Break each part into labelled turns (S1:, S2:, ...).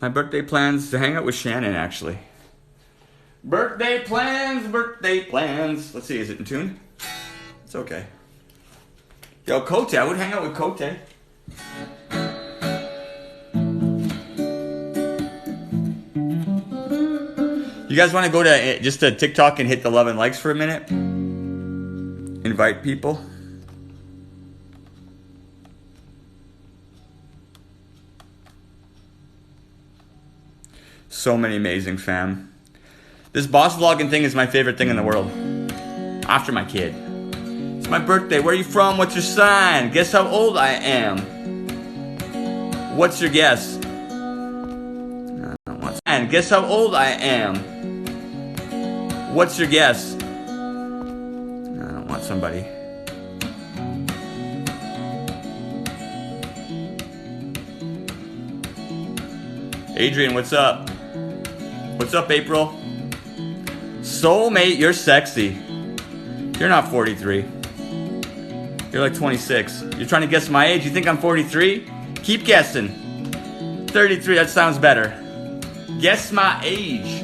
S1: My birthday plans to hang out with Shannon, actually. Birthday plans, birthday plans. Let's see, is it in tune? It's okay. Yo, Kote, I would hang out with Kote. You guys want to go to just to TikTok and hit the love and likes for a minute? Invite people. So many amazing fam. This boss vlogging thing is my favorite thing in the world. After my kid. It's my birthday. Where are you from? What's your sign? Guess how old I am. What's your guess? And guess how old I am. What's your guess? I don't want somebody. Adrian, what's up? What's up, April? Soulmate, you're sexy. You're not 43. You're like 26. You're trying to guess my age? You think I'm 43? Keep guessing. 33, that sounds better. Guess my age.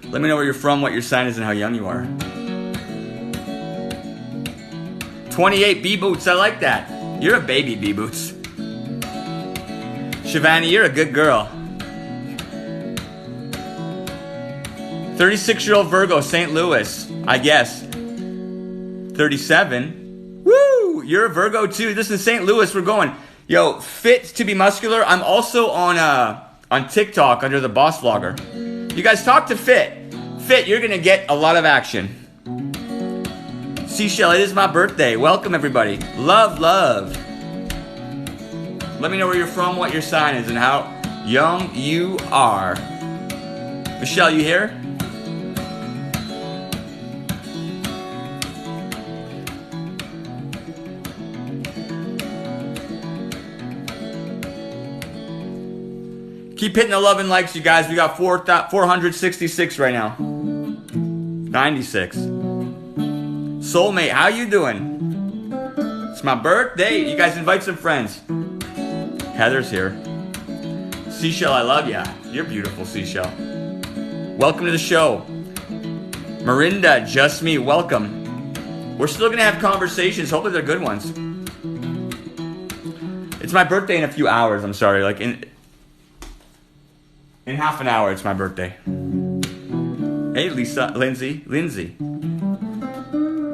S1: Let me know where you're from, what your sign is, and how young you are. 28 B-Boots, I like that. You're a baby, B-Boots. Shivani, you're a good girl. 36-year-old Virgo, St. Louis, I guess. 37. Woo! You're a Virgo too. This is St. Louis. We're going. Yo, fit to be muscular. I'm also on TikTok under the Boss Vlogger. You guys talk to Fit. Fit, you're gonna get a lot of action. Seashell, it is my birthday. Welcome everybody. Love, love. Let me know where you're from, what your sign is, and how young you are. Michelle, you here? Keep hitting the love and likes, you guys. We got 466 right now. 96. Soulmate, how you doing? It's my birthday. You guys invite some friends. Heather's here. Seashell, I love ya. You're beautiful, Seashell. Welcome to the show. Marinda, just me, welcome. We're still going to have conversations. Hopefully they're good ones. It's my birthday in a few hours. I'm sorry. Like in half an hour, it's my birthday. Hey, Lindsay.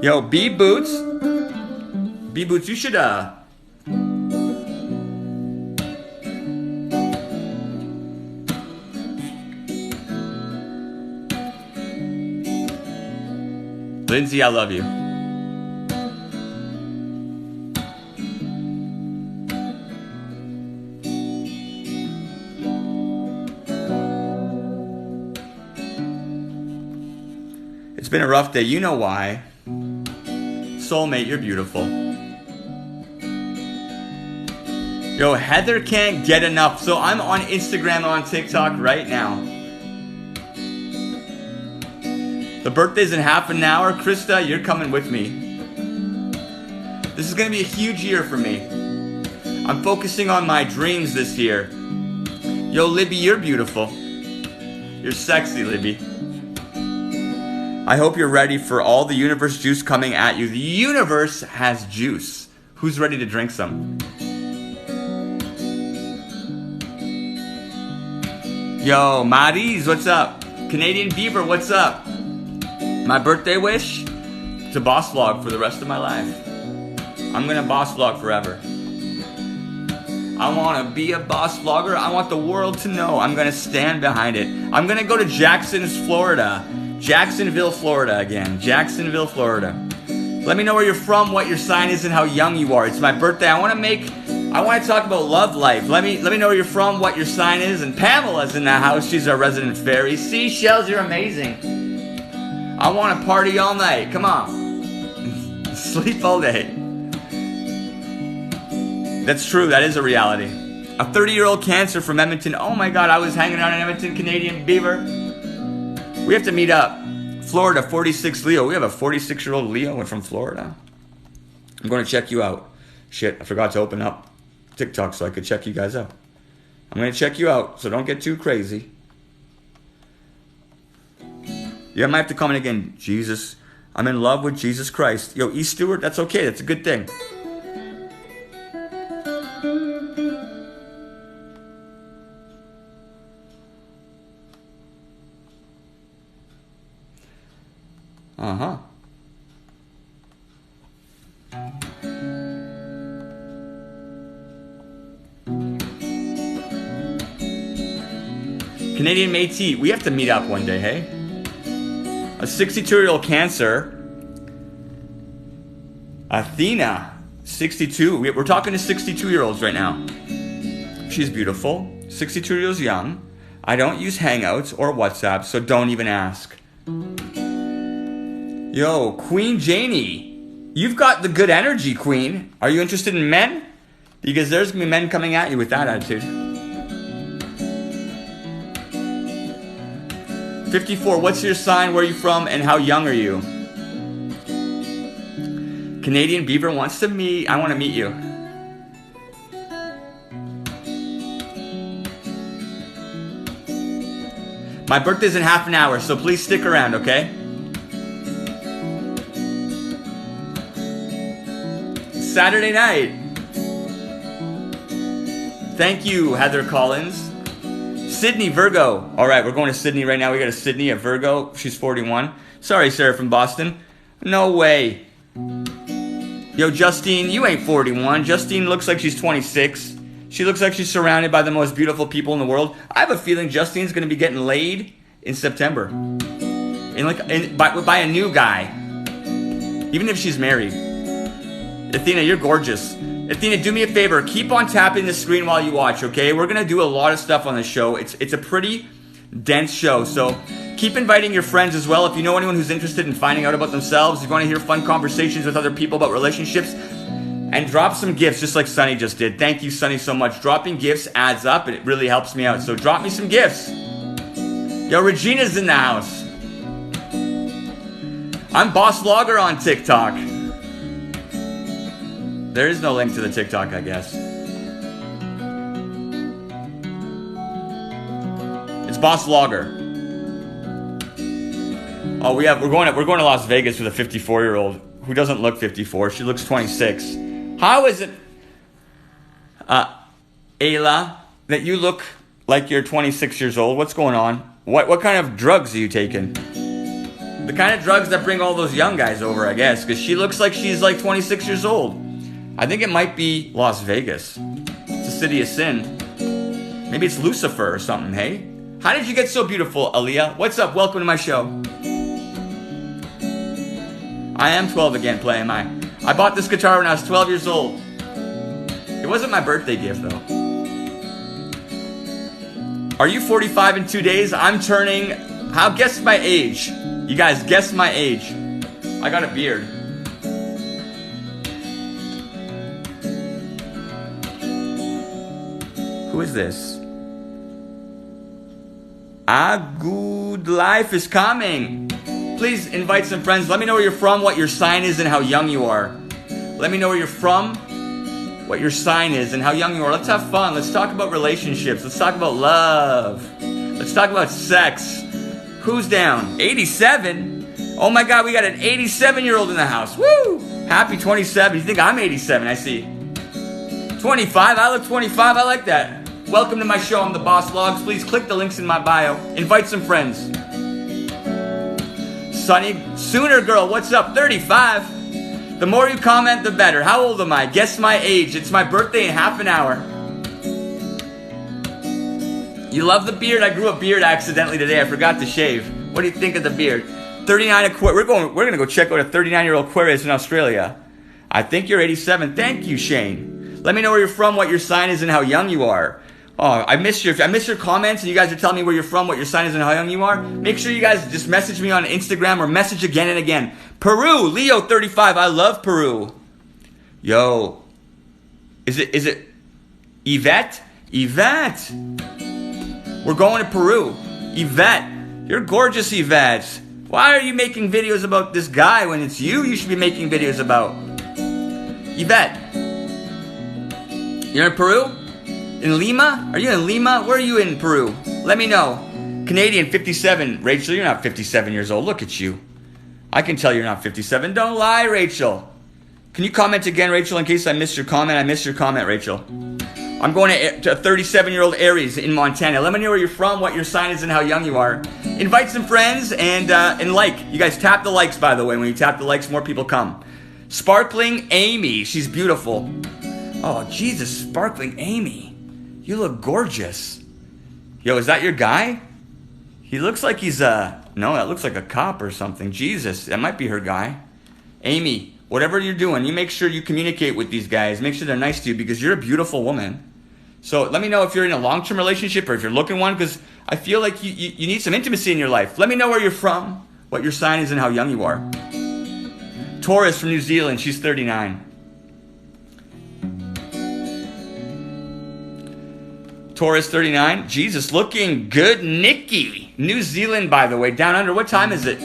S1: Yo, B-Boots. B-Boots, you should, Lindsay, I love you. It's been a rough day. You know why. Soulmate, you're beautiful. Yo, Heather can't get enough. So I'm on Instagram and on TikTok right now. The birthday's in half an hour. Krista, you're coming with me. This is going to be a huge year for me. I'm focusing on my dreams this year. Yo, Libby, you're beautiful. You're sexy, Libby. I hope you're ready for all the universe juice coming at you. The universe has juice. Who's ready to drink some? Yo, Maris, what's up? Canadian Beaver, what's up? My birthday wish? To boss vlog for the rest of my life. I'm gonna boss vlog forever. I wanna be a boss vlogger. I want the world to know. I'm gonna stand behind it. I'm gonna go to Jacksonville, Florida again. Jacksonville, Florida. Let me know where you're from, what your sign is, and how young you are. It's my birthday. I want to talk about love life. Let me know where you're from, what your sign is, and Pamela's in the house. She's our resident fairy. Seashells, you're amazing. I want to party all night. Come on. Sleep all day. That's true. That is a reality. A 30-year-old Cancer from Edmonton. Oh my God, I was hanging out in Edmonton, Canadian Beaver. We have to meet up. Florida, 46 Leo. We have a 46-year-old Leo from Florida. I'm going to check you out. Shit, I forgot to open up TikTok so I could check you guys out. I'm going to check you out, so don't get too crazy. Yeah, I might have to comment again. Jesus, I'm in love with Jesus Christ. Yo, E. Stewart, that's okay. That's a good thing. Uh-huh. Canadian Métis, we have to meet up one day, hey? A 62-year-old Cancer. Athena, 62. We're talking to 62-year-olds right now. She's beautiful. 62 years young. I don't use Hangouts or WhatsApp, so don't even ask. Yo, Queen Janie. You've got the good energy, Queen. Are you interested in men? Because there's going to be men coming at you with that attitude. 54, what's your sign, where are you from, and how young are you? Canadian Beaver wants to meet. I want to meet you. My birthday's in half an hour, so please stick around, okay? Saturday night. Thank you, Heather Collins. Sydney, Virgo. All right, we're going to Sydney right now. We got a Sydney, a Virgo. She's 41. Sorry, Sarah from Boston. No way. Yo, Justine, you ain't 41. Justine looks like she's 26. She looks like she's surrounded by the most beautiful people in the world. I have a feeling Justine's going to be getting laid in September. By a new guy. Even if she's married. Athena, you're gorgeous. Athena, do me a favor. Keep on tapping the screen while you watch, okay? We're going to do a lot of stuff on the show. It's a pretty dense show, so keep inviting your friends as well. If you know anyone who's interested in finding out about themselves, if you want to hear fun conversations with other people about relationships, and drop some gifts just like Sunny just did. Thank you, Sunny, so much. Dropping gifts adds up, and it really helps me out. So drop me some gifts. Yo, Regina's in the house. I'm Boss Vlogger on TikTok. There is no link to the TikTok, I guess. It's Boss Vlogger. Oh, we're going to Las Vegas with a 54-year-old who doesn't look 54. She looks 26. How is it, Ayla, that you look like you're 26 years old? What's going on? What kind of drugs are you taking? The kind of drugs that bring all those young guys over, I guess, because she looks like she's like 26 years old. I think it might be Las Vegas. It's a city of sin. Maybe it's Lucifer or something, hey? How did you get so beautiful, Aaliyah? What's up? Welcome to my show. I am 12 again, playing my... I bought this guitar when I was 12 years old. It wasn't my birthday gift, though. Are you 45 in 2 days? I'm turning... Guess my age. You guys, guess my age. I got a beard. Who is this? A good life is coming. Please invite some friends. Let me know where you're from, what your sign is, and how young you are. Let me know where you're from, what your sign is, and how young you are. Let's have fun. Let's talk about relationships. Let's talk about love. Let's talk about sex. Who's down? 87? Oh my God, we got an 87-year-old in the house. Woo! Happy 27. You think I'm 87? I see. 25. I look 25. I like that. Welcome to my show. I'm the Boss Vlogs. Please click the links in my bio. Invite some friends. Sunny Sooner Girl, what's up? 35. The more you comment, the better. How old am I? Guess my age. It's my birthday in half an hour. You love the beard? I grew a beard accidentally today. I forgot to shave. What do you think of the beard? 39 Aquarius. We're gonna go check out a 39-year-old Aquarius in Australia. I think you're 87. Thank you, Shane. Let me know where you're from, what your sign is, and how young you are. Oh, I miss your comments, and you guys are telling me where you're from, what your sign is, and how young you are. Make sure you guys just message me on Instagram or message again and again. Peru, Leo 35. I love Peru. Yo, is it Yvette? Yvette. We're going to Peru. Yvette, you're gorgeous, Yvette. Why are you making videos about this guy when it's you should be making videos about? Yvette. You're in Peru? In Lima? Are you in Lima? Where are you in Peru? Let me know. Canadian, 57. Rachel, you're not 57 years old. Look at you. I can tell you're not 57. Don't lie, Rachel. Can you comment again, Rachel, in case I missed your comment? I missed your comment, Rachel. I'm going to a 37-year-old Aries in Montana. Let me know where you're from, what your sign is, and how young you are. Invite some friends and like. You guys tap the likes, by the way. When you tap the likes, more people come. Sparkling Amy. She's beautiful. Oh, Jesus, Sparkling Amy. You look gorgeous. Yo, is that your guy? He looks like he's no, that looks like a cop or something. Jesus, that might be her guy. Amy, whatever you're doing, you make sure you communicate with these guys. Make sure they're nice to you because you're a beautiful woman. So let me know if you're in a long-term relationship or if you're looking one, because I feel like you need some intimacy in your life. Let me know where you're from, what your sign is, and how young you are. Taurus from New Zealand. She's 39. Taurus 39. Jesus, looking good. Nikki. New Zealand, by the way. Down under. What time is it?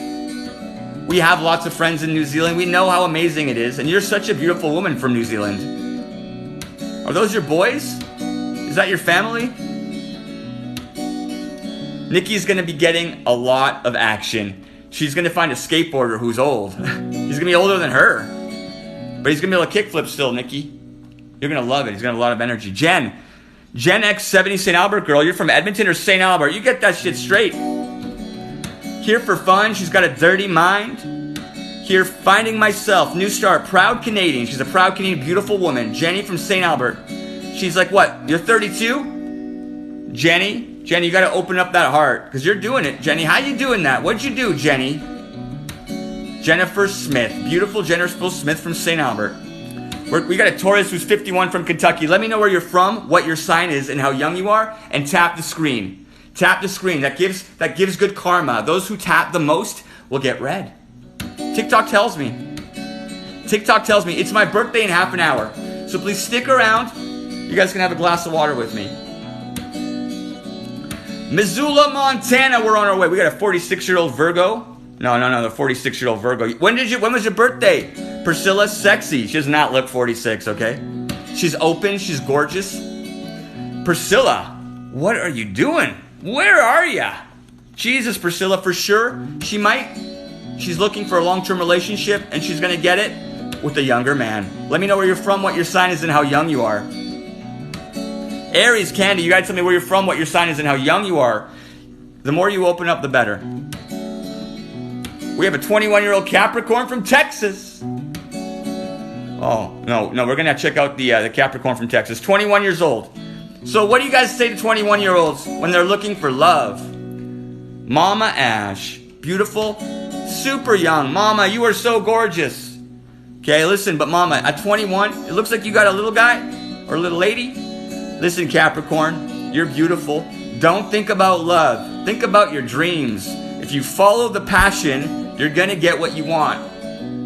S1: We have lots of friends in New Zealand. We know how amazing it is. And you're such a beautiful woman from New Zealand. Are those your boys? Is that your family? Nikki's going to be getting a lot of action. She's going to find a skateboarder who's old. He's going to be older than her. But he's going to be able to kickflip still, Nikki. You're going to love it. He's going to have a lot of energy. Jen X70 St. Albert girl. You're from Edmonton or St. Albert? You get that shit straight. Here for fun. She's got a dirty mind. Here, finding myself. New start. Proud Canadian. She's a proud Canadian, beautiful woman. Jenny from St. Albert. She's like, what? You're 32? Jenny, you got to open up that heart because you're doing it. Jenny, how you doing that? What'd you do, Jenny? Jennifer Smith. Beautiful Jennifer Smith from St. Albert. We got a Taurus who's 51 from Kentucky. Let me know where you're from, what your sign is, and how young you are, and tap the screen. Tap the screen. That gives good karma. Those who tap the most will get red. TikTok tells me. It's my birthday in half an hour. So please stick around. You guys can have a glass of water with me. Missoula, Montana, we're on our way. We got a 46-year-old Virgo. No, the 46-year-old Virgo. When was your birthday? Priscilla's sexy. She does not look 46, okay? She's open, she's gorgeous. Priscilla, what are you doing? Where are ya? Jesus, Priscilla, for sure, she's looking for a long-term relationship, and she's gonna get it with a younger man. Let me know where you're from, what your sign is, and how young you are. Aries, Candy, you gotta tell me where you're from, what your sign is, and how young you are. The more you open up, the better. We have a 21-year-old Capricorn from Texas. Oh, no, we're gonna have to check out the Capricorn from Texas. 21 years old. So what do you guys say to 21-year-olds when they're looking for love? Mama Ash, beautiful, super young. Mama, you are so gorgeous. Okay, listen, but Mama, at 21, it looks like you got a little guy or a little lady. Listen, Capricorn, you're beautiful. Don't think about love. Think about your dreams. If you follow the passion, you're gonna get what you want.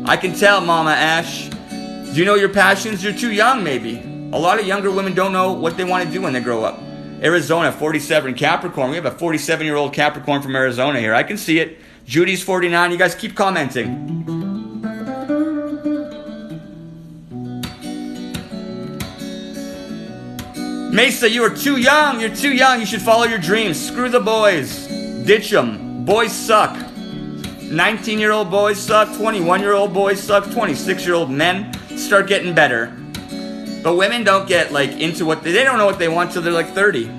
S1: I can tell, Mama Ash. Do you know your passions? You're too young, maybe. A lot of younger women don't know what they want to do when they grow up. Arizona, 47, Capricorn. We have a 47-year-old Capricorn from Arizona here. I can see it. Judy's 49. You guys keep commenting. Mesa, you are too young. You're too young. You should follow your dreams. Screw the boys. Ditch them. Boys suck. 19-year-old boys suck. 21-year-old boys suck. 26-year-old men start getting better. But women don't get into what they don't know what they want till they're 30.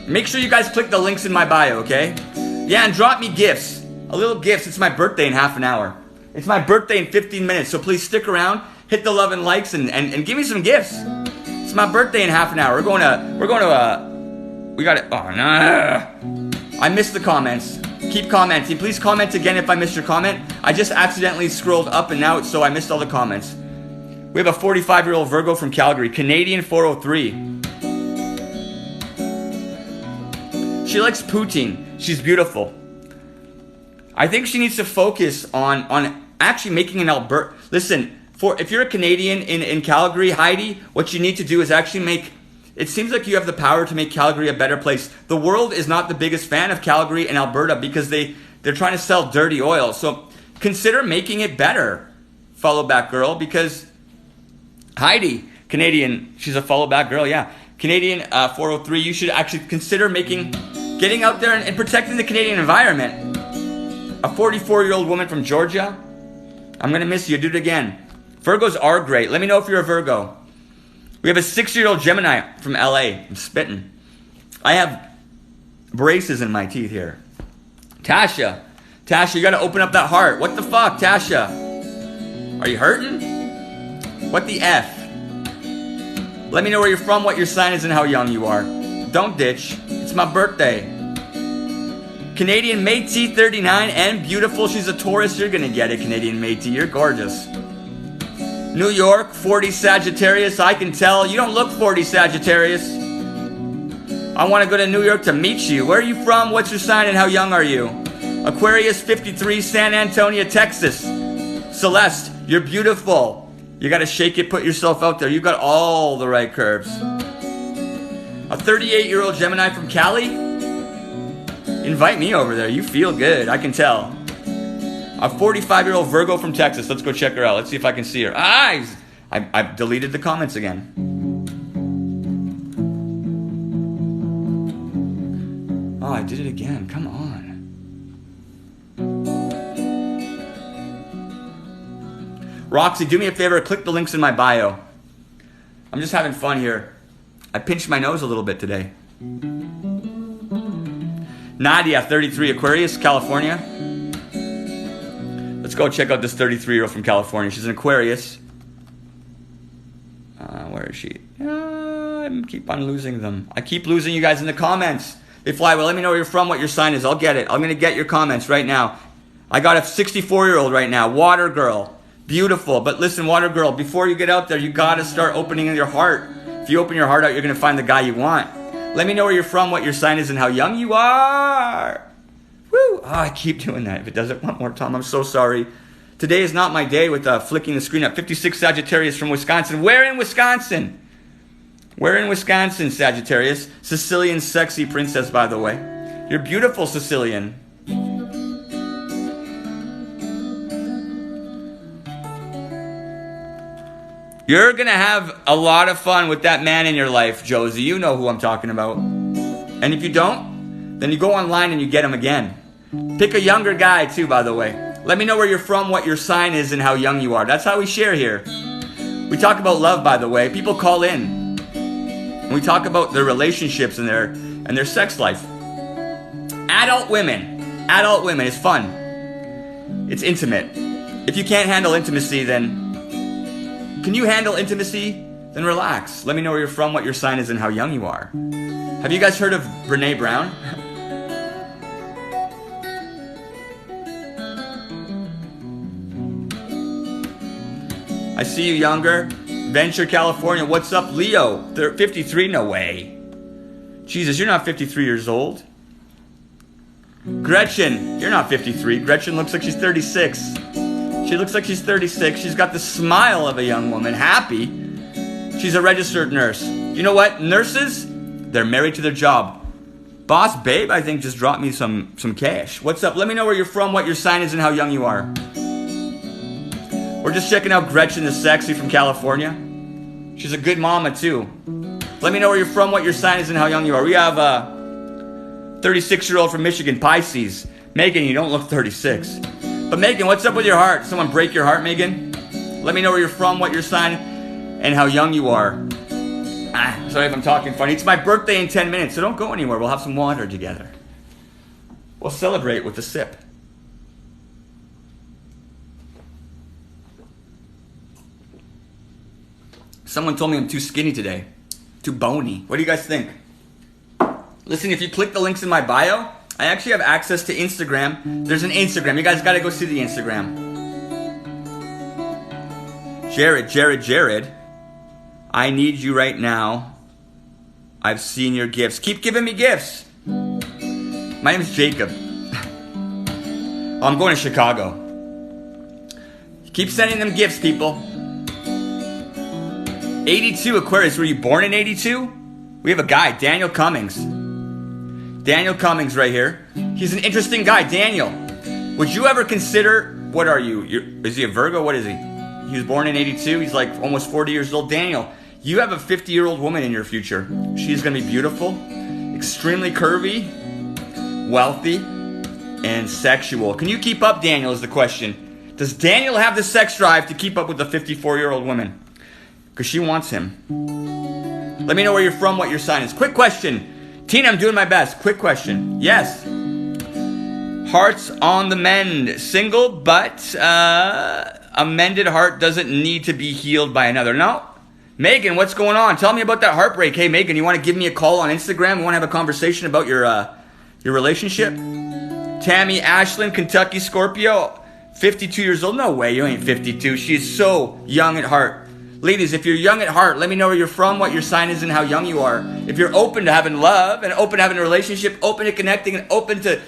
S1: Make sure you guys click the links in my bio, okay? Yeah, and drop me gifts. A little gifts. It's my birthday in half an hour. It's my birthday in 15 minutes. So please stick around. Hit the love and likes and give me some gifts. It's my birthday in half an hour. We got it. Oh, no. I missed the comments. Keep commenting. Please comment again if I missed your comment. I just accidentally scrolled up and now so I missed all the comments. We have a 45-year-old Virgo from Calgary. Canadian 403. She likes poutine. She's beautiful. I think she needs to focus on actually making an Alberta. Listen, if you're a Canadian in Calgary, Heidi, what you need to do is actually make... It seems like you have the power to make Calgary a better place. The world is not the biggest fan of Calgary and Alberta because they're trying to sell dirty oil. So consider making it better, follow back girl, because Heidi, Canadian, she's a follow back girl, yeah. Canadian 403, you should actually consider getting out there and protecting the Canadian environment. A 44-year-old woman from Georgia, I'm going to miss you, do it again. Virgos are great. Let me know if you're a Virgo. We have a 6-year-old Gemini from LA. I'm spitting. I have braces in my teeth here. Tasha, you got to open up that heart. What the fuck, Tasha? Are you hurting? What the F? Let me know where you're from, what your sign is, and how young you are. Don't ditch. It's my birthday. Canadian Métis 39 and beautiful. She's a Taurus. You're going to get it, Canadian Métis. You're gorgeous. New York, 40 Sagittarius. I can tell. You don't look 40 Sagittarius. I want to go to New York to meet you. Where are you from? What's your sign and how young are you? Aquarius 53, San Antonio, Texas. Celeste, you're beautiful. You got to shake it, put yourself out there. You've got all the right curves. A 38-year-old Gemini from Cali? Invite me over there. You feel good. I can tell. A 45-year-old Virgo from Texas. Let's go check her out. Let's see if I can see her. Eyes! I've deleted the comments again. Oh, I did it again. Come on. Roxy, do me a favor. Click the links in my bio. I'm just having fun here. I pinched my nose a little bit today. Nadia, 33, Aquarius, California. Let's go check out this 33-year-old from California. She's an Aquarius. Where is she? I keep on losing them. I keep losing you guys in the comments. They fly well. Let me know where you're from, what your sign is. I'll get it. I'm going to get your comments right now. I got a 64-year-old right now. Water girl. Beautiful. But listen, water girl, before you get out there, you got to start opening your heart. If you open your heart out, you're going to find the guy you want. Let me know where you're from, what your sign is, and how young you are. Woo! Oh, I keep doing that. If it does it one more time, I'm so sorry. Today is not my day with flicking the screen up. 56 Sagittarius from Wisconsin. Where in Wisconsin? Where in Wisconsin, Sagittarius? Sicilian sexy princess, by the way. You're beautiful, Sicilian. You're going to have a lot of fun with that man in your life, Josie. You know who I'm talking about. And if you don't, then you go online and you get him again. Pick a younger guy, too, by the way. Let me know where you're from, what your sign is, and how young you are. That's how we share here. We talk about love, by the way. People call in. And we talk about their relationships and their sex life. Adult women. Adult women is fun. It's intimate. If you can't handle intimacy, then... Can you handle intimacy? Then relax. Let me know where you're from, what your sign is, and how young you are. Have you guys heard of Brene Brown? I see you younger. Venture, California. What's up, Leo? They're 53? No way. Jesus, you're not 53 years old. Gretchen, you're not 53. Gretchen looks like she's 36. She looks like she's 36. She's got the smile of a young woman. Happy. She's a registered nurse. You know what? Nurses, they're married to their job. Boss Babe, I think, just dropped me some cash. What's up? Let me know where you're from, what your sign is, and how young you are. We're just checking out Gretchen the Sexy from California. She's a good mama, too. Let me know where you're from, what your sign is, and how young you are. We have a 36-year-old from Michigan, Pisces. Megan, you don't look 36. But Megan, what's up with your heart? Someone break your heart, Megan? Let me know where you're from, what your sign, and how young you are. Sorry if I'm talking funny. It's my birthday in 10 minutes, so don't go anywhere. We'll have some water together. We'll celebrate with a sip. Someone told me I'm too skinny today. Too bony. What do you guys think? Listen, if you click the links in my bio, I actually have access to Instagram. There's an Instagram. You guys got to go see the Instagram. Jared. I need you right now. I've seen your gifts. Keep giving me gifts. My name is Jacob. I'm going to Chicago. Keep sending them gifts, people. 82 Aquarius. Were you born in 82? We have a guy, Daniel Cummings. Daniel Cummings right here. He's an interesting guy. Daniel, would you ever consider, what are you? Is he a Virgo? What is he? He was born in 82. He's like almost 40 years old. Daniel, You have a 50-year-old woman in your future. She's going to be beautiful, extremely curvy, wealthy, and sexual. Can you keep up, Daniel, is the question. Does Daniel have the sex drive to keep up with the 54-year-old woman? Because she wants him. Let me know where you're from, what your sign is. Quick question. Tina, I'm doing my best. Quick question. Yes. Hearts on the mend. Single, but a mended heart doesn't need to be healed by another. No. Megan, what's going on? Tell me about that heartbreak. Hey, Megan, you want to give me a call on Instagram? You want to have a conversation about your relationship? Tammy Ashland, Kentucky Scorpio, 52 years old. No way, you ain't 52. She's so young at heart. Ladies, if you're young at heart, let me know where you're from, what your sign is, and how young you are. If you're open to having love and open to having a relationship, open to connecting, and open to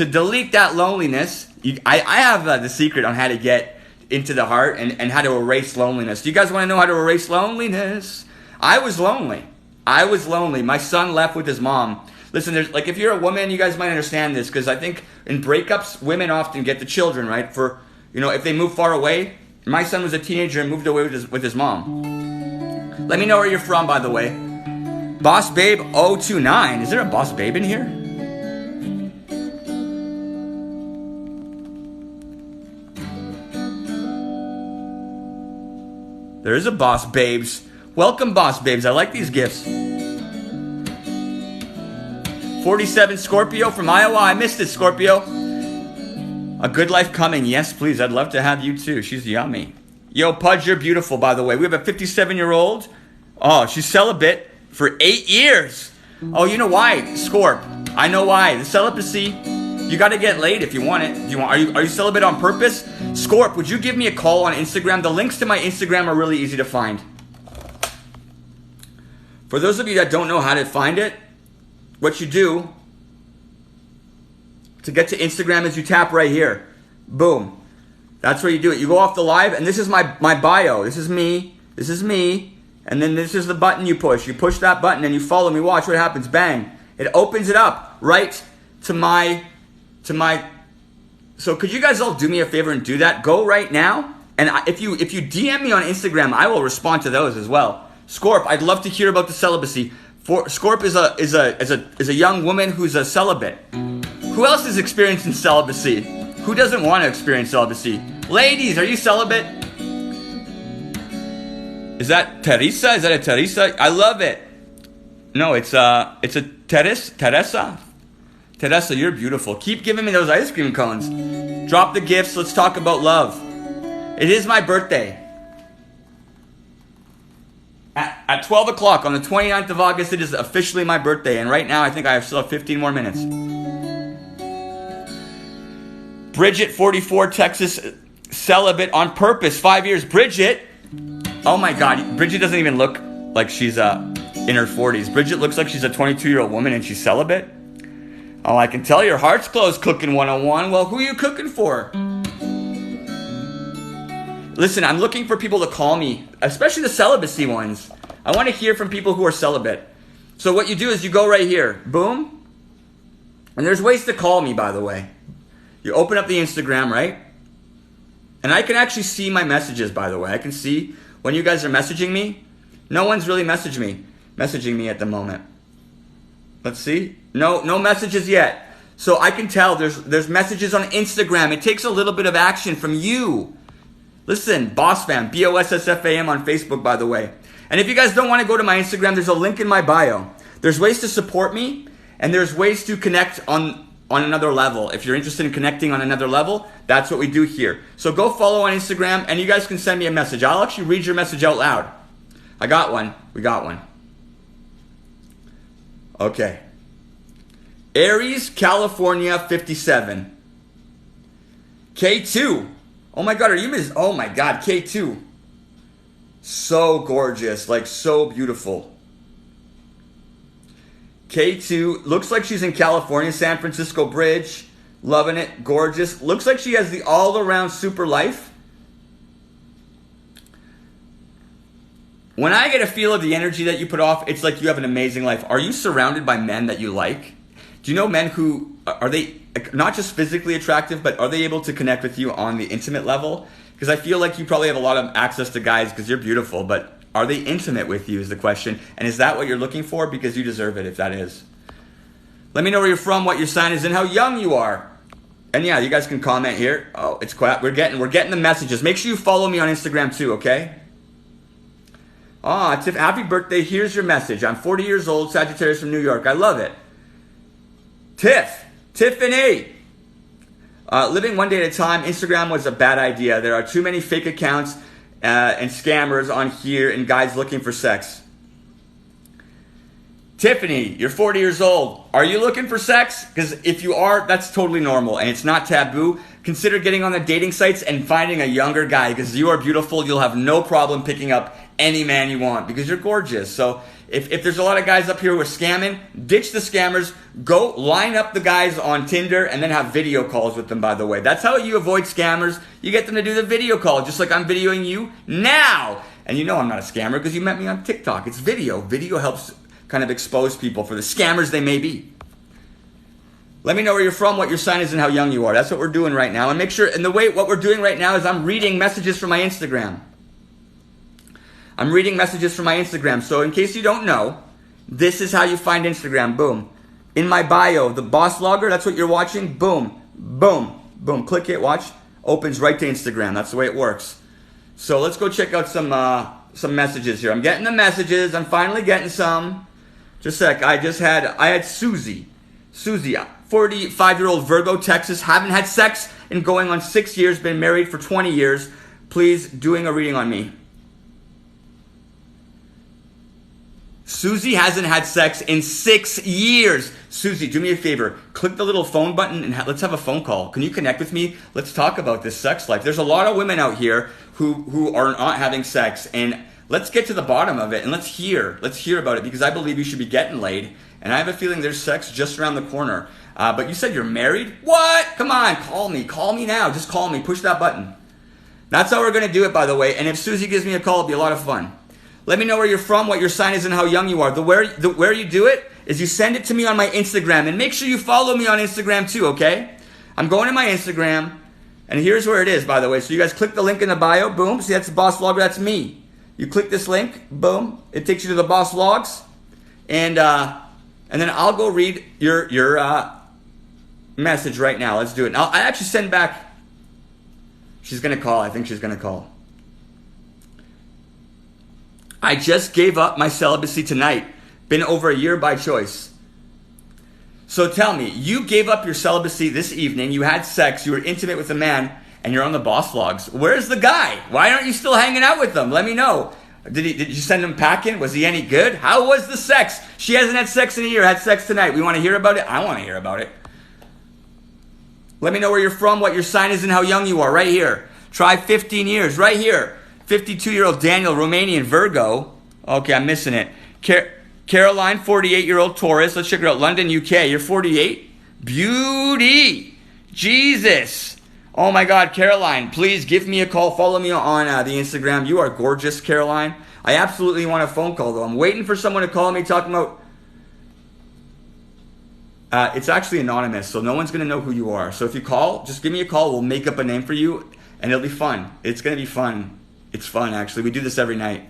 S1: delete that loneliness, I have the secret on how to get into the heart and how to erase loneliness. Do you guys want to know how to erase loneliness? I was lonely. My son left with his mom. Listen, there's if you're a woman, you guys might understand this, because I think in breakups, women often get the children, right? For, if they move far away. My son was a teenager and moved away with his mom. Let me know where you're from, by the way. Boss Babe 029. Is there a Boss Babe in here? There is a Boss Babes. Welcome, Boss Babes. I like these gifts. 47 Scorpio from Iowa. I missed it, Scorpio. A good life coming. Yes, please. I'd love to have you too. She's yummy. Yo, Pudge, you're beautiful, by the way. We have a 57-year-old. Oh, she's celibate for 8 years. Oh, you know why, Scorp? I know why. The celibacy, you got to get laid if you want it. Are you celibate on purpose? Scorp, would you give me a call on Instagram? The links to my Instagram are really easy to find. For those of you that don't know how to find it, what you do to get to Instagram is you tap right here. Boom. That's where you do it. You go off the live, and this is my bio. This is me. This is me. And then this is the button you push. You push that button and you follow me. Watch what happens. Bang. It opens it up right to my. So could you guys all do me a favor and do that? Go right now. And if you DM me on Instagram, I will respond to those as well. Scorp, I'd love to hear about the celibacy. Scorp is a young woman who's a celibate. Who else is experiencing celibacy? Who doesn't want to experience celibacy? Ladies, are you celibate? Is that Teresa? Is that a Teresa? I love it. No, it's a Teresa. Teresa, you're beautiful. Keep giving me those ice cream cones. Drop the gifts. Let's talk about love. It is my birthday. At 12 o'clock on the 29th of August, it is officially my birthday. And right now, I think I still have 15 more minutes. Bridget, 44, Texas, celibate on purpose, 5 years. Bridget, oh my God, Bridget doesn't even look like she's in her 40s. Bridget looks like she's a 22-year-old woman and she's celibate. Oh, I can tell your heart's closed, cooking 101. Well, who are you cooking for? Listen, I'm looking for people to call me, especially the celibacy ones. I want to hear from people who are celibate. So what you do is you go right here, boom. And there's ways to call me, by the way. You open up the Instagram, right? And I can actually see my messages, by the way. I can see when you guys are messaging me. No one's really messaging me at the moment. Let's see. No messages yet. So I can tell there's messages on Instagram. It takes a little bit of action from you. Listen, Boss Fam, BOSSFAM on Facebook, by the way. And if you guys don't want to go to my Instagram, there's a link in my bio. There's ways to support me, and there's ways to connect on another level. If you're interested in connecting on another level, that's what we do here. So go follow on Instagram, and you guys can send me a message. I'll actually read your message out loud. I got one. We got one. Okay. Aries, California, 57. K2. Oh my God, are you Miss? Oh my God, K2. So gorgeous, like so beautiful. K2, looks like she's in California, San Francisco Bridge. Loving it, gorgeous. Looks like she has the all-around super life. When I get a feel of the energy that you put off, it's like you have an amazing life. Are you surrounded by men that you like? Do you know men who, are they not just physically attractive, but are they able to connect with you on the intimate level? Because I feel like you probably have a lot of access to guys because you're beautiful, but Are they intimate with you is the question. And is that what you're looking for? Because you deserve it if that is. Let me know where you're from, what your sign is, and how young you are. And yeah, you guys can comment here. Oh, it's quiet. We're getting the messages. Make sure you follow me on Instagram too, okay? Tiff, happy birthday. Here's your message. I'm 40 years old, Sagittarius from New York. I love it. Tiffany. Living one day at a time. Instagram was a bad idea. There are too many fake accounts and scammers on here and guys looking for sex. Tiffany, you're 40 years old. Are you looking for sex? Because if you are, that's totally normal and it's not taboo. Consider getting on the dating sites and finding a younger guy because you are beautiful. You'll have no problem picking up any man you want because you're gorgeous. So if there's a lot of guys up here who are scamming, ditch the scammers. Go line up the guys on Tinder and then have video calls with them, by the way. That's how you avoid scammers. You get them to do the video call just like I'm videoing you now. And you know I'm not a scammer because you met me on TikTok. It's video. Video helps kind of expose people for the scammers they may be. Let me know where you're from, what your sign is, and how young you are. That's what we're doing right now. And make sure, and what we're doing right now is I'm reading messages from my Instagram. I'm reading messages from my Instagram. So in case you don't know, this is how you find Instagram. Boom. In my bio, the boss logger, that's what you're watching. Boom, boom, boom. Click it, watch. Opens right to Instagram. That's the way it works. So let's go check out some messages here. I'm getting the messages. I'm finally getting some. Just a sec. I had Susie, 45-year-old Virgo, Texas. Haven't had sex in going on 6 years. Been married for 20 years. Please, doing a reading on me. Susie hasn't had sex in 6 years. Susie, do me a favor. Click the little phone button and let's have a phone call. Can you connect with me? Let's talk about this sex life. There's a lot of women out here who are not having sex, and let's get to the bottom of it and let's hear about it because I believe you should be getting laid, and I have a feeling there's sex just around the corner. But you said you're married? What? Come on, call me now. Just call me. Push that button. That's how we're going to do it, by the way. And if Susie gives me a call, it'll be a lot of fun. Let me know where you're from, what your sign is, and how young you are. Where you do it is you send it to me on my Instagram. And make sure you follow me on Instagram too, okay? I'm going to my Instagram. And here's where it is, by the way. So you guys click the link in the bio. Boom. See, that's the boss vlogger. That's me. You click this link. Boom. It takes you to the boss vlogs. And then I'll go read your message right now. Let's do it. I actually send back. She's going to call. I think she's going to call. I just gave up my celibacy tonight. Been over a year by choice. So tell me, you gave up your celibacy this evening. You had sex. You were intimate with a man. And you're on the boss vlogs. Where's the guy? Why aren't you still hanging out with them? Let me know. Did you send him packing? Was he any good? How was the sex? She hasn't had sex in a year. Had sex tonight. We want to hear about it? I want to hear about it. Let me know where you're from, what your sign is, and how young you are. Right here. Try 15 years. Right here. 52-year-old Daniel, Romanian, Virgo. Okay, I'm missing it. Caroline, 48-year-old Taurus. Let's check it out. London, UK. You're 48? Beauty. Jesus. Oh my God, Caroline, please give me a call. Follow me on the Instagram. You are gorgeous, Caroline. I absolutely want a phone call, though. I'm waiting for someone to call me talking about... it's actually anonymous, so no one's going to know who you are. So if you call, just give me a call. We'll make up a name for you, and it'll be fun. It's going to be fun. It's fun, actually. We do this every night.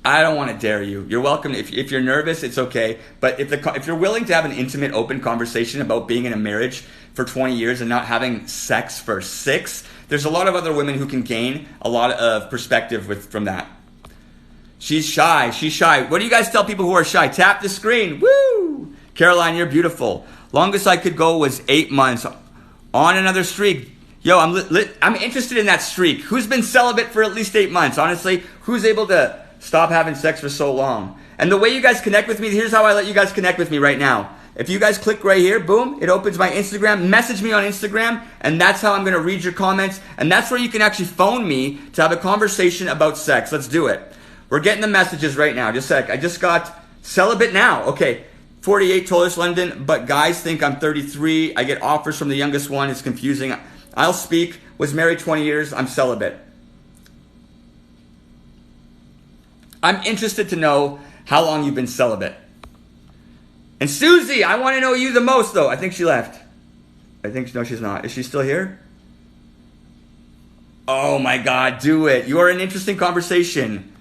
S1: I don't want to dare you. You're welcome. If you're nervous, it's okay. But if you're willing to have an intimate, open conversation about being in a marriage for 20 years and not having sex for 6, there's a lot of other women who can gain a lot of perspective from that. She's shy. What do you guys tell people who are shy? Tap the screen. Woo! Caroline, you're beautiful. Longest I could go was 8 months. On another streak. Yo, I'm interested in that streak. Who's been celibate for at least 8 months? Honestly, who's able to stop having sex for so long? And the way you guys connect with me, here's how I let you guys connect with me right now. If you guys click right here, boom, it opens my Instagram. Message me on Instagram, and that's how I'm going to read your comments. And that's where you can actually phone me to have a conversation about sex. Let's do it. We're getting the messages right now. Just a sec. I just got celibate now. Okay, 48, Taurus, London, but guys think I'm 33. I get offers from the youngest one. It's confusing. I'll speak. Was married 20 years. I'm celibate. I'm interested to know how long you've been celibate. And Susie, I want to know you the most, though. I think she left. No, she's not. Is she still here? Oh my God, do it. You are an interesting conversation.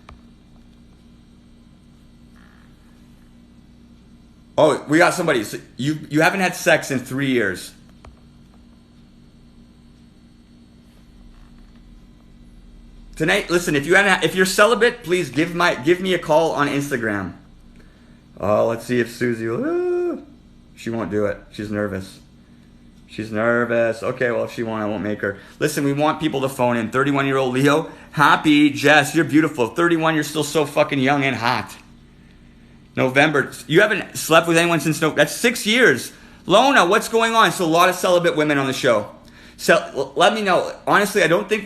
S1: Oh, we got somebody. So you haven't had sex in 3 years. Tonight, listen, if you're celibate, please give me a call on Instagram. Oh, let's see if Susie will. She won't do it. She's nervous. She's nervous. Okay, well, if she won't, I won't make her. Listen, we want people to phone in. 31-year-old Leo. Happy. Jess, you're beautiful. 31, you're still so fucking young and hot. November. You haven't slept with anyone since November. That's 6 years. Lona, what's going on? So a lot of celibate women on the show. So let me know. Honestly, I don't think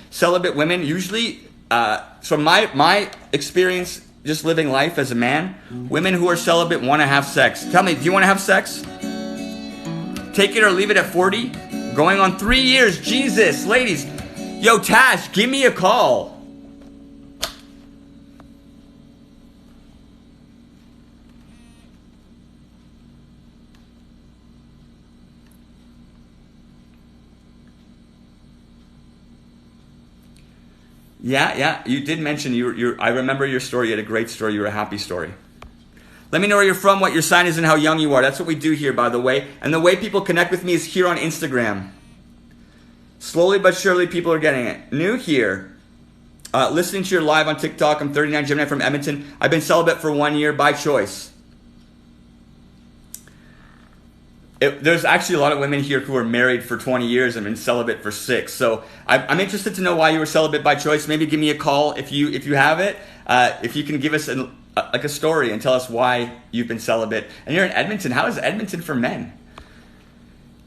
S1: celibate women, usually, from my experience just living life as a man, women who are celibate want to have sex. Tell me, do you want to have sex? Take it or leave it at 40? Going on 3 years. Jesus, ladies. Yo, Tash, give me a call. Yeah, you did mention I remember your story. You had a great story. You were a happy story. Let me know where you're from, what your sign is, and how young you are. That's what we do here, by the way. And the way people connect with me is here on Instagram. Slowly but surely, people are getting it. New here. Listening to your live on TikTok. I'm 39, Gemini from Edmonton. I've been celibate for 1 year by choice. There's actually a lot of women here who are married for 20 years and been celibate for 6. So I'm interested to know why you were celibate by choice. Maybe give me a call if you have it. If you can give us a story and tell us why you've been celibate. And you're in Edmonton. How is Edmonton for men?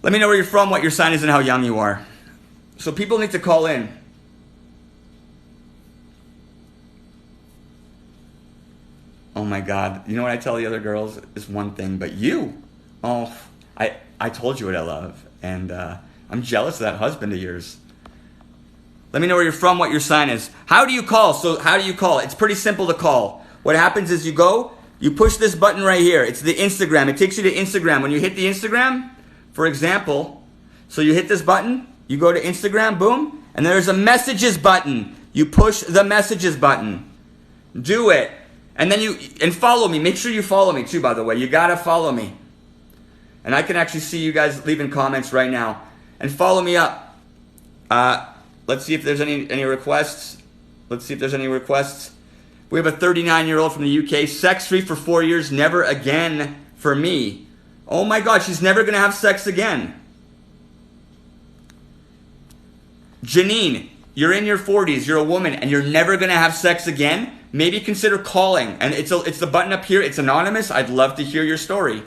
S1: Let me know where you're from, what your sign is, and how young you are. So people need to call in. Oh my God. You know what I tell the other girls is one thing, but you, I told you what I love, and I'm jealous of that husband of yours. Let me know where you're from, what your sign is. How do you call? So how do you call? It's pretty simple to call. What happens is you push this button right here. It's the Instagram. It takes you to Instagram. When you hit the Instagram, for example, so you hit this button, you go to Instagram, boom, and there's a messages button. You push the messages button. Do it. And then and follow me. Make sure you follow me too, by the way. You gotta follow me. And I can actually see you guys leaving comments right now. And follow me up. Let's see if there's any requests. We have a 39-year-old from the UK. Sex-free for 4 years. Never again for me. Oh my God, she's never going to have sex again. Janine, you're in your 40s. You're a woman and you're never going to have sex again. Maybe consider calling. And it's the button up here. It's anonymous. I'd love to hear your story.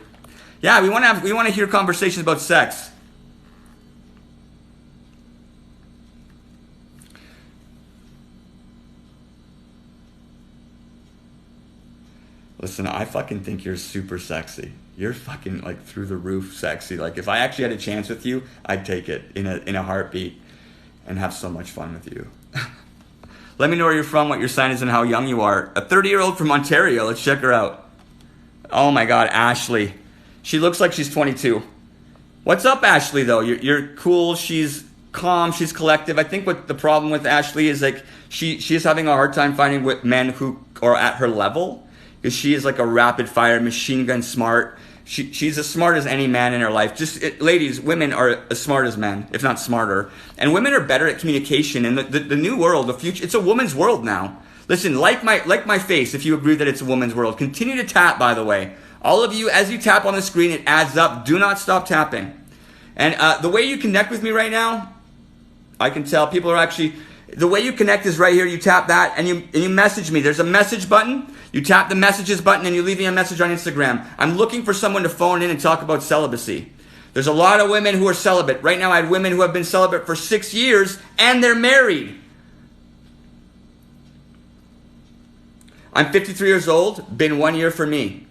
S1: Yeah, we want to hear conversations about sex. Listen, I fucking think you're super sexy. You're fucking like through the roof sexy. Like if I actually had a chance with you, I'd take it in a heartbeat and have so much fun with you. Let me know where you're from, what your sign is, and how young you are. A 30-year-old from Ontario. Let's check her out. Oh my God, Ashley. She looks like she's 22. What's up, Ashley, though? You're cool. She's calm. She's collective. I think what the problem with Ashley is like she is having a hard time finding men who are at her level because she is like a rapid fire, machine gun smart. She's as smart as any man in her life. Ladies, women are as smart as men, if not smarter. And women are better at communication. And the new world, the future, it's a woman's world now. Listen, like my face if you agree that it's a woman's world. Continue to tap, by the way. All of you, as you tap on the screen, it adds up. Do not stop tapping. And the way you connect with me right now, I can tell people are actually, the way you connect is right here. You tap that and you message me. There's a message button. You tap the messages button and you leave me a message on Instagram. I'm looking for someone to phone in and talk about celibacy. There's a lot of women who are celibate. Right now I had women who have been celibate for 6 years and they're married. I'm 53 years old, been 1 year for me.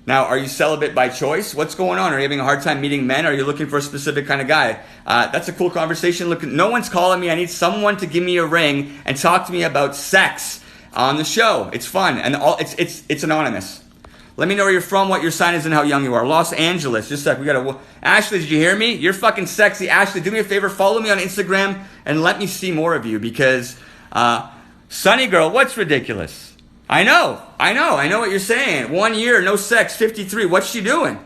S1: Now, are you celibate by choice? What's going on? Are you having a hard time meeting men? Are you looking for a specific kind of guy? That's a cool conversation. Look, no one's calling me. I need someone to give me a ring and talk to me about sex on the show. It's fun and it's anonymous. Let me know where you're from, what your sign is, and how young you are. Los Angeles. Just a sec. We got a... Ashley, did you hear me? You're fucking sexy. Ashley, do me a favor. Follow me on Instagram and let me see more of you because... Sunny girl, what's ridiculous? I know what you're saying. 1 year, no sex, 53. What's she doing?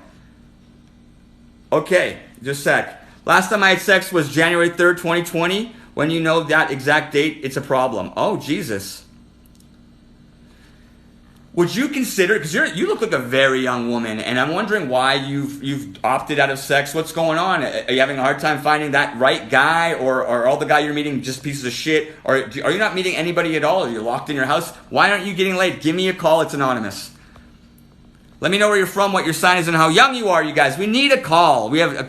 S1: Okay, just a sec. Last time I had sex was January 3rd, 2020. When you know that exact date, it's a problem. Oh, Jesus. Would you consider, because you look like a very young woman, and I'm wondering why you've opted out of sex. What's going on? Are you having a hard time finding that right guy, or are all the guy you're meeting just pieces of shit? Or are you not meeting anybody at all? Are you locked in your house? Why aren't you getting laid? Give me a call. It's anonymous. Let me know where you're from, what your sign is, and how young you are, you guys. We need a call. We have a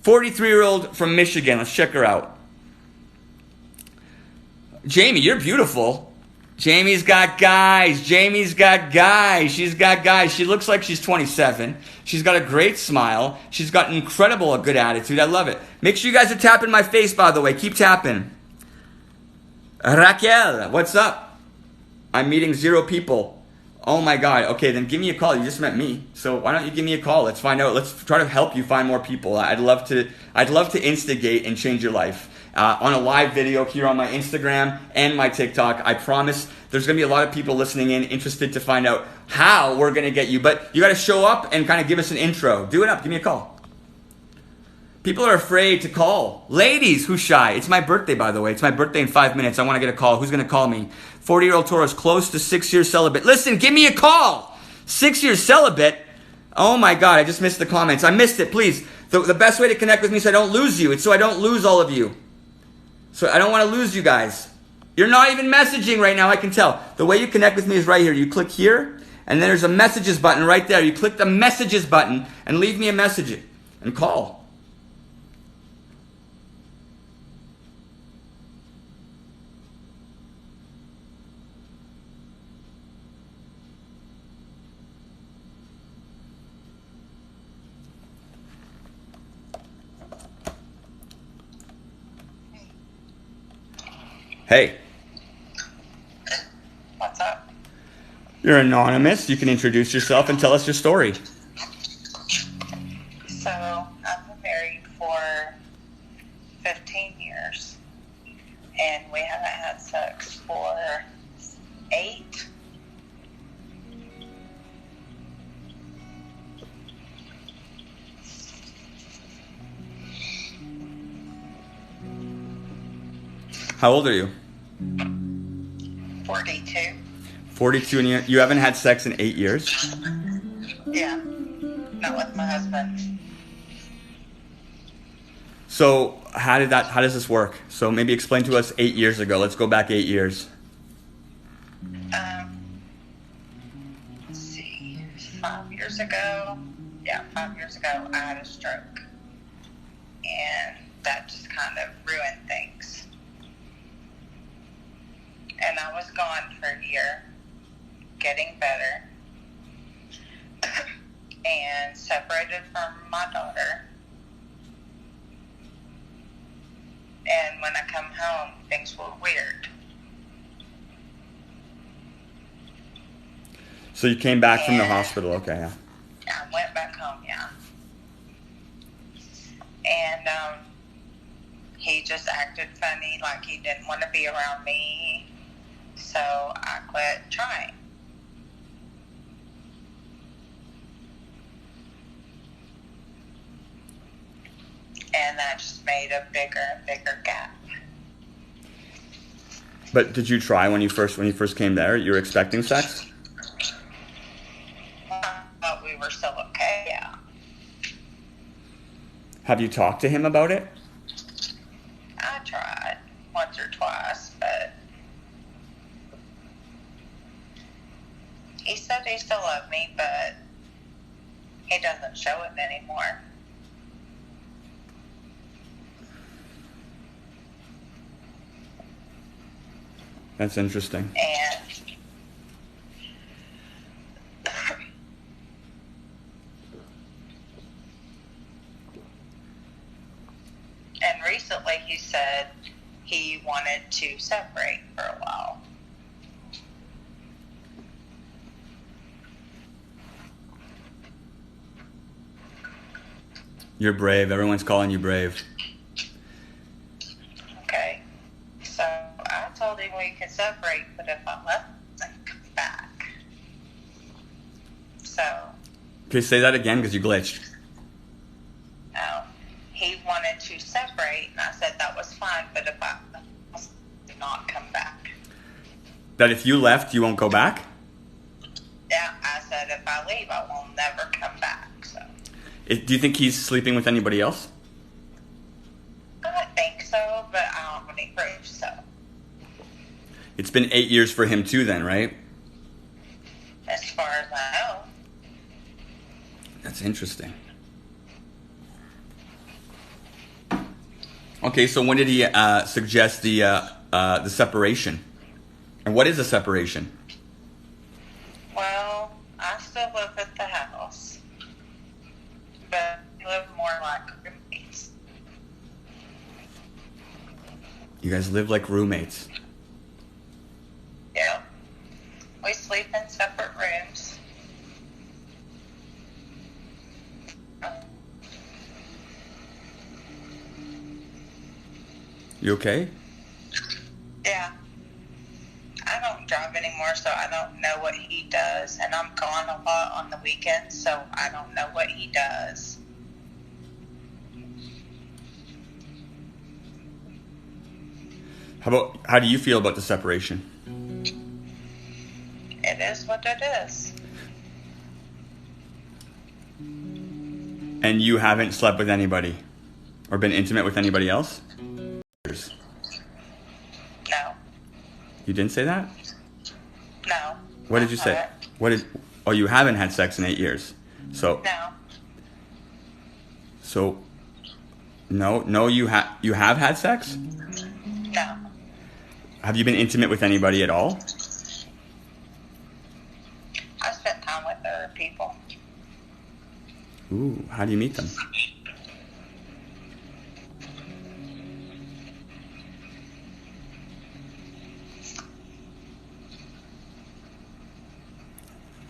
S1: 43-year-old from Michigan. Let's check her out. Jamie, you're beautiful. Jamie's got guys. She's got guys. She looks like she's 27. She's got a great smile. She's got a good attitude. I love it. Make sure you guys are tapping my face, by the way. Keep tapping. Raquel, what's up? I'm meeting 0 people. Oh my God. Okay, then give me a call. You just met me. So why don't you give me a call? Let's find out. Let's try to help you find more people. I'd love to instigate and change your life. On a live video here on my Instagram and my TikTok. I promise there's going to be a lot of people listening in interested to find out how we're going to get you. But you got to show up and kind of give us an intro. Do it up. Give me a call. People are afraid to call. Ladies, who's shy? It's my birthday, by the way. It's my birthday in 5 minutes. I want to get a call. Who's going to call me? 40-year-old Taurus, close to 6 years celibate. Listen, give me a call. 6 years celibate? Oh my God, I just missed the comments. I missed it, please. The best way to connect with me so I don't lose you. It's so I don't lose all of you. So I don't want to lose you guys. You're not even messaging right now, I can tell. The way you connect with me is right here. You click here, and then there's a messages button right there. You click the messages button and leave me a message and call. Hey.
S2: What's up?
S1: You're anonymous. You can introduce yourself and tell us your story.
S2: So, I've been married for 15 years, and we haven't had sex for 8.
S1: How old are you?
S2: 42.
S1: 42, and you haven't had sex in 8 years?
S2: Yeah. Not with my husband.
S1: So how does this work? So maybe explain to us 8 years ago. Let's go back 8 years.
S2: Let's see. 5 years ago. Yeah, 5 years ago, I had a stroke. And that just kind of ruined things. And I was gone for a year, getting better, and separated from my daughter. And when I come home, things were weird.
S1: So you came back from the hospital, okay, yeah.
S2: I went back home, yeah. And he just acted funny, like he didn't want to be around me. So I quit trying. And that just made a bigger and bigger gap.
S1: But did you try when you first came there? You were expecting sex?
S2: I thought we were still okay, yeah.
S1: Have you talked to him about it?
S2: I tried once or twice, but he said he still loved me, but he doesn't show it anymore.
S1: That's interesting.
S2: And recently he said he wanted to separate for a while.
S1: You're brave. Everyone's calling you brave.
S2: Okay. So I told him we could separate, but if I left, I'd come back. So,
S1: Okay, say that again because you glitched.
S2: no. He wanted to separate, and I said that was fine, but if I did not come back.
S1: That if you left, you won't go back?
S2: Yeah, I said if I leave, I will never come back. So
S1: Do you think he's sleeping with anybody else?
S2: I think so, but I don't have any proof. So
S1: It's been 8 years for him too then, right?
S2: as far as I know,
S1: That's interesting. Okay, so when did he suggest the separation? And what is a separation?
S2: well, I still live at the house, but we live more like roommates.
S1: You guys live like roommates.
S2: Yeah, we sleep in separate rooms.
S1: You okay?
S2: Yeah. I don't drive anymore, so I don't know what he does. And I'm gone a lot on the weekends, so I don't know what he does.
S1: How do you feel about the separation?
S2: It is what it is.
S1: And you haven't slept with anybody? Or been intimate with anybody else?
S2: No.
S1: You didn't say that?
S2: No.
S1: What did you say? Oh, you haven't had sex in 8 years. So
S2: No.
S1: no, you have had sex?
S2: No.
S1: Have you been intimate with anybody at all?
S2: I spent time with other people.
S1: Ooh, how do you meet them?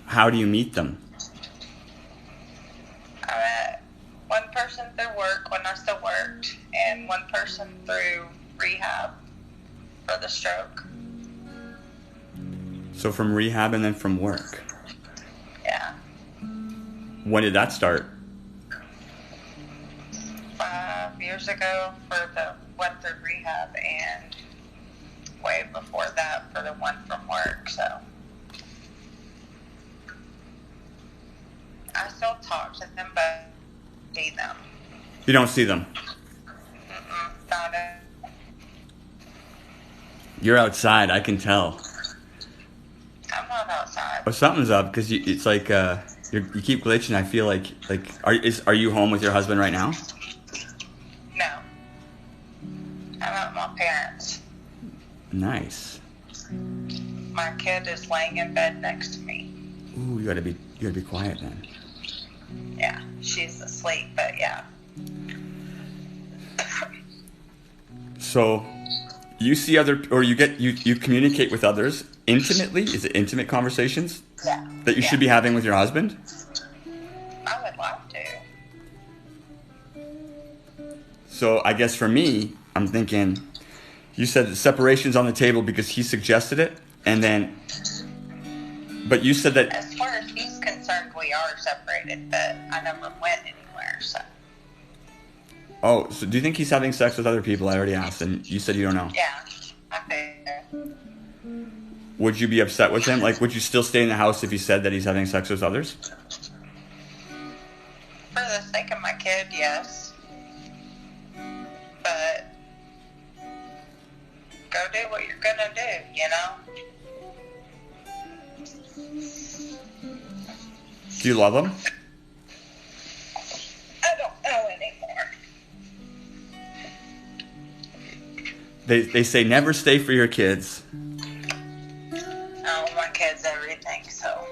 S1: How do you meet them?
S2: I met one person through work when I still worked, and one person through rehab for the stroke.
S1: So from rehab and then from work.
S2: Yeah.
S1: When did that start?
S2: 5 years ago for the one through rehab, and way before that for the one from work. So I still talk to them, but see them.
S1: You don't see them.
S2: Not a,
S1: You're outside, I can tell.
S2: I'm not outside.
S1: Oh, something's up because it's like you keep glitching. I feel like are you home with your husband right now?
S2: No. I'm at my parents'.
S1: Nice.
S2: My kid is laying in bed next to me.
S1: Ooh, you gotta be quiet then.
S2: Yeah, she's asleep, but yeah.
S1: So, you see you communicate with others intimately? Is it intimate conversations?
S2: Yeah.
S1: That you should be having with your husband?
S2: I would love to.
S1: So I guess for me, I'm thinking, you said that separation's on the table because he suggested it, but you said that.
S2: As far as he's concerned, we are separated, but I never went anywhere, so.
S1: Oh, so do you think he's having sex with other people? I already asked, and you said you don't know.
S2: Yeah, I think.
S1: Would you be upset with him? Like, would you still stay in the house if he said that he's having sex with others?
S2: For the sake of my kid, yes. But go do what you're gonna do, you know?
S1: Do you love him?
S2: I don't know anymore.
S1: They say never stay for your kids.
S2: Oh, my kid's everything, so.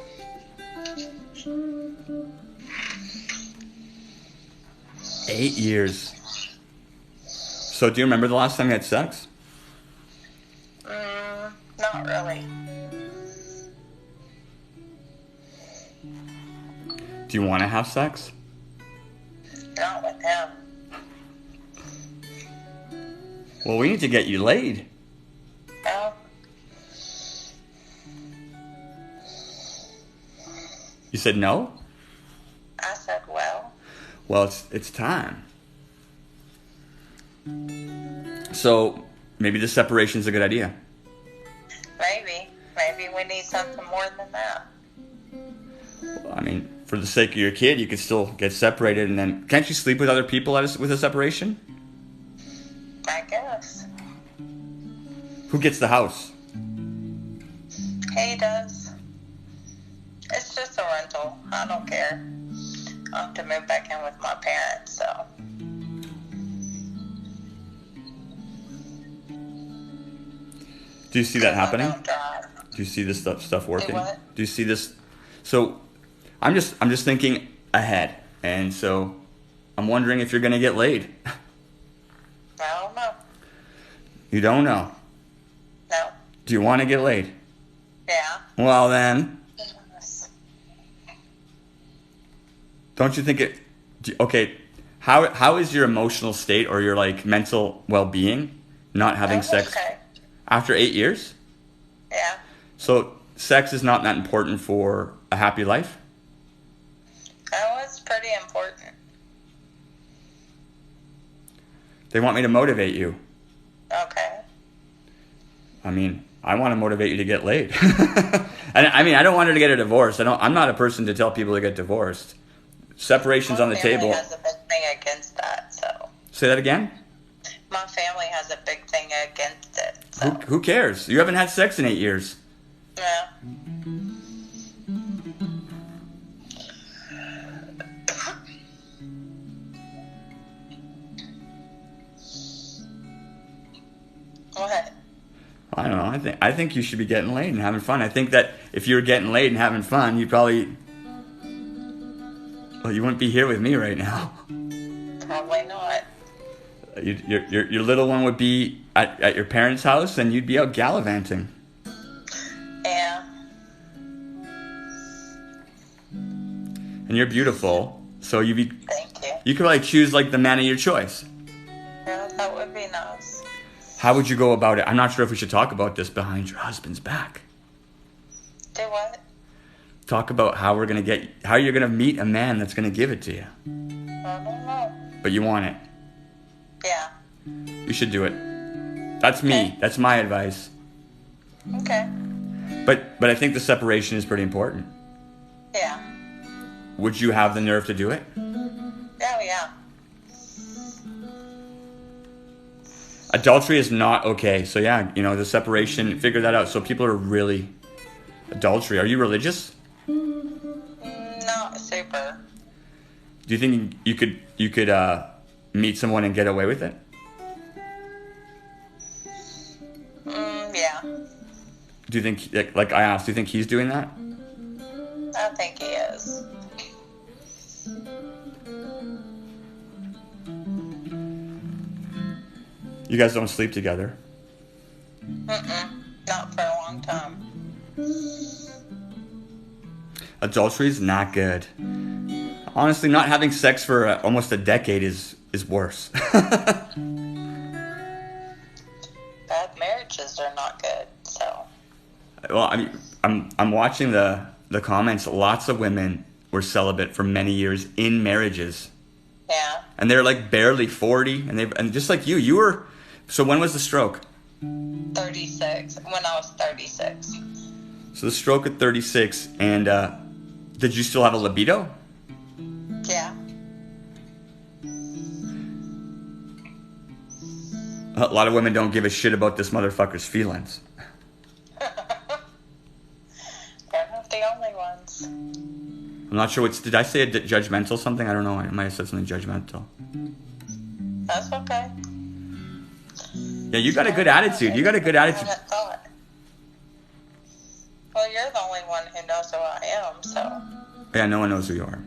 S1: 8 years. So do you remember the last time you had sex?
S2: Not really.
S1: Do you want to have sex?
S2: Not with him.
S1: Well, we need to get you laid.
S2: Well,
S1: You said no?
S2: I said, well,
S1: Well, it's time. So maybe the separation's a good idea.
S2: maybe. Maybe we need something more than that.
S1: Well, I mean, for the sake of your kid, you could still get separated, and then can't you sleep with other people with a separation?
S2: I guess.
S1: Who gets the house?
S2: He does. It's just a rental. I don't care. I have to move back in with my parents, so.
S1: Do you see that
S2: I
S1: happening?
S2: don't drive.
S1: Do you see this stuff working?
S2: what?
S1: Do you see this? So, I'm just thinking ahead, and so I'm wondering if you're gonna get laid.
S2: I don't know.
S1: You don't know.
S2: No.
S1: Do you want to get laid?
S2: Yeah.
S1: Well then,
S2: Yes.
S1: don't you think it? Okay, how is your emotional state or your like mental well-being not having sex
S2: Okay.
S1: after 8 years?
S2: Yeah.
S1: So sex is not that important for a happy life?
S2: That was pretty important.
S1: They want me to motivate you.
S2: Okay.
S1: I mean, I want to motivate you to get laid. And I mean, I don't want her to get a divorce. I'm not a person to tell people to get divorced. Separation's on the table.
S2: My family has a big thing against that, so.
S1: Say that again?
S2: My family has a big thing against it, so.
S1: Who cares? You haven't had sex in 8 years.
S2: Yeah. What?
S1: I don't know. I think you should be getting laid and having fun. I think that if you were getting laid and having fun, you'd probably... Well, you wouldn't be here with me right now.
S2: Probably not.
S1: Your little one would be at your parents' house, and you'd be out gallivanting.
S2: Yeah.
S1: And you're beautiful, so
S2: Thank you.
S1: you could like choose like the man of your choice.
S2: Yeah, that would be nice.
S1: How would you go about it? I'm not sure if we should talk about this behind your husband's back.
S2: Do what?
S1: Talk about how you're gonna meet a man that's gonna give it to you.
S2: I don't know.
S1: But you want it.
S2: Yeah.
S1: You should do it. That's me.
S2: Okay.
S1: That's my advice.
S2: Okay.
S1: But I think the separation is pretty important.
S2: Yeah.
S1: Would you have the nerve to do it?
S2: Oh, yeah.
S1: Adultery is not okay. So yeah, the separation, figure that out. So people are really adultery. Are you religious?
S2: Not super.
S1: Do you think you could meet someone and get away with it?
S2: Yeah.
S1: Do you think, like I asked, do you think he's doing that?
S2: I think he is.
S1: You guys don't sleep together.
S2: Not for a long time.
S1: Adultery is not good. Honestly, not having sex for almost a decade is worse.
S2: Bad marriages are not good, so.
S1: Well, I mean, I'm watching the comments. Lots of women were celibate for many years in marriages,
S2: Yeah.
S1: and they're like barely 40, and just like you were. So when was the stroke?
S2: 36. When I was 36.
S1: So the stroke at 36, and did you still have a libido?
S2: Yeah.
S1: A lot of women don't give a shit about this motherfucker's feelings.
S2: They're not the only ones.
S1: I'm not sure did I say judgmental something? I don't know. I might have said something judgmental.
S2: That's okay.
S1: Yeah, you got a good attitude. You got a good attitude.
S2: I haven't thought. Well, you're the only one who knows who I am, so.
S1: Yeah, no one knows who you are.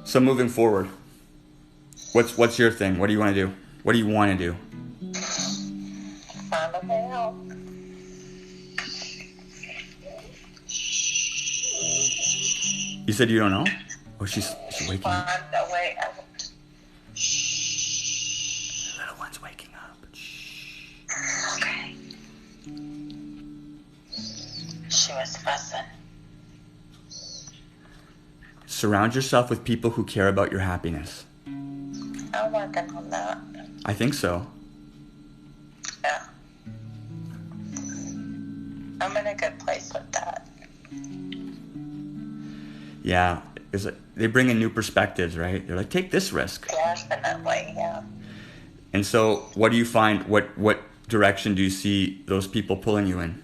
S1: So moving forward, what's your thing? What do you want to do? What do you want to do?
S2: Find a way out.
S1: You said you don't know? Oh, Is she waking up?
S2: Find a way.
S1: The little one's waking up. Shh.
S2: Okay. She was fussing.
S1: Surround yourself with people who care about your happiness.
S2: I'm working on that.
S1: I think so.
S2: Yeah. I'm in a good place with that.
S1: Yeah. They bring in new perspectives, right? They're like, take this risk.
S2: Definitely, yeah.
S1: And so what do you find, what direction do you see those people pulling you in?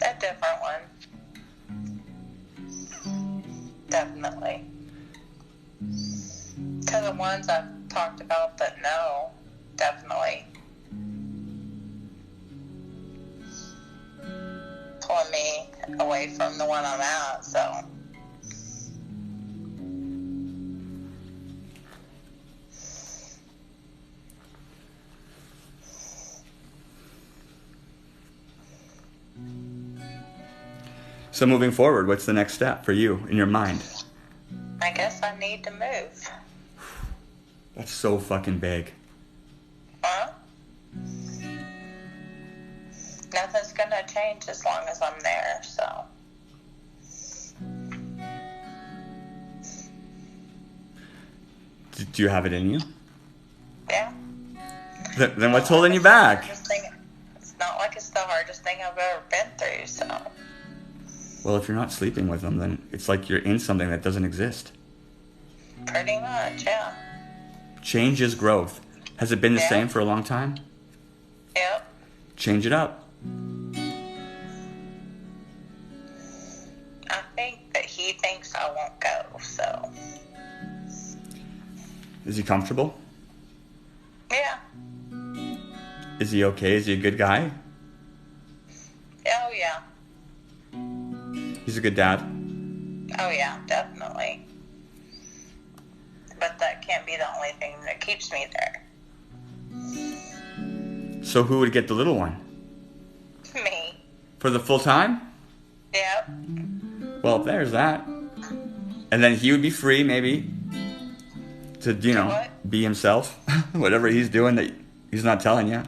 S2: A different one. Definitely. To the ones I've talked about that know, definitely pulling me away from the one I'm at, so.
S1: So moving forward, what's the next step for you in your mind?
S2: I guess I need to move.
S1: That's so fucking big.
S2: Huh? Nothing's gonna change as long as I'm there, so.
S1: Do you have it in you?
S2: Yeah.
S1: Then what's holding you back?
S2: It's not like it's the hardest thing I've ever been through, so.
S1: Well, if you're not sleeping with them, then it's like you're in something that doesn't exist.
S2: Pretty much, yeah.
S1: Change is growth. Has it been the same for a long time?
S2: Yep.
S1: Change it up.
S2: I think that he thinks I won't go, so.
S1: Is he comfortable?
S2: Yeah.
S1: Is he okay? Is he a good guy?
S2: Oh, yeah.
S1: He's a good dad?
S2: Oh, yeah, definitely. But that can't be the only thing that keeps me there.
S1: So who would get the little one?
S2: Me.
S1: For the full time?
S2: Yep.
S1: Well, there's that. And then he would be free, maybe, to,
S2: What?
S1: be himself. Whatever he's doing that he's not telling you.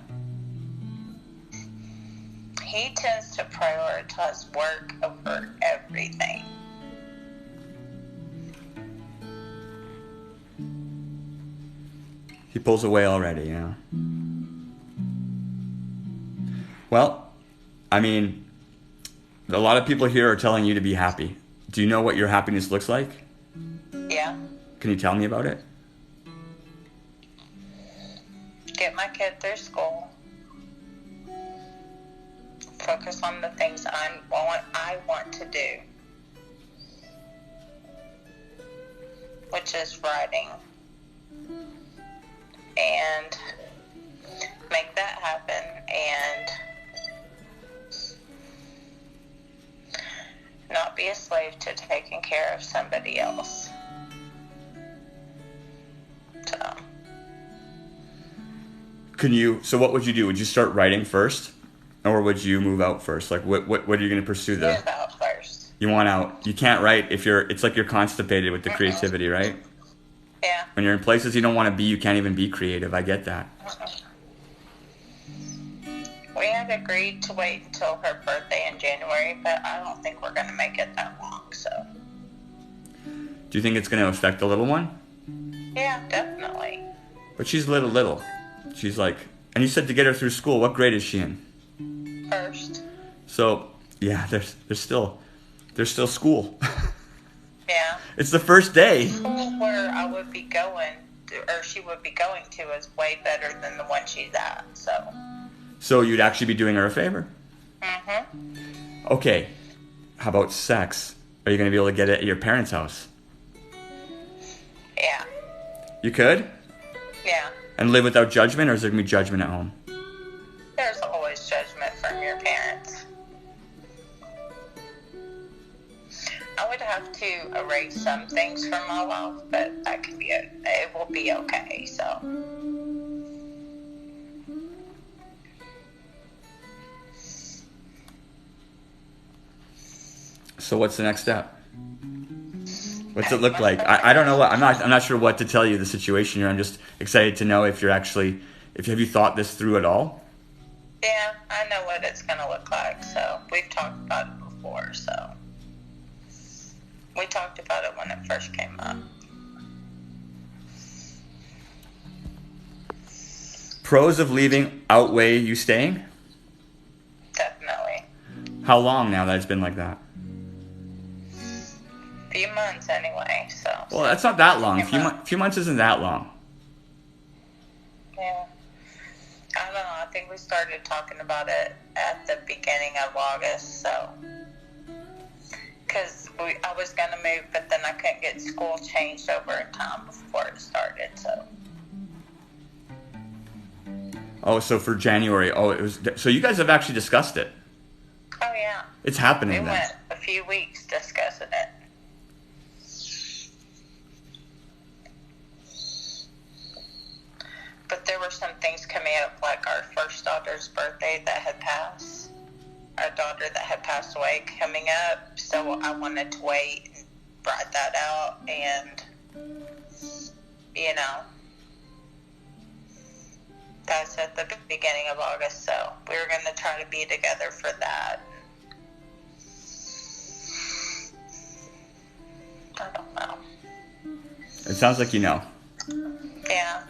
S2: He tends to prioritize work over everything.
S1: He pulls away already, Well, I mean, a lot of people here are telling you to be happy. Do you know what your happiness looks like?
S2: Yeah.
S1: Can you tell me about it?
S2: Get my kid through school. Focus on the things I want to do. Which is writing. And make that happen, and not be a slave to taking care of somebody else.
S1: So what would you do? Would you start writing first? Or would you move out first? Like, what are you going to pursue there?
S2: Move out first.
S1: You want out. You can't write it's like you're constipated with the creativity, right?
S2: Yeah.
S1: When you're in places you don't want to be, you can't even be creative. I get that.
S2: We had agreed to wait until her birthday in January, but I don't think we're going to make it that long, so.
S1: Do you think it's going to affect the little one?
S2: Yeah, definitely.
S1: But she's little. She's like, and you said to get her through school. What grade is she in?
S2: First.
S1: So, yeah, there's still school.
S2: Yeah.
S1: It's the first day.
S2: The school where I would be going, or she would be going to, is way better than the one she's at, so.
S1: So you'd actually be doing her a favor?
S2: Mm-hmm.
S1: Okay. How about sex? Are you going to be able to get it at your parents' house?
S2: Yeah.
S1: You could?
S2: Yeah.
S1: And live without judgment, or is there going to be judgment at home?
S2: There's always judgment from your parents. I would have to erase some things from my life, but that can be it will be okay, so.
S1: So what's the next step? What's it look like? I don't know what I'm not sure what to tell you the situation here. I'm just excited to know if have you thought this through at all?
S2: Yeah, I know what it's gonna look like. So we've talked about it before. So we talked about it when it first came up.
S1: Pros of leaving outweigh you staying?
S2: Definitely.
S1: How long now that it's been like that?
S2: Few months anyway. So.
S1: Well, that's not that long. Few months isn't that long.
S2: Yeah. I don't know. I think we started talking about it at the beginning of August. So. Because I was gonna move, but then I couldn't get school changed over in time before it started. So.
S1: Oh, so for January. Oh, it was. So you guys have actually discussed it.
S2: Oh yeah.
S1: It's happening.
S2: We
S1: then.
S2: went a few weeks discussing it. But there were some things coming up, like our first daughter's birthday that had passed. Our daughter that had passed away coming up. So I wanted to wait and brought that out, and that's at the beginning of August. So we were going to try to be together for that. I don't know.
S1: It sounds like you know.
S2: Yeah.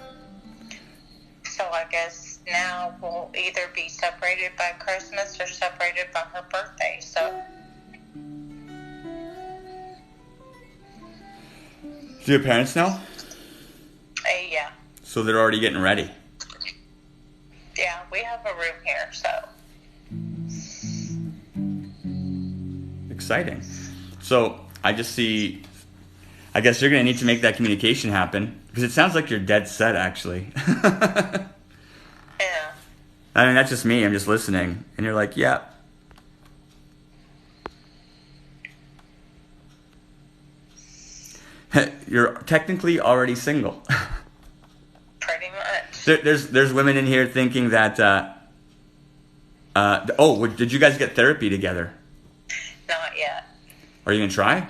S2: So I guess now we'll either be separated by Christmas or separated by her birthday. So.
S1: Do your parents know?
S2: Yeah.
S1: So they're already getting ready.
S2: Yeah, we have a room here, so.
S1: Exciting. So I just see. I guess you're going to need to make that communication happen, because it sounds like you're dead set, actually.
S2: Yeah.
S1: I mean, that's just me. I'm just listening. And you're like, yeah. You're technically already single.
S2: Pretty much.
S1: There's women in here thinking that, did you guys get therapy together?
S2: Not yet.
S1: Are you going to try?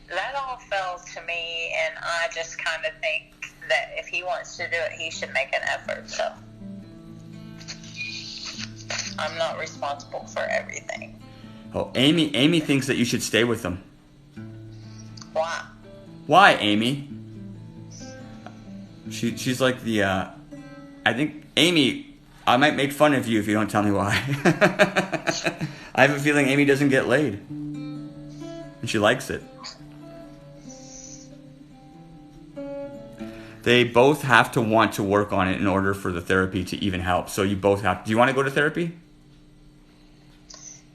S2: That all fell to me, and I just kind of think that if he wants to do it, he should make an effort, so. I'm not responsible for everything.
S1: Oh, Amy thinks that you should stay with them.
S2: Why?
S1: Why, Amy? She's like the, I think, Amy, I might make fun of you if you don't tell me why. I have a feeling Amy doesn't get laid. And she likes it. They both have to want to work on it in order for the therapy to even help. So you both have. Do you want to go to therapy?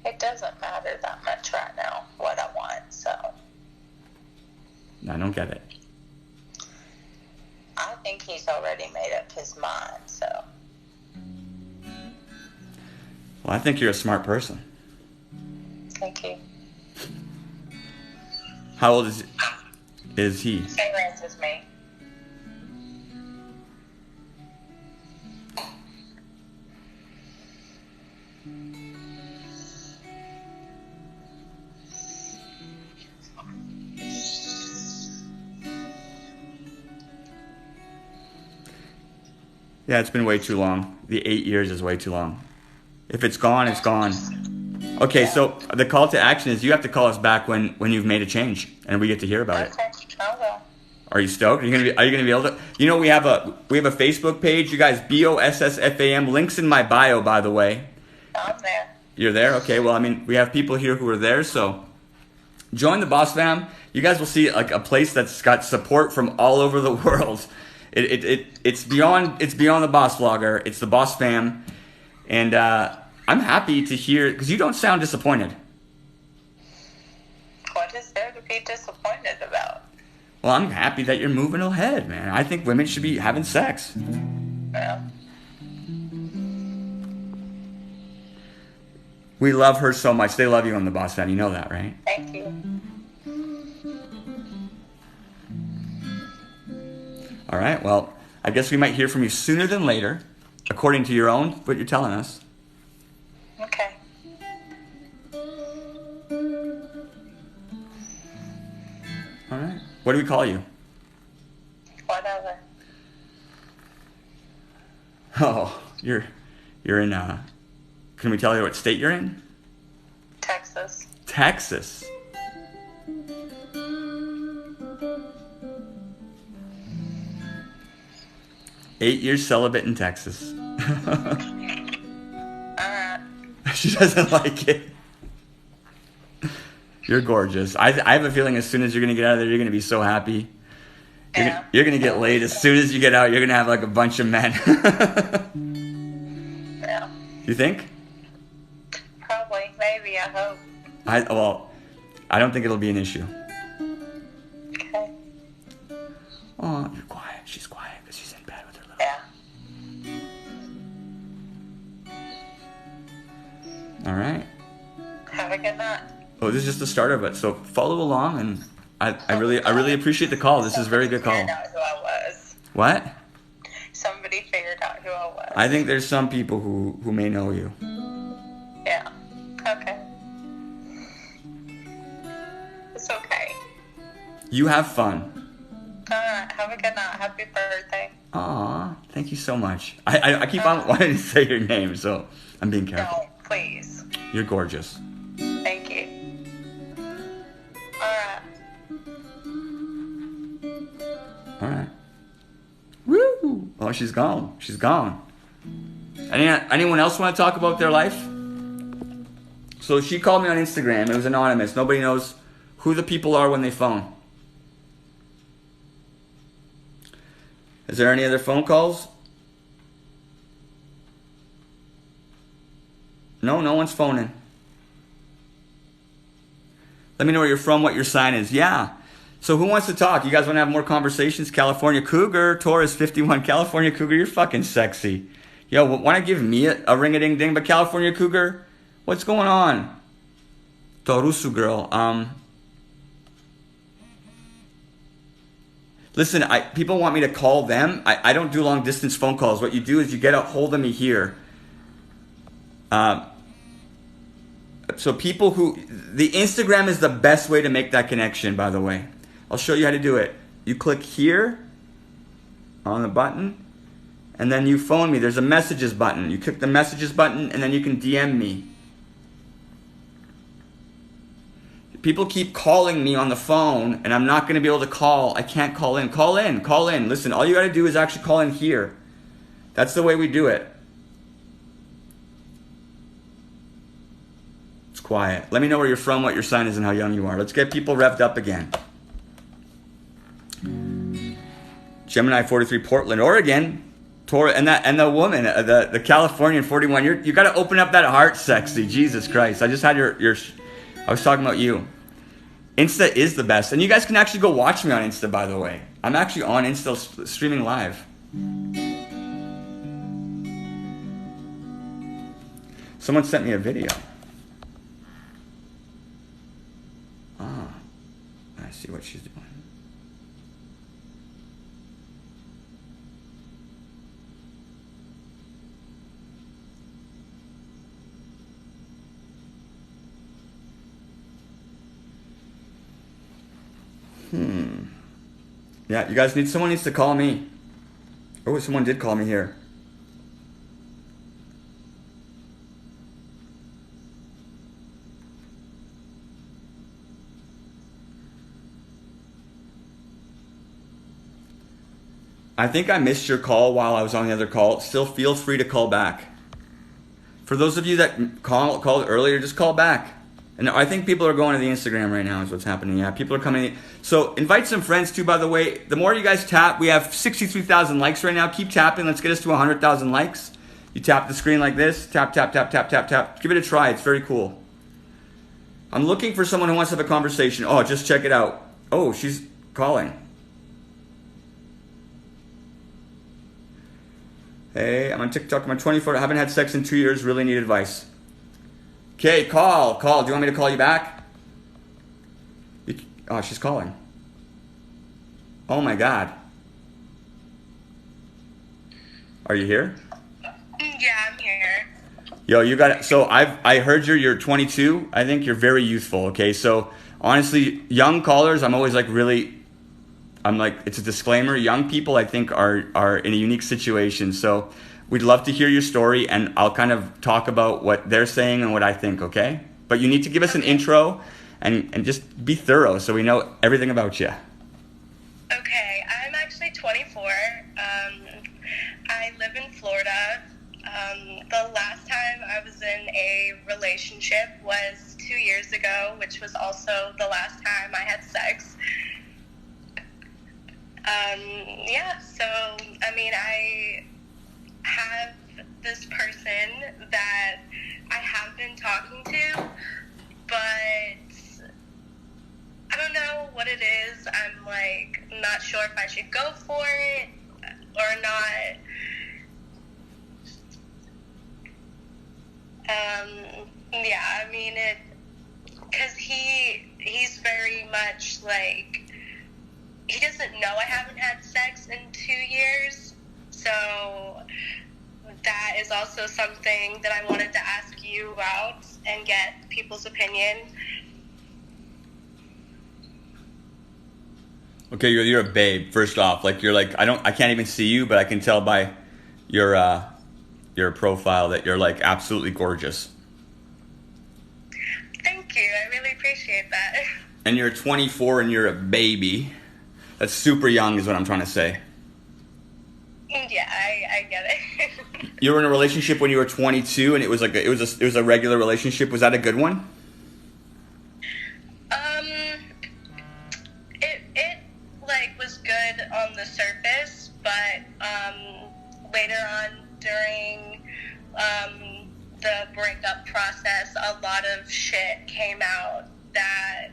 S2: It doesn't matter that much right now what I want, so.
S1: I don't get it.
S2: I think he's already made up his mind, so.
S1: Well, I think you're a smart person.
S2: Thank you.
S1: How old is he?
S2: Same race as me.
S1: Yeah, it's been way too long. The 8 years is way too long. If it's gone, it's gone. Okay, so the call to action is you have to call us back when you've made a change and we get to hear about it.
S2: Okay, I will.
S1: Are you stoked? Are you gonna be able to? You know, we have a Facebook page. You guys, BOSSFAM. Links in my bio, by the way.
S2: I'm there.
S1: You're there? Okay. Well, I mean, we have people here who are there, so join the Boss Fam. You guys will see like a place that's got support from all over the world. It's beyond the Boss Vlogger. It's the Boss Fam, and I'm happy to hear because you don't sound disappointed.
S2: What is there to be disappointed about?
S1: Well, I'm happy that you're moving ahead, man. I think women should be having sex.
S2: Yeah.
S1: We love her so much. They love you on the Boss Fam. You know that, right?
S2: Thank you.
S1: All right. Well, I guess we might hear from you sooner than later, according to your own, what you're telling us.
S2: Okay.
S1: What do we call you?
S2: Whatever.
S1: Oh, you're in, can we tell you what state you're in?
S2: Texas.
S1: Texas. Eight years celibate in Texas.
S2: Alright.
S1: She doesn't like it. You're gorgeous. I have a feeling as soon as you're going to get out of there, you're going to be so happy. You're going to get laid. As soon as you get out, you're going to have like a bunch of men.
S2: Yeah.
S1: You think?
S2: Probably. Maybe. I hope.
S1: I don't think it'll be an issue.
S2: Okay.
S1: Oh, you're quiet. She's quiet because she's in bed with her little...
S2: Yeah.
S1: All right.
S2: Have a good night.
S1: Oh, this is just the start of it. So follow along, and I really appreciate the call. This is a very good call.
S2: Figured out who I was.
S1: What?
S2: Somebody figured out who I was.
S1: I think there's some people who may know you.
S2: Yeah. Okay. It's okay.
S1: You have fun.
S2: Alright. Have a good night. Happy birthday.
S1: Aw, thank you so much. I keep on wanting to say your name, so I'm being careful.
S2: No, please.
S1: You're gorgeous.
S2: Thank you. Alright.
S1: All right. Woo! Oh, she's gone. She's gone. Anyone else want to talk about their life? So she called me on Instagram. It was anonymous. Nobody knows who the people are when they phone. Is there any other phone calls? No one's phoning. Let me know where you're from, what your sign is. Yeah. So who wants to talk? You guys want to have more conversations? California Cougar, Taurus 51. California Cougar, you're fucking sexy. Yo, want to give me a ring-a-ding-ding? But California Cougar, what's going on? Taurusu girl. Listen, people want me to call them. I don't do long-distance phone calls. What you do is you get a hold of me here. So people the Instagram is the best way to make that connection, by the way. I'll show you how to do it. You click here on the button, and then you phone me. There's a messages button. You click the messages button, and then you can DM me. People keep calling me on the phone, and I'm not going to be able to call. I can't call in. Call in. Call in. Listen, all you got to do is actually call in here. That's the way we do it. It's quiet. Let me know where you're from, what your sign is, and how young you are. Let's get people revved up again. Gemini 43, Portland, Oregon. And the woman, the Californian 41. You got to open up that heart, sexy. Jesus Christ. I just had your I was talking about you. Insta is the best. And you guys can actually go watch me on Insta, by the way. I'm actually on Insta streaming live. Someone sent me a video. Ah, I see what she's doing. Yeah, you guys someone needs to call me. Oh, someone did call me here. I think I missed your call while I was on the other call. Still feel free to call back. For those of you that called earlier, just call back. And I think people are going to the Instagram right now is what's happening. Yeah, people are coming. So invite some friends too, by the way. The more you guys tap, we have 63,000 likes right now. Keep tapping. Let's get us to 100,000 likes. You tap the screen like this. Tap, tap, tap, tap, tap, tap. Give it a try. It's very cool. I'm looking for someone who wants to have a conversation. Oh, just check it out. Oh, she's calling. Hey, I'm on TikTok. I'm 24. I haven't had sex in 2 years. Really need advice. Okay, call. Do you want me to call you back? Oh, she's calling. Oh my God. Are you here?
S2: Yeah, I'm here.
S1: Yo, you got it. So I heard you're 22. I think you're very youthful. Okay, so honestly, young callers, I'm always like really I'm like, it's a disclaimer. Young people, I think, are in a unique situation. So we'd love to hear your story, and I'll kind of talk about what they're saying and what I think, okay? But you need to give us an intro and just be thorough so we know everything about you.
S3: Okay, I'm actually 24. I live in Florida. The last time I was in a relationship was 2 years ago, which was also the last time I had sex. So, I mean, I have this person that I have been talking to, but I don't know what it is. I'm, like, not sure if I should go for it or not. I mean, because he's very much, like, he doesn't know I haven't had sex in 2 years, so that is also something that I wanted to ask you about and get people's opinion.
S1: Okay, you're a babe. First off, like I can't even see you, but I can tell by your profile that you're like absolutely gorgeous.
S3: Thank you. I really appreciate that.
S1: And you're 24 and you're a baby. That's super young, is what I'm trying to say.
S3: Yeah, I get it.
S1: You were in a relationship when you were 22, and it was a regular relationship. Was that a good one?
S3: It like was good on the surface, but later on during the breakup process, a lot of shit came out that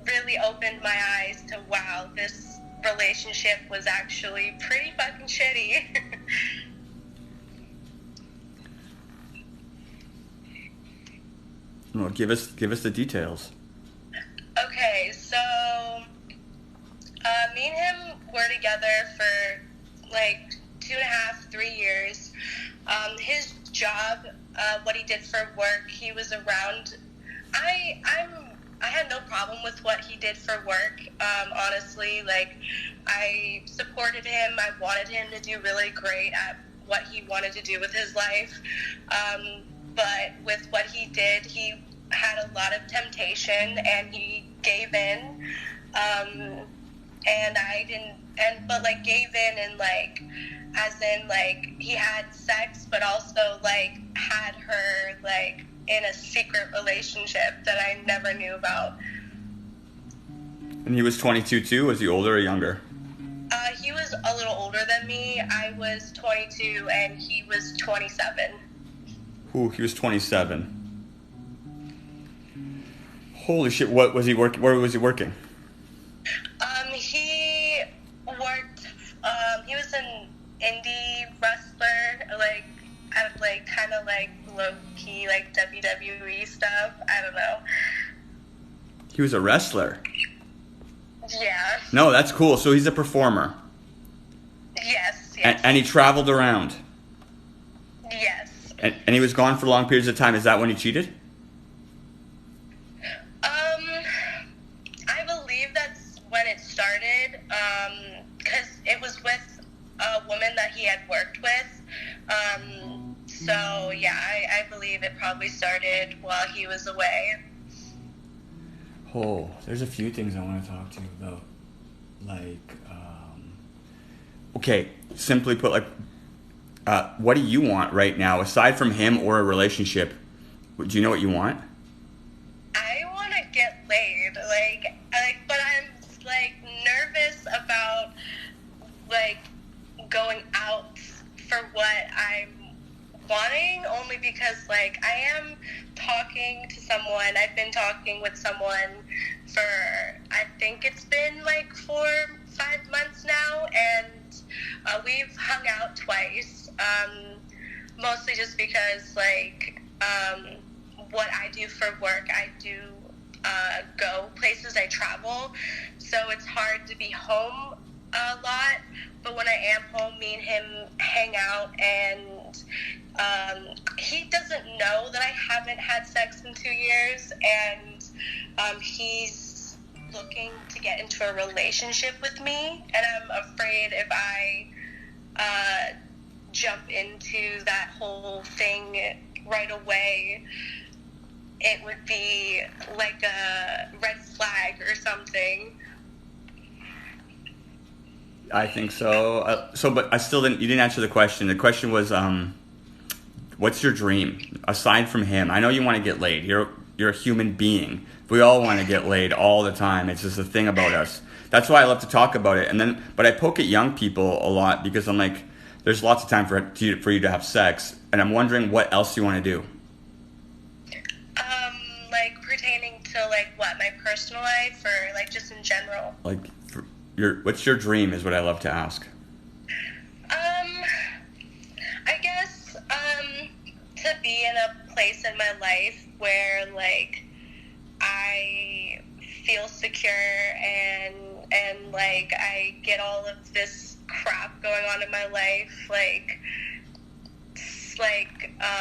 S3: really opened my eyes to, wow, this relationship was actually pretty fucking shitty.
S1: Well, give us the details.
S3: Okay, so me and him were together for like 2.5, 3 years. His job, what he did for work, he was around. I had no problem with what he did for work. Honestly, like, I supported him. I wanted him to do really great at what he wanted to do with his life. But with what he did, he had a lot of temptation and he gave in. And I didn't, but like gave in and like, as in like he had sex, but also like had her like in a secret relationship that I never knew about.
S1: And he was 22 too? Was he older or younger?
S3: He was a little older than me. I was 22 and he was 27.
S1: Ooh, he was 27. Holy shit, what was he working? Where was he working?
S3: He worked, he was an indie wrestler, like, kind of like low-key, like WWE stuff. I don't know.
S1: He was a wrestler?
S3: Yeah.
S1: No, that's cool. So he's a performer?
S3: Yes.
S1: And he traveled around?
S3: Yes.
S1: And he was gone for long periods of time. Is that when he cheated?
S3: I believe that's when it started, because it was with a woman that he had worked with. So, yeah, I believe it probably started while he was away.
S1: Oh, there's a few things I want to talk to you about. Like, okay, simply put, like, what do you want right now, aside from him or a relationship? Do you know what you want?
S3: I want to get laid, but I'm, like, nervous about, like, going out for what I'm wanting, only because, like, I am talking to someone. I've been talking with someone for, I think it's been, like, 4-5 months now, and we've hung out twice, mostly just because, like, what I do for work, I do go places, I travel, so it's hard to be home a lot, but when I am home, me and him hang out, and he doesn't know that I haven't had sex in 2 years, and he's looking to get into a relationship with me, and I'm afraid if I jump into that whole thing right away, it would be like a red flag or something.
S1: I think so. But you didn't answer the question. The question was, what's your dream aside from him? I know you want to get laid. You're a human being. We all want to get laid all the time. It's just a thing about us. That's why I love to talk about it. But I poke at young people a lot because I'm like, there's lots of time for you to have sex, and I'm wondering what else you want to do.
S3: Like pertaining to like what, my personal life, or like just in general?
S1: Like, what's your dream is what I love to ask.
S3: I guess to be in a place in my life where like I feel secure and like I get all of this crap going on in my life, like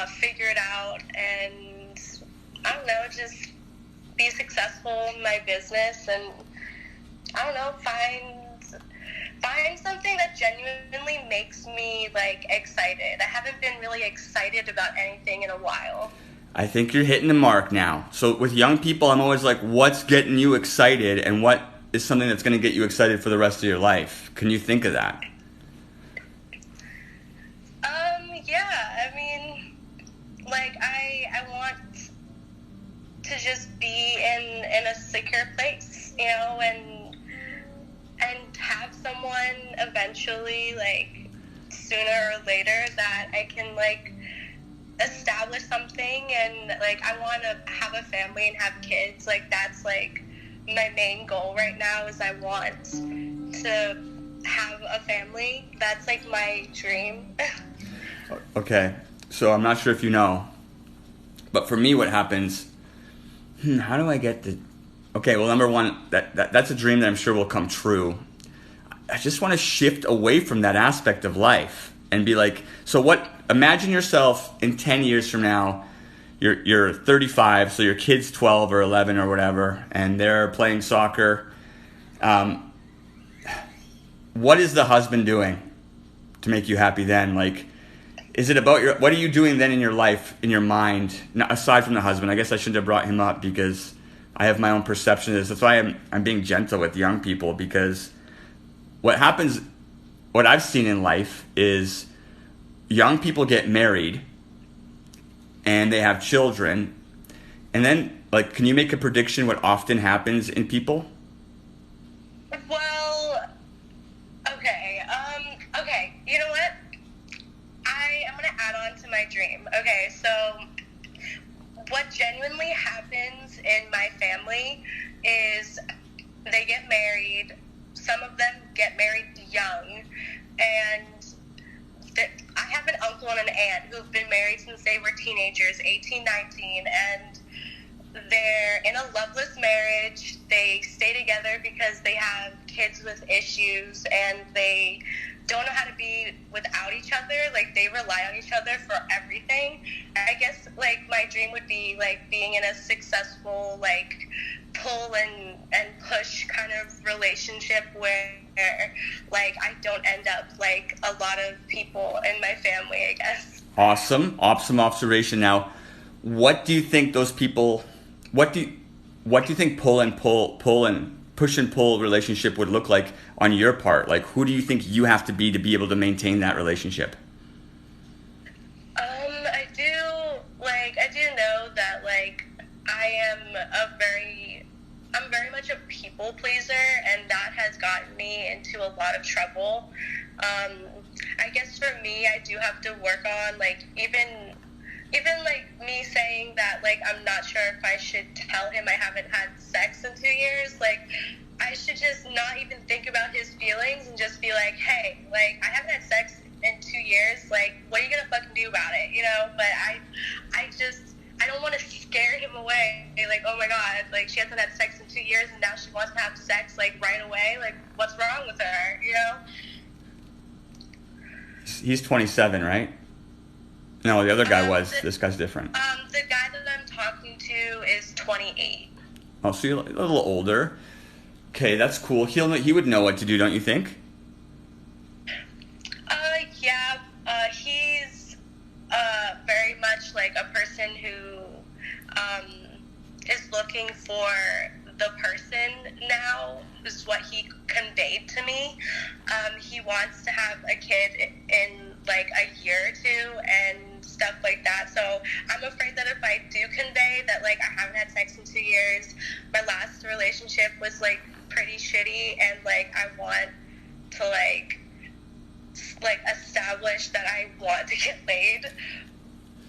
S3: figure it out, and I don't know, just be successful in my business, and I don't know, find something that genuinely makes me like excited. I haven't been really excited about anything in a while.
S1: I think you're hitting the mark now. So with young people, I'm always like, what's getting you excited, and what is something that's going to get you excited for the rest of your life? Can you think of that?
S3: Yeah, I mean, like I want to just be in a secure place, you know, and have someone eventually, like sooner or later, that I can like establish something, and like I want to have a family and have kids. Like that's like my main goal right now, is I want to have a family. That's like my dream.
S1: Okay, so I'm not sure if you know, but for me what happens, how do I get the... Okay, well, number one, that's a dream that I'm sure will come true. I just want to shift away from that aspect of life and be like, so what? Imagine yourself in 10 years from now, you're 35, so your kid's 12 or 11 or whatever, and they're playing soccer. What is the husband doing to make you happy then? Like, is it about what are you doing then in your life, in your mind, aside from the husband? I guess I shouldn't have brought him up because I have my own perception of this. That's why I'm being gentle with young people, because what happens, what I've seen in life is young people get married and they have children, and then, like, can you make a prediction what often happens in people?
S3: Well, okay, you know what? I'm going to add on to my dream. Okay, so what genuinely happens in my family is they get married. Some of them get married young, and I have an uncle and an aunt who've been married since they were teenagers, 18, 19, and they're in a loveless marriage. They stay together because they have kids with issues, and they don't know how to be without each other. Like, they rely on each other for everything. I guess, like, my dream would be, like, being in a successful, like, pull and push kind of relationship where, like, I don't end up like a lot of people in my family, I guess.
S1: Awesome observation. Now, what do you think those people, what do you think pull and push and pull relationship would look like on your part? Like, who do you think you have to be able to maintain that relationship?
S3: I do know that, like, I'm very much a people pleaser, and that has gotten me into a lot of trouble. I guess for me, I do have to work on, like, even like me saying that, like, I'm not sure if I should tell him I haven't had sex in 2 years. Like, I should just not even think about his feelings and just be like, hey, like, I haven't had sex in 2 years. Like, what are you gonna fucking do about it? You know? But I don't want to scare him away. Like, oh my god, like, she hasn't had sex in 2 years and now she wants to have sex, like, right away. Like, what's wrong with her? You know?
S1: He's 27, right? No, the other guy was. This guy's different.
S3: The guy that I'm talking to is 28.
S1: Oh, so you're a little older. Okay, that's cool. He would know what to do, don't you think?
S3: Yeah. He's very much like a person who is looking for the person now, is what he conveyed to me. He wants to have a kid in like a year or two and stuff like that. So I'm afraid that if I do convey that, like, I haven't had sex in 2 years, my last relationship was like pretty shitty, and like I want to like establish that I want to get laid,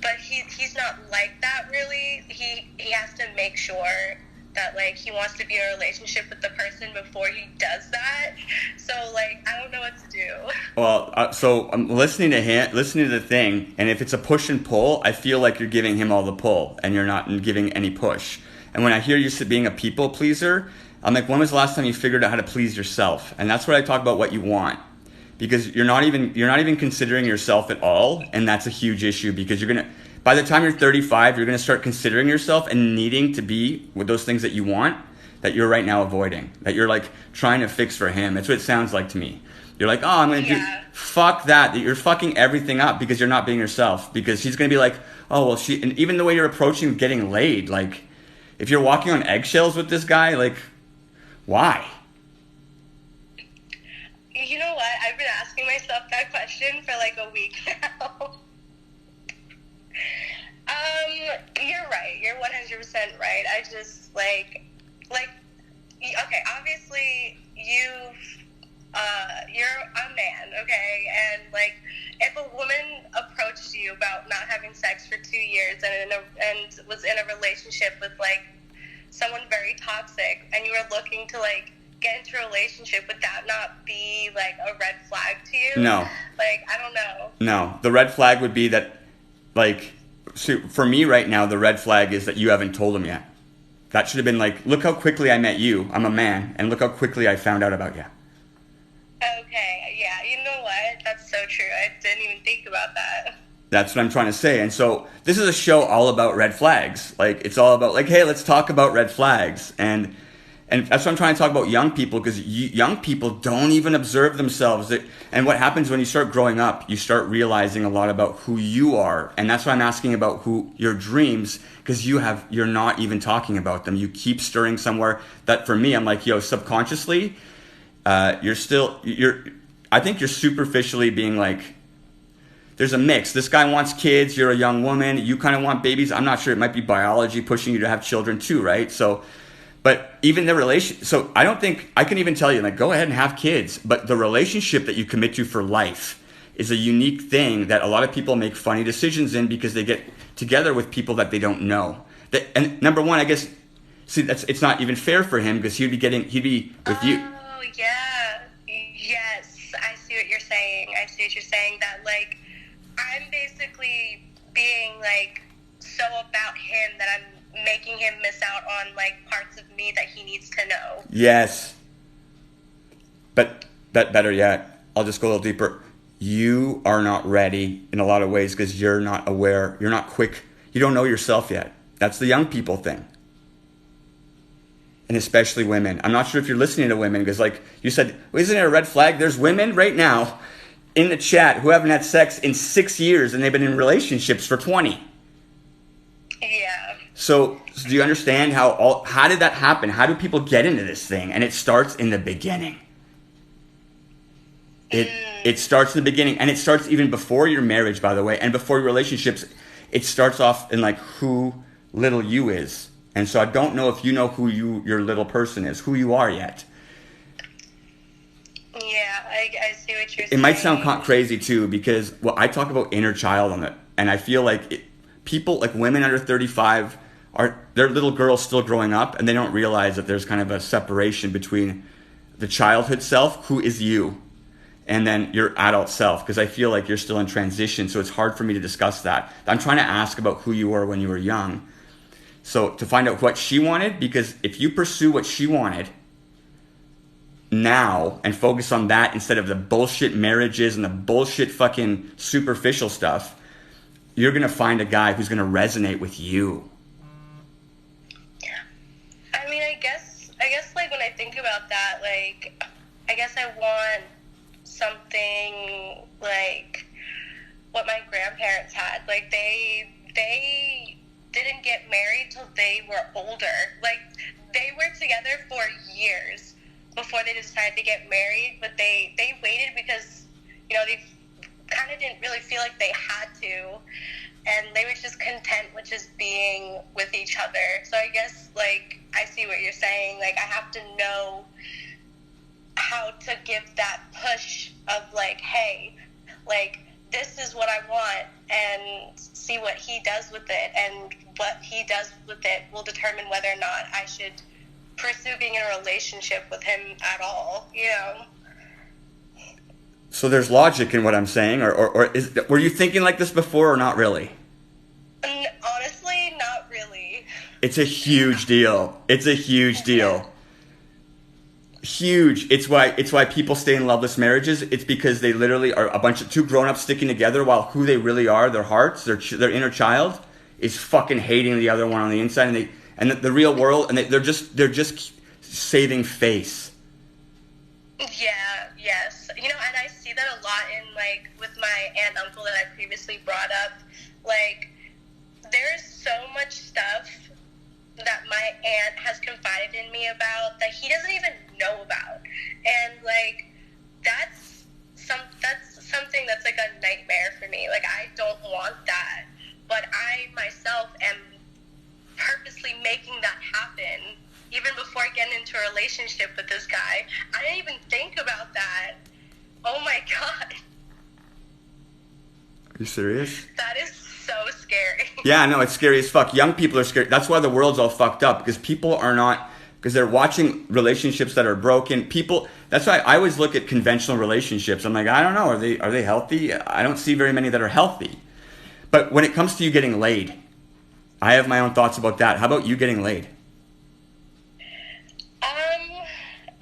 S3: but he's not like that really. He has to make sure that like he wants to be in a relationship with the person before he does that. So like I don't know what to do.
S1: Well, so I'm listening to the thing, and if it's a push and pull, I feel like you're giving him all the pull and you're not giving any push. And when I hear you being a people pleaser, I'm like, when was the last time you figured out how to please yourself? And that's what I talk about, what you want. Because you're not even considering yourself at all, and that's a huge issue, because by the time you're 35, you're gonna start considering yourself and needing to be with those things that you want, that you're right now avoiding, that you're like trying to fix for him. That's what it sounds like to me. You're like, oh, I'm gonna do fuck that you're fucking everything up because you're not being yourself. Because he's gonna be like, oh well, and even the way you're approaching getting laid, like if you're walking on eggshells with this guy, like why?
S3: You know what? I've been asking myself that question for like a week now. You're right. You're 100% right. I just like, okay, obviously you're a man, okay? And like, if a woman approached you about not having sex for 2 years and was in a relationship with like someone very toxic, and you were looking to like get into a relationship, would that not be like a red flag to you?
S1: No.
S3: Like, I don't know.
S1: No. The red flag would be that, like, so for me right now, the red flag is that you haven't told him yet. That should have been like, look how quickly I met you. I'm a man, and look how quickly I found out about you.
S3: Okay, yeah, you know what? That's so true. I didn't even think about that.
S1: That's what I'm trying to say. And so this is a show all about red flags. Like, it's all about like, hey, let's talk about red flags. And that's what I'm trying to talk about young people, because young people don't even observe themselves. And what happens when you start growing up, you start realizing a lot about who you are. And that's why I'm asking about your dreams, because you're not even talking about them. You keep stirring somewhere that, for me, I'm like, yo, subconsciously, I think you're superficially being like, there's a mix. This guy wants kids. You're a young woman. You kind of want babies. I'm not sure. It might be biology pushing you to have children too, right? So, but even the relation, so I don't think, I can even tell you, like, go ahead and have kids. But the relationship that you commit to for life is a unique thing that a lot of people make funny decisions in, because they get together with people that they don't know. And number one, I guess, see, it's not even fair for him, because he'd be with you.
S3: Oh, yeah. Yes, I see what you're saying. That, like, I'm basically being, like, so about him that I'm making him miss out on, like, parts of me that he needs to know. Yes.
S1: But better yet, I'll just go a little deeper. You are not ready in a lot of ways, because you're not aware. You're not quick. You don't know yourself yet. That's the young people thing. And especially women. I'm not sure if you're listening to women, because like you said, isn't it a red flag? There's women right now in the chat who haven't had sex in 6 years, and they've been in relationships for 20.
S3: Yeah.
S1: So do you understand how did that happen? How do people get into this thing? And it starts in the beginning. It starts in the beginning, and it starts even before your marriage, by the way, and before your relationships. It starts off in like who little you is. And so I don't know if you know who your little person is, who you are yet.
S3: Yeah, I see what you're saying.
S1: It might sound crazy too, because I talk about inner child on it, and I feel like people, like women under 35, they're little girls still growing up, and they don't realize that there's kind of a separation between the childhood self, who is you, and then your adult self, because I feel like you're still in transition, so it's hard for me to discuss that. I'm trying to ask about who you were when you were young, so to find out what she wanted, because if you pursue what she wanted now and focus on that instead of the bullshit marriages and the bullshit fucking superficial stuff, you're going to find a guy who's going to resonate with you.
S3: I mean, I guess like when I think about that, like, I guess I want something like what my grandparents had. Like, they didn't get married till they were older. Like, they were together for years before they decided to get married, but they waited because, you know, they kind of didn't really feel like they had to, and they were just content with just being with each other. So I guess, like, I see what you're saying. Like, I have to know how to give that push of, like, hey, like, this is what I want, and see what he does with it, and what he does with it will determine whether or not I should pursue being in a relationship with him at all, you know?
S1: So there's logic in what I'm saying, or were you thinking like this before, or not really?
S3: Honestly, not really.
S1: It's a huge deal. It's a huge deal. Huge. It's why people stay in loveless marriages. It's because they literally are a bunch of two grown-ups sticking together, while who they really are, their hearts, their inner child, is fucking hating the other one on the inside, and the real world, and they're just saving face.
S3: Yeah, yes. You know, and I see that a lot in, like, with my aunt and uncle that I previously brought up. Like, there's so much stuff that my aunt has confided in me about that he doesn't even know about. And, like, that's something that's, like, a nightmare for me. Like, I don't want that. But I, myself, am purposely making that happen. Even before getting into a relationship with this guy, I didn't even think about that. Oh my God.
S1: Are you serious?
S3: That is so scary.
S1: Yeah, no, it's scary as fuck. Young people are scared. That's why the world's all fucked up, because people are not, because they're watching relationships that are broken. People, that's why I always look at conventional relationships. I'm like, I don't know, are they healthy? I don't see very many that are healthy. But when it comes to you getting laid, I have my own thoughts about that. How about you getting laid?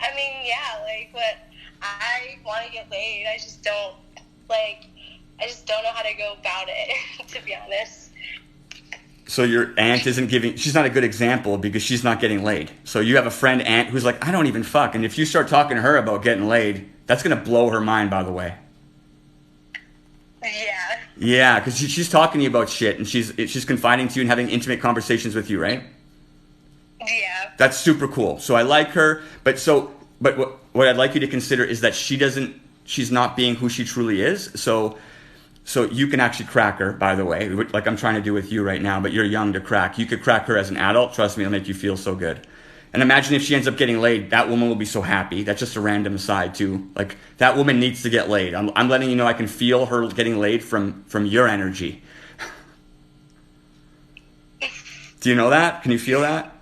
S3: I mean, yeah, like, but I want to get laid. I just don't know how to go about it, to be honest.
S1: So your aunt she's not a good example because she's not getting laid. So you have a friend aunt who's like, I don't even fuck. And if you start talking to her about getting laid, that's going to blow her mind, by the way.
S3: Yeah.
S1: Yeah, because she's talking to you about shit, and she's confiding to you and having intimate conversations with you, right?
S3: Yeah.
S1: That's super cool. So I like her, but what I'd like you to consider is that she's not being who she truly is. So you can actually crack her, by the way, like I'm trying to do with you right now, but you're young to crack. You could crack her as an adult. Trust me, it'll make you feel so good. And imagine if she ends up getting laid, that woman will be so happy. That's just a random aside too. Like, that woman needs to get laid. I'm letting you know I can feel her getting laid from your energy. Do you know that? Can you feel that?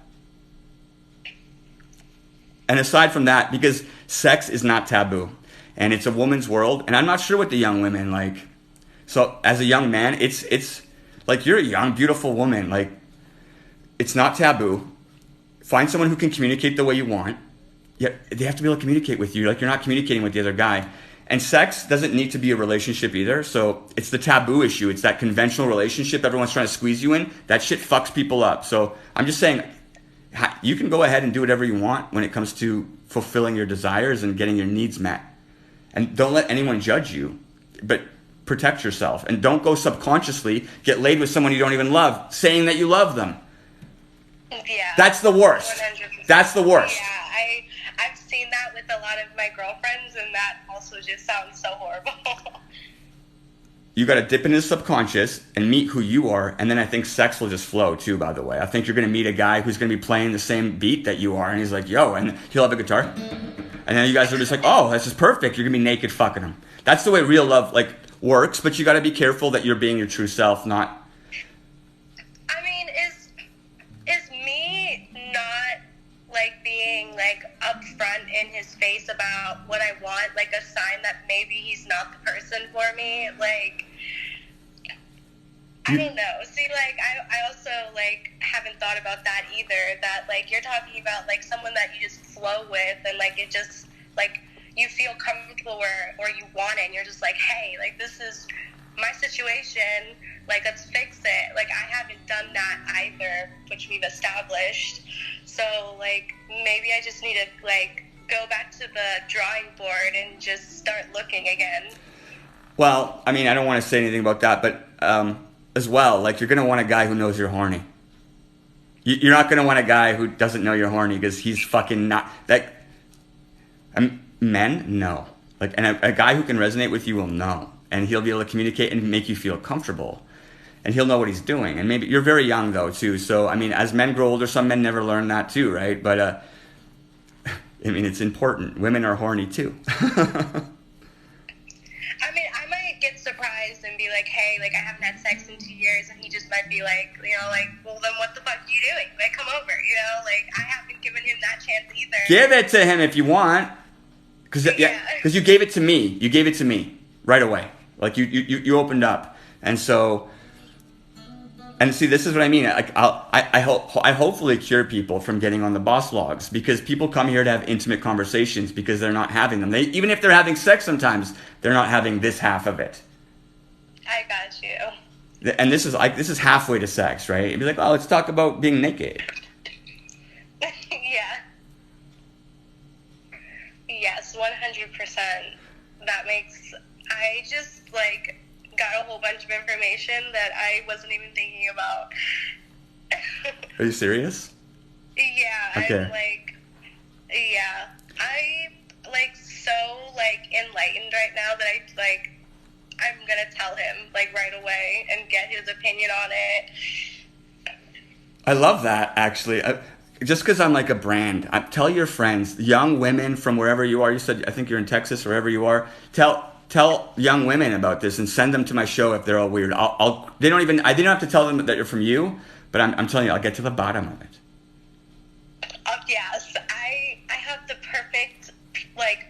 S1: And aside from that, because sex is not taboo, and it's a woman's world, and I'm not sure what the young women like. So as a young man, it's like, you're a young, beautiful woman. Like, it's not taboo. Find someone who can communicate the way you want. Yeah, they have to be able to communicate with you. Like, you're not communicating with the other guy. And sex doesn't need to be a relationship either. So it's the taboo issue. It's that conventional relationship everyone's trying to squeeze you in. That shit fucks people up. So I'm just saying, you can go ahead and do whatever you want when it comes to fulfilling your desires and getting your needs met. And don't let anyone judge you, but protect yourself. And don't go subconsciously get laid with someone you don't even love, saying that you love them.
S3: Yeah.
S1: That's the worst.
S3: 100%.
S1: That's the worst.
S3: Yeah, I've seen that with a lot of my girlfriends, and that also just sounds so horrible.
S1: You got to dip into the subconscious and meet who you are, and then I think sex will just flow too, by the way. I think you're going to meet a guy who's going to be playing the same beat that you are, and he's like, yo, and he'll have a guitar. And then you guys are just like, oh, this is perfect. You're going to be naked fucking him. That's the way real love, like, works, but you got to be careful that you're being your true self, not...
S3: I mean, is me not, like, being, like, upfront in his face about what I want, like, a sign that maybe he's not the person for me? Like, I don't know. See, like, I also, like, haven't thought about that either, that, like, you're talking about, like, someone that you just flow with, and, like, it just, like, you feel comfortable or you want it, and you're just like, hey, like, this is my situation, like, let's fix it. Like, I haven't done that either, which we've established. So, like, maybe I just need to, like, go back to the drawing board and just start looking again.
S1: Well, I mean, I don't want to say anything about that, but as well, like, you're going to want a guy who knows you're horny. You're not going to want a guy who doesn't know you're horny because he's fucking not. Like, men, no. Like, and a guy who can resonate with you will know. And he'll be able to communicate and make you feel comfortable. And he'll know what he's doing. And maybe you're very young, though, too. So, I mean, as men grow older, some men never learn that, too, right? But, I mean, it's important. Women are horny, too.
S3: I mean, I might get surprised and be like, hey, like, I haven't had sex in 2 years, and he just might be like, you know, like, well, then what the fuck are you doing? Like, come over, you know? Like, I haven't given him that chance either.
S1: Give it to him if you want. Because you gave it to me. You gave it to me right away. Like, you opened up. And so... And see, this is what I mean. Like, I hopefully cure people from getting on the boss logs, because people come here to have intimate conversations because they're not having them. Even if they're having sex, sometimes they're not having this half of it.
S3: I got you.
S1: And this is halfway to sex, right? You'd be like, oh, let's talk about being naked.
S3: Yeah. Yes, 100%. That makes. I just like. Got a whole bunch of information that I wasn't even thinking about.
S1: Are you serious?
S3: Yeah,
S1: okay.
S3: I'm like so like enlightened right now that I'm gonna tell him like right away and get his opinion on it.
S1: I love that, actually. Just because I'm like a brand, tell your friends, young women from wherever you are. You said, I think you're in Texas, wherever you are. Tell young women about this and send them to my show if they're all weird. I didn't have to tell them that you're from you, but I'm telling you, I'll get to the bottom of it.
S3: Yes, I have the perfect like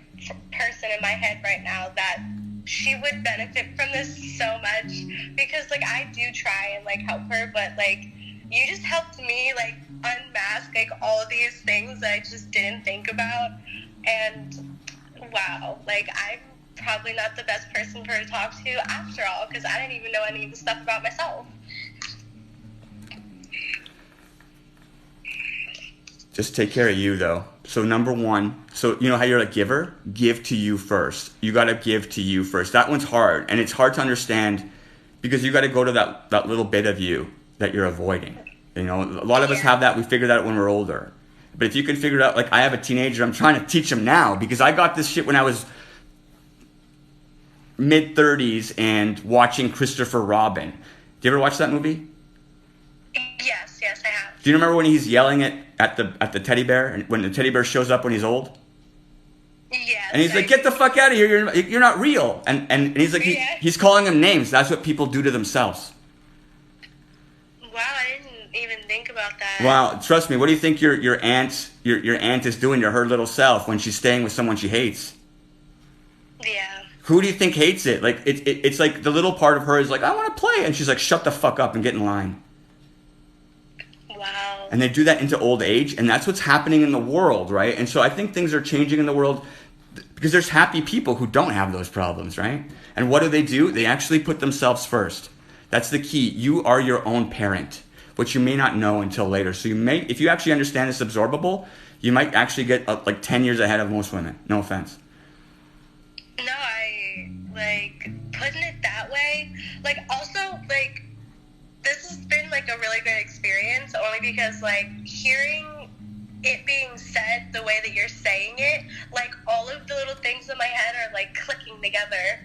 S3: person in my head right now that she would benefit from this so much, because like I do try and like help her, but like you just helped me like unmask like all of these things that I just didn't think about, and wow, like I'm probably not the best person for her to talk to after all, because I didn't even know any of the stuff about myself.
S1: Just take care of you, though. So number one, so you know how you're a giver? Give to you first. You got to give to you first. That one's hard, and it's hard to understand because you got to go to that little bit of you that you're avoiding. You know, a lot of us have that. We figure that out when we're older. But if you can figure it out, like I have a teenager, I'm trying to teach him now because I got this shit when I was mid-30s and watching Christopher Robin. Do you ever watch that movie?
S3: Yes, I have.
S1: Do you remember when he's yelling at the teddy bear, and when the teddy bear shows up when he's old?
S3: Yes.
S1: And he's like, "Get the fuck out of here! You're not real." And he's like, he's calling him names. That's what people do to themselves.
S3: Wow, I didn't even think about that.
S1: Wow, trust me. What do you think your aunt is doing to her little self when she's staying with someone she hates?
S3: Yeah.
S1: Who do you think hates it? Like it's like the little part of her is like, I want to play, and she's like, shut the fuck up and get in line.
S3: Wow.
S1: And they do that into old age, and that's what's happening in the world, right? And so I think things are changing in the world because there's happy people who don't have those problems, right? And what do? They actually put themselves first. That's the key. You are your own parent, which you may not know until later. So if you actually understand it's absorbable, you might actually get like 10 years ahead of most women. No offense.
S3: No, like, putting it that way, like, also, like, this has been, like, a really good experience, only because, like, hearing it being said the way that you're saying it, like, all of the little things in my head are, like, clicking together.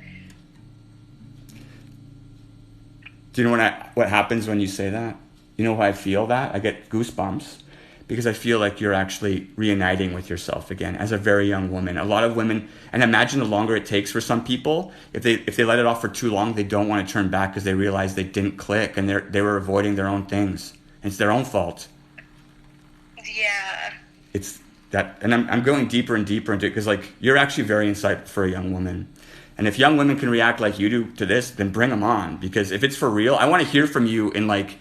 S1: Do you know what happens when you say that? You know how I feel that? I get goosebumps. Because I feel like you're actually reuniting with yourself again as a very young woman. A lot of women, and imagine the longer it takes for some people, if they let it off for too long, they don't want to turn back because they realize they didn't click and they were avoiding their own things. And it's their own fault.
S3: Yeah.
S1: It's that, and I'm going deeper and deeper into it because like you're actually very insightful for a young woman. And if young women can react like you do to this, then bring them on. Because if it's for real, I want to hear from you in like,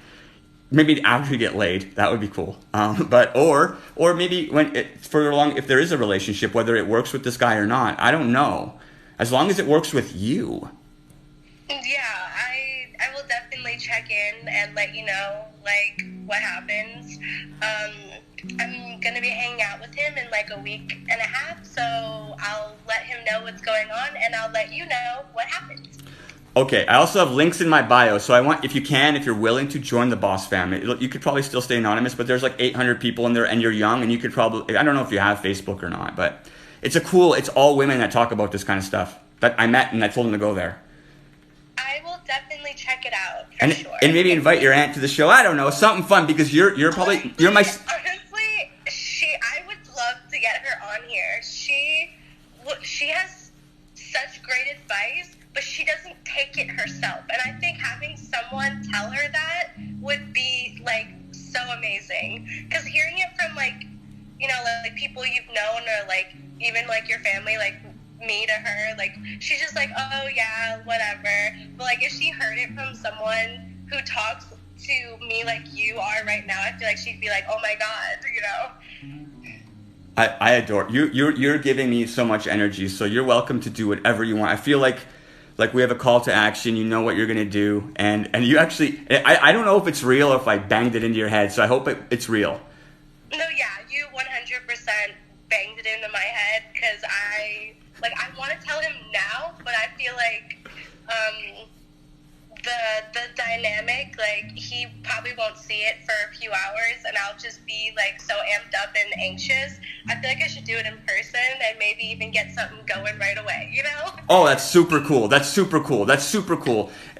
S1: maybe after you get laid, that would be cool. Or maybe when further along, if there is a relationship, whether it works with this guy or not, I don't know. As long as it works with you.
S3: Yeah, I will definitely check in and let you know like what happens. I'm going to be hanging out with him in like a week and a half, so I'll let him know what's going on, and I'll let you know what happens.
S1: Okay, I also have links in my bio, so I want, if you're willing to join the Boss family, you could probably still stay anonymous, but there's like 800 people in there, and you're young, and you could probably, I don't know if you have Facebook or not, but it's all women that talk about this kind of stuff that I met, and I told them to go there.
S3: I will definitely check it out, for sure.
S1: And maybe invite your aunt to the show, I don't know, something fun, because you're my...
S3: Honestly, I would love to get her on here. She has such great advice, but she doesn't take it herself. And I think having someone tell her that would be, like, so amazing. Because hearing it from, like, you know, like, people you've known or, like, even, like, your family, like, me to her, like, she's just like, oh, yeah, whatever. But, like, if she heard it from someone who talks to me like you are right now, I feel like she'd be like, oh, my God, you know?
S1: I adore you. You're giving me so much energy, so you're welcome to do whatever you want. I feel like we have a call to action. You know what you're gonna do, and you actually. I don't know if it's real or if I banged it into your head, so I hope it's real.
S3: No, yeah, you 100% banged it into my head because I want to tell him now, but I feel like the dynamic, like, he probably won't see it for a few hours, and I'll just be, like, so amped up and anxious. I feel like I should do it in person and maybe even get something going right away, you know?
S1: Oh, that's super cool.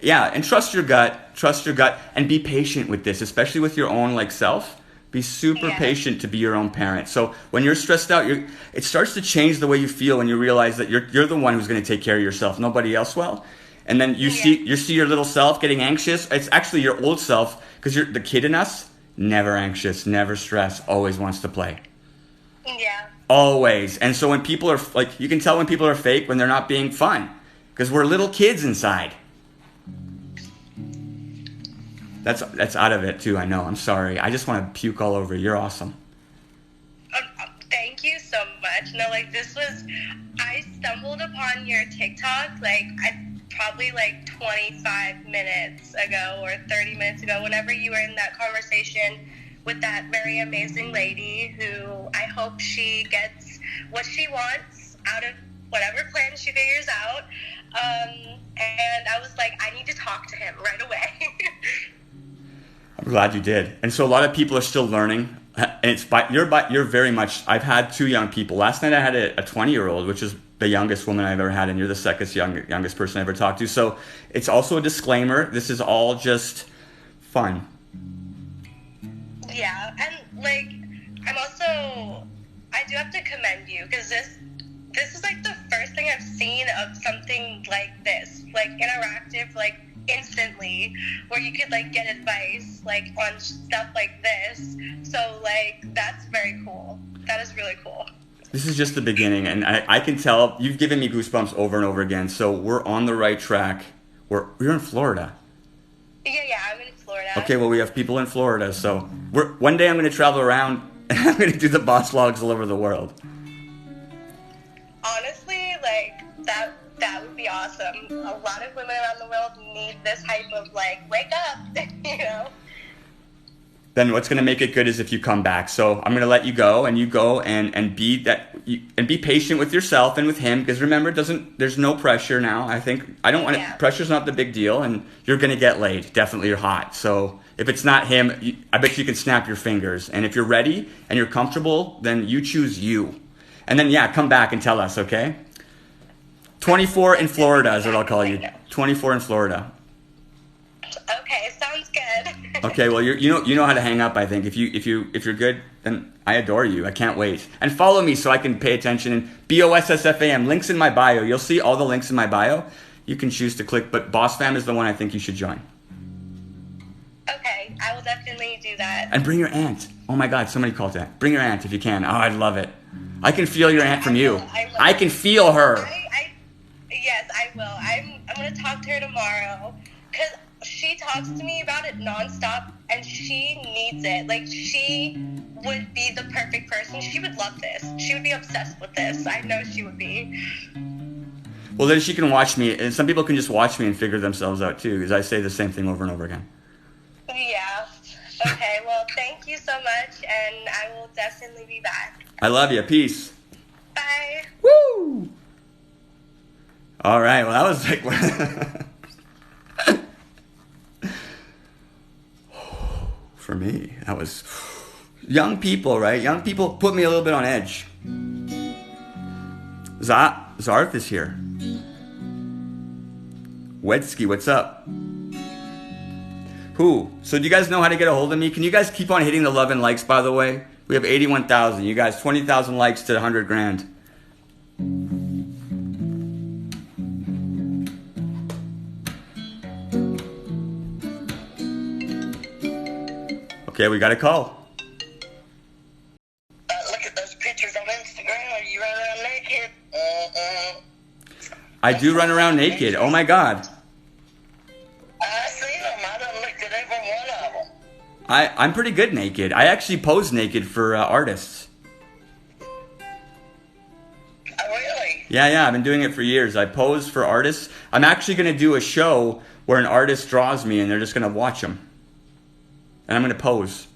S1: Yeah, and trust your gut, and be patient with this, especially with your own, like, self. Be super patient to be your own parent. So when you're stressed out, it starts to change the way you feel when you realize that you're the one who's going to take care of yourself. Nobody else will. And then you see your little self getting anxious. It's actually your old self, because the kid in us, never anxious, never stressed, always wants to play.
S3: Yeah.
S1: Always. And so when people are, like, you can tell when people are fake when they're not being fun, because we're little kids inside. That's out of it too, I know. I'm sorry. I just want to puke all over you. You're awesome.
S3: Thank you so much. No, like, I stumbled upon your TikTok, like, probably like 25 minutes ago or 30 minutes ago, whenever you were in that conversation with that very amazing lady who I hope she gets what she wants out of whatever plan she figures out. And I was like, I need to talk to him right away.
S1: I'm glad you did. And so a lot of people are still learning. And you're very much, I've had two young people. Last night I had a 20-year-old, which is the youngest woman I've ever had, and you're the second youngest person I ever talked to. So it's also a disclaimer. This is all just fun.
S3: Yeah, and, like, I do have to commend you, because this is, like, the first thing I've seen of something like this, like, interactive, like, instantly, where you could, like, get advice, like, on stuff like this. So, like, that's very cool. That is really cool.
S1: This is just the beginning, and I can tell you've given me goosebumps over and over again. So we're on the right track. You're in Florida.
S3: Yeah, I'm in Florida.
S1: Okay, well, we have people in Florida, so one day I'm going to travel around and I'm going to do the boss vlogs all over the world.
S3: Honestly, like, that would be awesome. A lot of women around the world need this type of, like, wake up, you know?
S1: Then what's going to make it good is if you come back. So I'm going to let you go, and be patient with yourself and with him, because remember, there's no pressure now. Pressure's not the big deal, and you're going to get laid. Definitely, you're hot. So if it's not him, I bet you can snap your fingers. And if you're ready and you're comfortable, then you choose you. And then, come back and tell us, okay? 24 in Florida is what I'll call you. 24 in Florida.
S3: Okay, sounds good.
S1: Okay, well, you know how to hang up, I think. If you're good, then I adore you. I can't wait. And follow me so I can pay attention. And BOSSFAM, links in my bio. You'll see all the links in my bio. You can choose to click, but Boss Fam is the one I think you should join.
S3: Okay, I will definitely do that.
S1: And bring your aunt. Oh my God, somebody called that. Bring your aunt if you can. Oh, I'd love it. I can feel your aunt from you. I can feel her.
S3: Yes, I will. I'm going to talk to her tomorrow, because she talks to me about it nonstop, and she needs it. Like, she would be the perfect person. She would love this. She would be obsessed with this. I know she would be.
S1: Well, then she can watch me, and some people can just watch me and figure themselves out too, because I say the same thing over and over again.
S3: Yeah. Okay, well, thank you so much, and I will definitely definitely be back.
S1: I love you. Peace.
S3: Bye.
S1: Woo! All right. Well, that was like... For me, that was... Young people, right? Young people put me a little bit on edge. Zarth is here. Wedsky, what's up? Who? So do you guys know how to get a hold of me? Can you guys keep on hitting the love and likes, by the way? We have 81,000. You guys, 20,000 likes to 100 grand. Okay, we got a call.
S4: Look at those pictures on Instagram. You run around naked.
S1: I do run around naked. Oh my God.
S4: I seen them. I done looked at every one of them.
S1: I'm pretty good naked. I actually pose naked for artists.
S4: Oh, really?
S1: Yeah, I've been doing it for years. I pose for artists. I'm actually going to do a show where an artist draws me and they're just going to watch them. And I'm going to pose.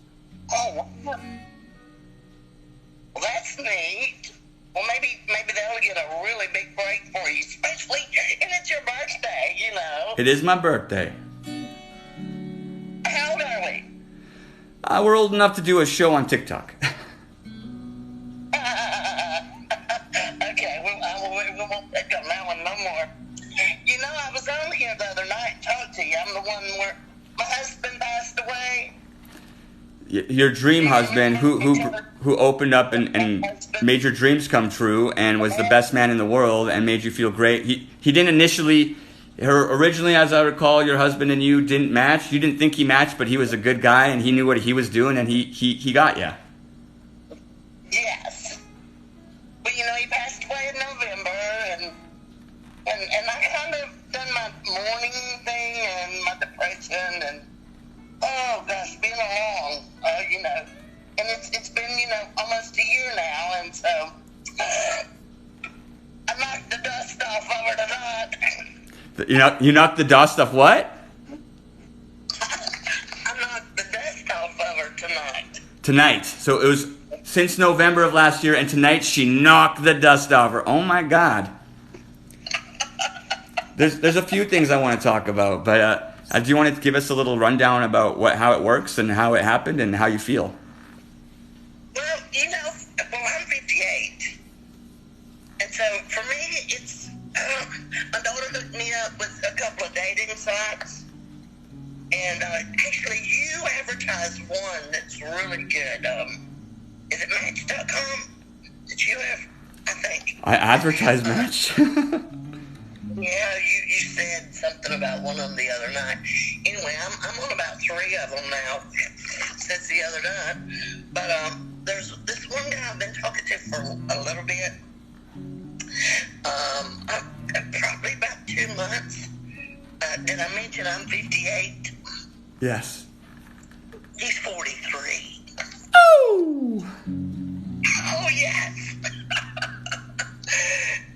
S4: Oh, well, that's neat. Well, maybe that'll get a really big break for you, especially, and it's your birthday, you know.
S1: It is my birthday.
S4: How old are we?
S1: We're old enough to do a show on TikTok.
S4: Okay, we won't pick up that one no more. You know, I was on here the other night and talked to you. I'm the one where my husband passed away.
S1: Your dream husband, who opened up and made your dreams come true and was the best man in the world and made you feel great. He didn't originally, as I recall, your husband and you didn't match. You didn't think he matched, but he was a good guy and he knew what he was doing and he got you.
S4: Yes. But you know, he passed away in November and I kind of done my mourning thing and my depression and oh gosh, it's been long, you know, and it's been, you know, almost a year now, and so I knocked the dust off over tonight.
S1: You knocked the dust off what?
S4: I knocked the dust off over tonight.
S1: Tonight. So it was since November of last year, and tonight she knocked the dust off her. Oh my God. There's a few things I want to talk about, but do you want to give us a little rundown about how it works and how it happened and how you feel?
S4: Well, you know, I'm 58, and so for me, it's my daughter hooked me up with a couple of dating sites, and actually, you advertised one that's really good. Is it Match.com that you have? I think
S1: I advertise Match.
S4: Yeah, you said something about one of them the other night. Anyway, I'm on about 3 of them now since the other night. But there's this one guy I've been talking to for a little bit. Probably about 2 months. Did I mention I'm 58?
S1: Yes.
S4: He's 43.
S1: Oh!
S4: Oh, yes.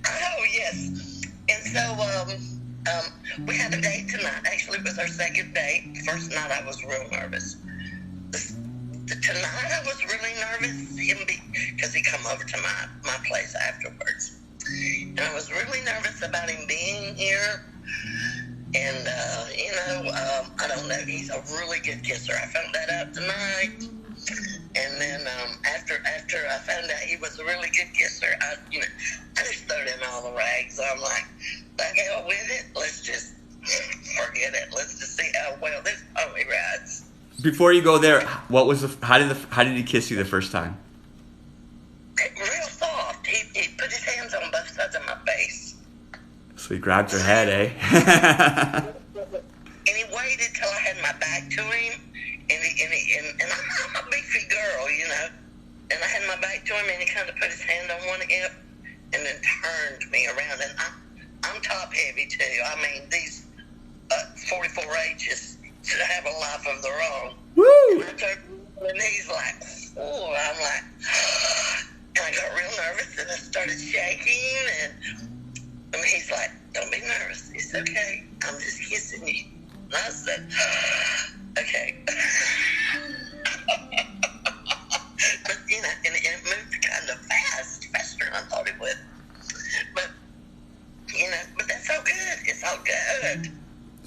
S4: Oh, yes. And so, we had a date tonight. Actually, it was our second date. First night, I was real nervous. Tonight, I was really nervous because he come over to my place afterwards. And I was really nervous about him being here. And, I don't know. He's a really good kisser. I found that out tonight. And then after I found out he was a really good kisser, I just throwed in all the rags. I'm like, the hell with it. Let's just forget it. Let's just see how well this pony rides.
S1: Before you go there, how did he kiss you the first time?
S4: Real soft. He put his hands on both sides of my face.
S1: So he grabbed your head, eh?
S4: And he waited till I had my back to him. And I'm a beefy girl, you know. And I had my back to him, and he kind of put his hand on one hip and then turned me around. And I'm top heavy, too. I mean, these 44Hs should have a life of their own.
S1: Woo!
S4: And he's like, oh, I'm like, and I got real nervous, and I started shaking, and he's like, don't be nervous. It's okay. I'm just kissing you. And I said, okay. But, and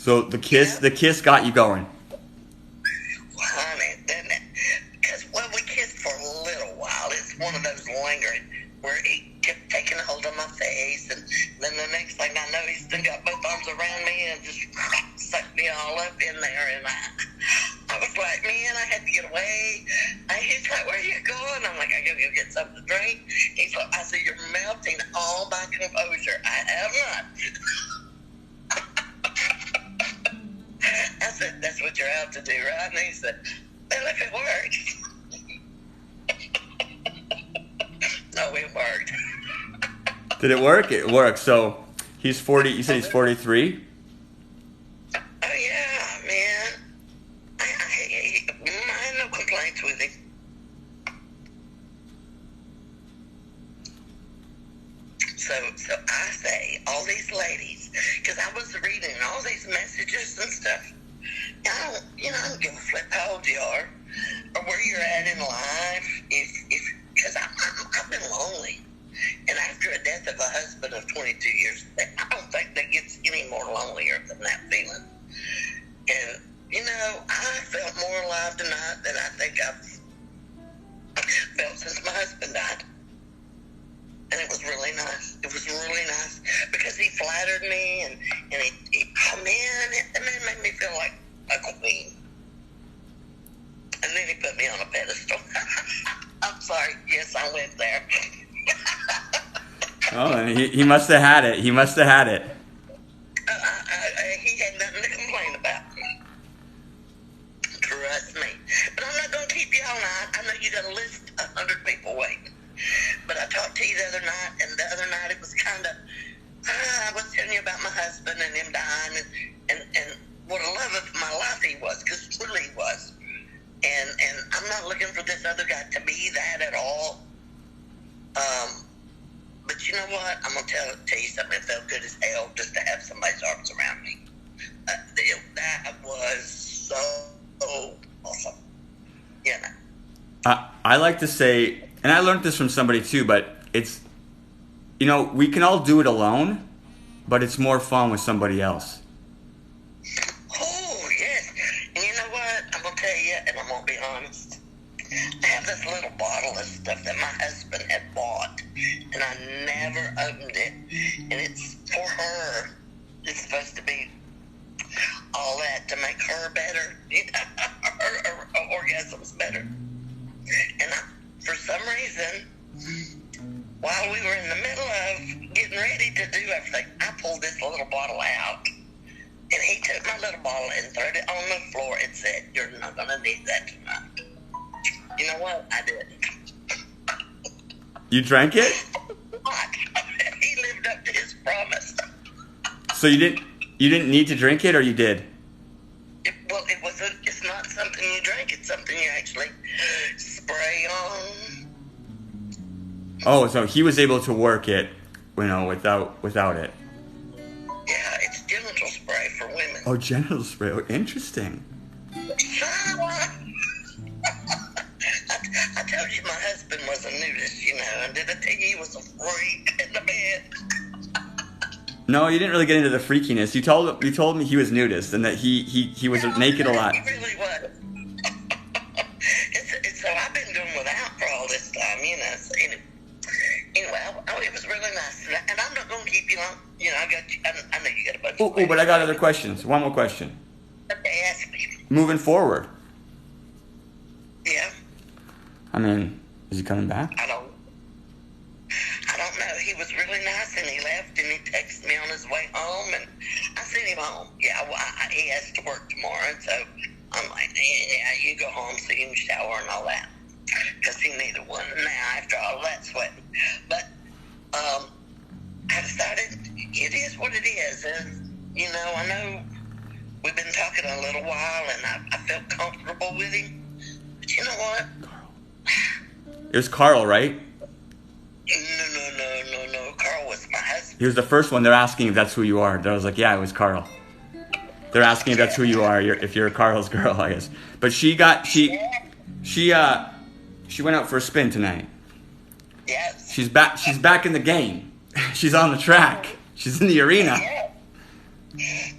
S1: So the kiss got you going.
S4: Well, honey, didn't it? Because, well, we kissed for a little while. It's one of those lingering where he kept taking a hold of my face, and then the next thing I know, he still got both arms around me and just sucked me all up in there, and I was like, man, I had to get away. He's like, where are you going? I'm like, I gotta go get something to drink. He's like, I said, you're melting all my composure. I have not. I said, that's what you're out to do, right? And he said, well, if it works. No, it worked.
S1: Did it work? It worked. So he's 40. You said he's 43?
S4: Oh, yeah, man. I had no complaints with him. So I say, all these ladies, because I was reading all these messages and stuff. I don't give a flip how old you are or where you're at in life. Because I've been lonely. And after a death of a husband of 22 years, I don't think that gets any more lonelier than that feeling. And, I felt more alive tonight than I think I've felt since my husband died. And it was really nice. It was really nice because he flattered me and he come in and then made me feel like a queen. And then he put me on a pedestal. I'm sorry. Yes, I went there.
S1: Oh, and he must have had it. He must have had it.
S4: He had nothing to complain about. Trust me. But I'm not going to keep you all night. I know you got a list of 100 people waiting. But I talked to you the other night, and the other night it was kind of, I was telling you about my husband and him dying, and what a love of my life he was, because truly he was. And I'm not looking for this other guy to be that at all. But you know what? I'm going to tell you something. It felt good as hell just to have somebody's arms around me. That was so awesome.
S1: I like to say, and I learned this from somebody too, but it's, we can all do it alone, but it's more fun with somebody else.
S4: Oh, yes. And you know what? I'm going to tell you, and I'm going to be honest. I have this little bottle of stuff that my husband had bought, and I never opened it. And it's for her. It's supposed to be all that to make her better, her orgasms better. And for some reason, while we were in the middle of getting ready to do everything, I pulled this little bottle out. And he took my little bottle and threw it on the floor and said, you're not going to need that tonight. You know what? I didn't.
S1: You drank it?
S4: He lived up to his promise.
S1: So you didn't need to drink it, or you did?
S4: It's not something you drink. It's something you actually spray on.
S1: Oh, so he was able to work it, without it.
S4: Yeah, it's genital spray for women.
S1: Oh, genital spray. Oh, interesting.
S4: I told you my husband was a nudist, and did I tell you he was a freak in the bed?
S1: No, you didn't really get into the freakiness. You told me he was nudist and that he was naked a lot.
S4: He really was. So I've been doing without for all this time, So anyway, it was really nice. And I'm not going to keep you long. I got you. I know you got a bunch of
S1: Oh, but I got other questions. One more question.
S4: Okay, ask me.
S1: Moving forward.
S4: Yeah.
S1: I mean, is he coming back?
S4: I don't know. He was really nice, and he left, and he texted me on his way home, and I sent him home. Yeah, he has to work tomorrow, and so I'm like, yeah, you go home so you can shower and all that, because he needed one now after all that sweating. But I decided it is what it is, and I know we've been talking a little while, and I felt comfortable with him. But you know what?
S1: It was Carl, right?
S4: No. Carl was my husband.
S1: He was the first one. They're asking if that's who you are. I was like, yeah, it was Carl. They're asking if that's who you are. If you're Carl's girl, I guess. But she went out for a spin tonight.
S4: Yes.
S1: She's back. She's back in the game. She's on the track. She's in the arena.
S4: Yeah.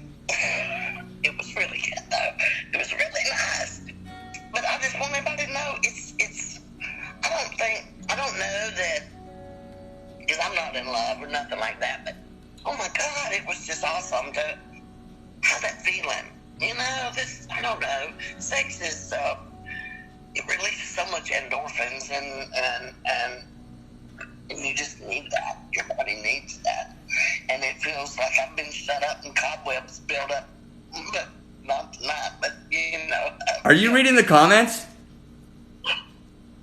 S4: them to, how's that feeling? You know, I don't know. Sex is, it releases so much endorphins, and you just need that. Your body needs that. And it feels like I've been shut up and cobwebs built up. But not tonight, but you know.
S1: Are you reading the comments?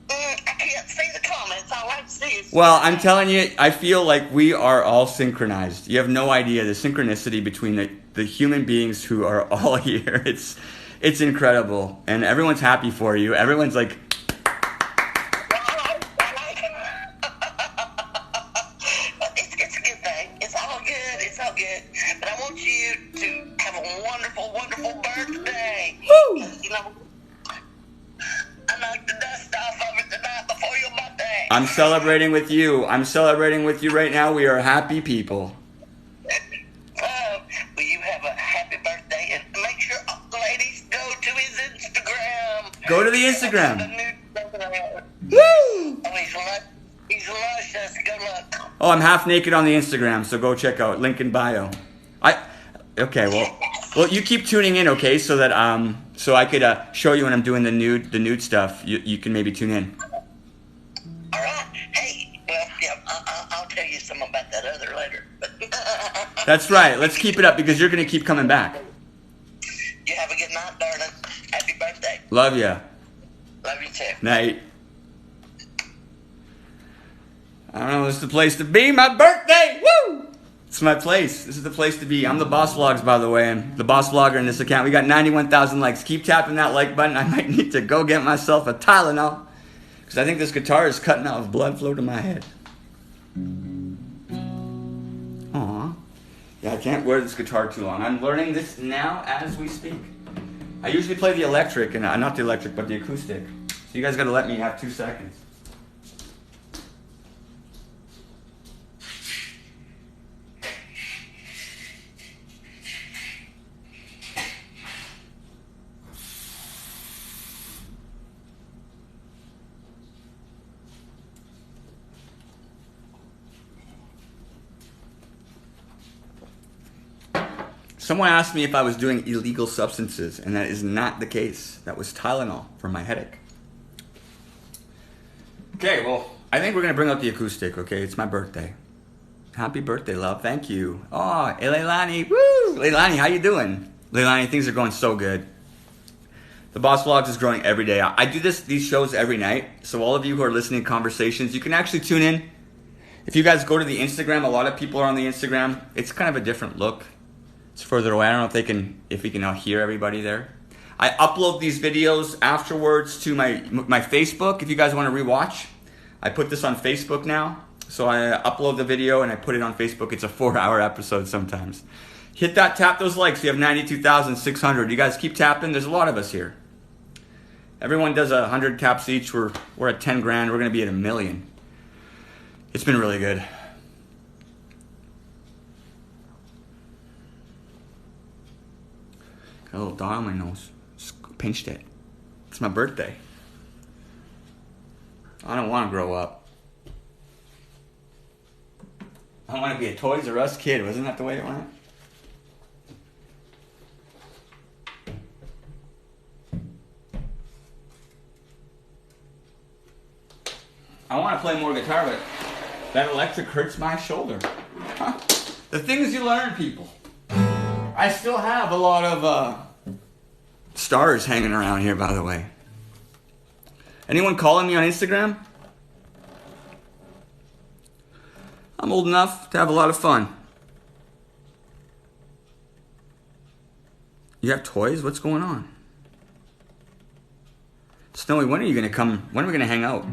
S4: I can't see the comments. All I see is...
S1: Well, I'm telling you, I feel like we are all synchronized. You have no idea the synchronicity between the human beings who are all here. It's incredible. And everyone's happy for you. Everyone's like...
S4: It's a good thing. It's all good. It's all good. But I want you to have a wonderful, wonderful birthday.
S1: Woo!
S4: You know, I knocked the dust off of it the night before your birthday.
S1: I'm celebrating with you. I'm celebrating with you right now. We are happy people.
S4: Will you have a happy birthday? And make sure, ladies, go to his Instagram.
S1: Go to the Instagram. Woo!
S4: Oh, he's luscious. Good luck.
S1: Oh, I'm half naked on the Instagram, so go check out link in bio. Okay, well, you keep tuning in, okay, so that so I could show you when I'm doing the nude stuff. You can maybe tune in.
S4: All right. Hey, well, yeah, I'll tell you some about that other later.
S1: That's right. Let's keep it up because you're gonna keep coming back.
S4: You have a good night, darling. Happy birthday.
S1: Love ya.
S4: Love you too.
S1: Night. I don't know. This is the place to be. My birthday. Woo! It's my place. This is the place to be. I'm the Boss Vlogs, by the way. I'm the Boss Vlogger in this account. We got 91,000 likes. Keep tapping that like button. I might need to go get myself a Tylenol because I think this guitar is cutting out with blood flow to my head. Aw. Yeah, I can't wear this guitar too long. I'm learning this now as we speak. I usually play the electric, and not the electric, but the acoustic. So you guys got to let me have 2 seconds. Someone asked me if I was doing illegal substances, and that is not the case. That was Tylenol for my headache. Okay, well, I think we're going to bring out the acoustic, okay? It's my birthday. Happy birthday, love. Thank you. Oh, hey, Leilani. Woo! Leilani, how you doing? Leilani, things are going so good. The Boss Vlogs is growing every day. I do these shows every night, so all of you who are listening to conversations, you can actually tune in. If you guys go to the Instagram, a lot of people are on the Instagram. It's kind of a different look. It's further away. I don't know if we can now hear everybody there. I upload these videos afterwards to my Facebook. If you guys want to rewatch, I put this on Facebook now. So I upload the video and I put it on Facebook. It's a 4-hour episode sometimes. Hit that, tap those likes. We have 92,600. You guys keep tapping. There's a lot of us here. Everyone does 100 taps each. We're at 10 grand. We're going to be at 1 million. It's been really good. Got a little dot on my nose. Just pinched it. It's my birthday. I don't want to grow up. I want to be a Toys R Us kid. Wasn't that the way it went? I want to play more guitar, but that electric hurts my shoulder. Huh. The things you learn, people. I still have a lot of stars hanging around here, by the way. Anyone calling me on Instagram? I'm old enough to have a lot of fun. You have toys? What's going on? Snowy, when are you going to come? When are we going to hang out?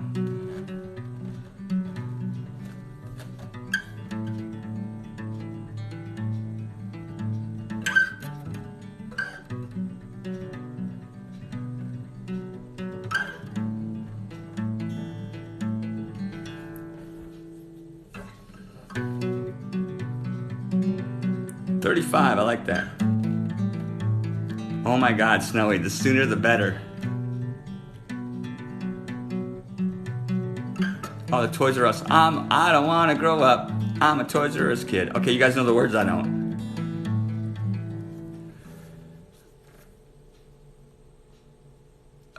S1: $35, I like that. Oh my God, Snowy, the sooner the better. Oh, the Toys R Us. I don't want to grow up. I'm a Toys R Us kid. Okay, you guys know the words, I don't.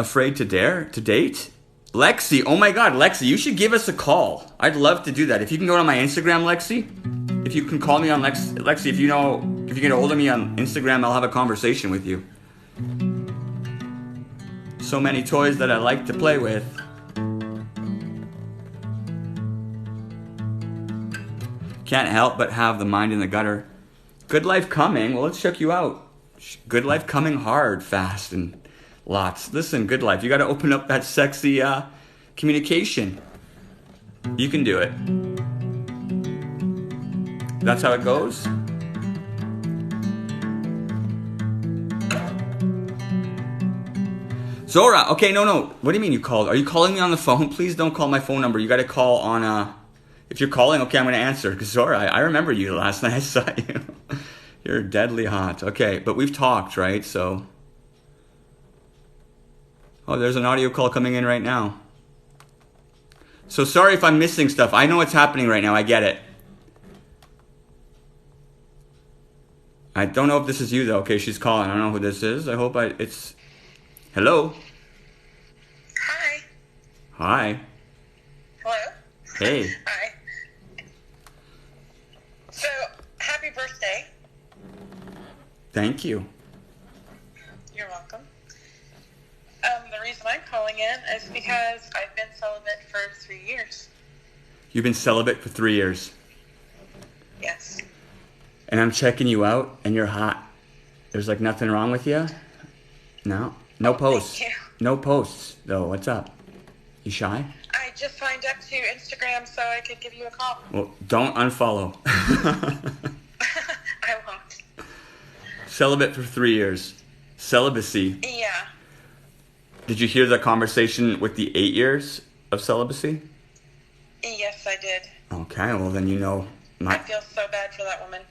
S1: Afraid to date? Lexi, oh my God, Lexi, you should give us a call. I'd love to do that. If you can go to my Instagram, Lexi, if you can call me on Lexi, if you get a hold of me on Instagram, I'll have a conversation with you. So many toys that I like to play with. Can't help but have the mind in the gutter. Good life coming. Well, let's check you out. Good life coming hard, fast, and lots. Listen, good life. You got to open up that sexy communication. You can do it. That's how it goes. Zora, okay, no. What do you mean you called? Are you calling me on the phone? Please don't call my phone number. You got to call on, if you're calling, okay, I'm going to answer. Because Zora, I remember you last night. I saw you. You're deadly hot. Okay, but we've talked, right? So, oh, there's an audio call coming in right now. So sorry if I'm missing stuff. I know what's happening right now. I get it. I don't know if this is you, though. Okay, she's calling. I don't know who this is. I hope it's... Hello?
S2: Hi.
S1: Hi.
S2: Hello?
S1: Hey.
S2: Hi. So, happy birthday.
S1: Thank you.
S2: You're welcome. The reason I'm calling in is because I've been celibate for 3 years.
S1: You've been celibate for 3 years.
S2: Yes.
S1: And I'm checking you out, and you're hot. There's like nothing wrong with you? No? No posts.
S2: Thank you.
S1: No posts, though. What's up? You shy?
S2: I just signed up to Instagram so I could give you a call.
S1: Well, don't unfollow.
S2: I won't.
S1: Celibate for 3 years. Celibacy.
S2: Yeah.
S1: Did you hear the conversation with the 8 years of celibacy?
S2: Yes, I did.
S1: Okay, well then you know
S2: I feel so bad for that woman.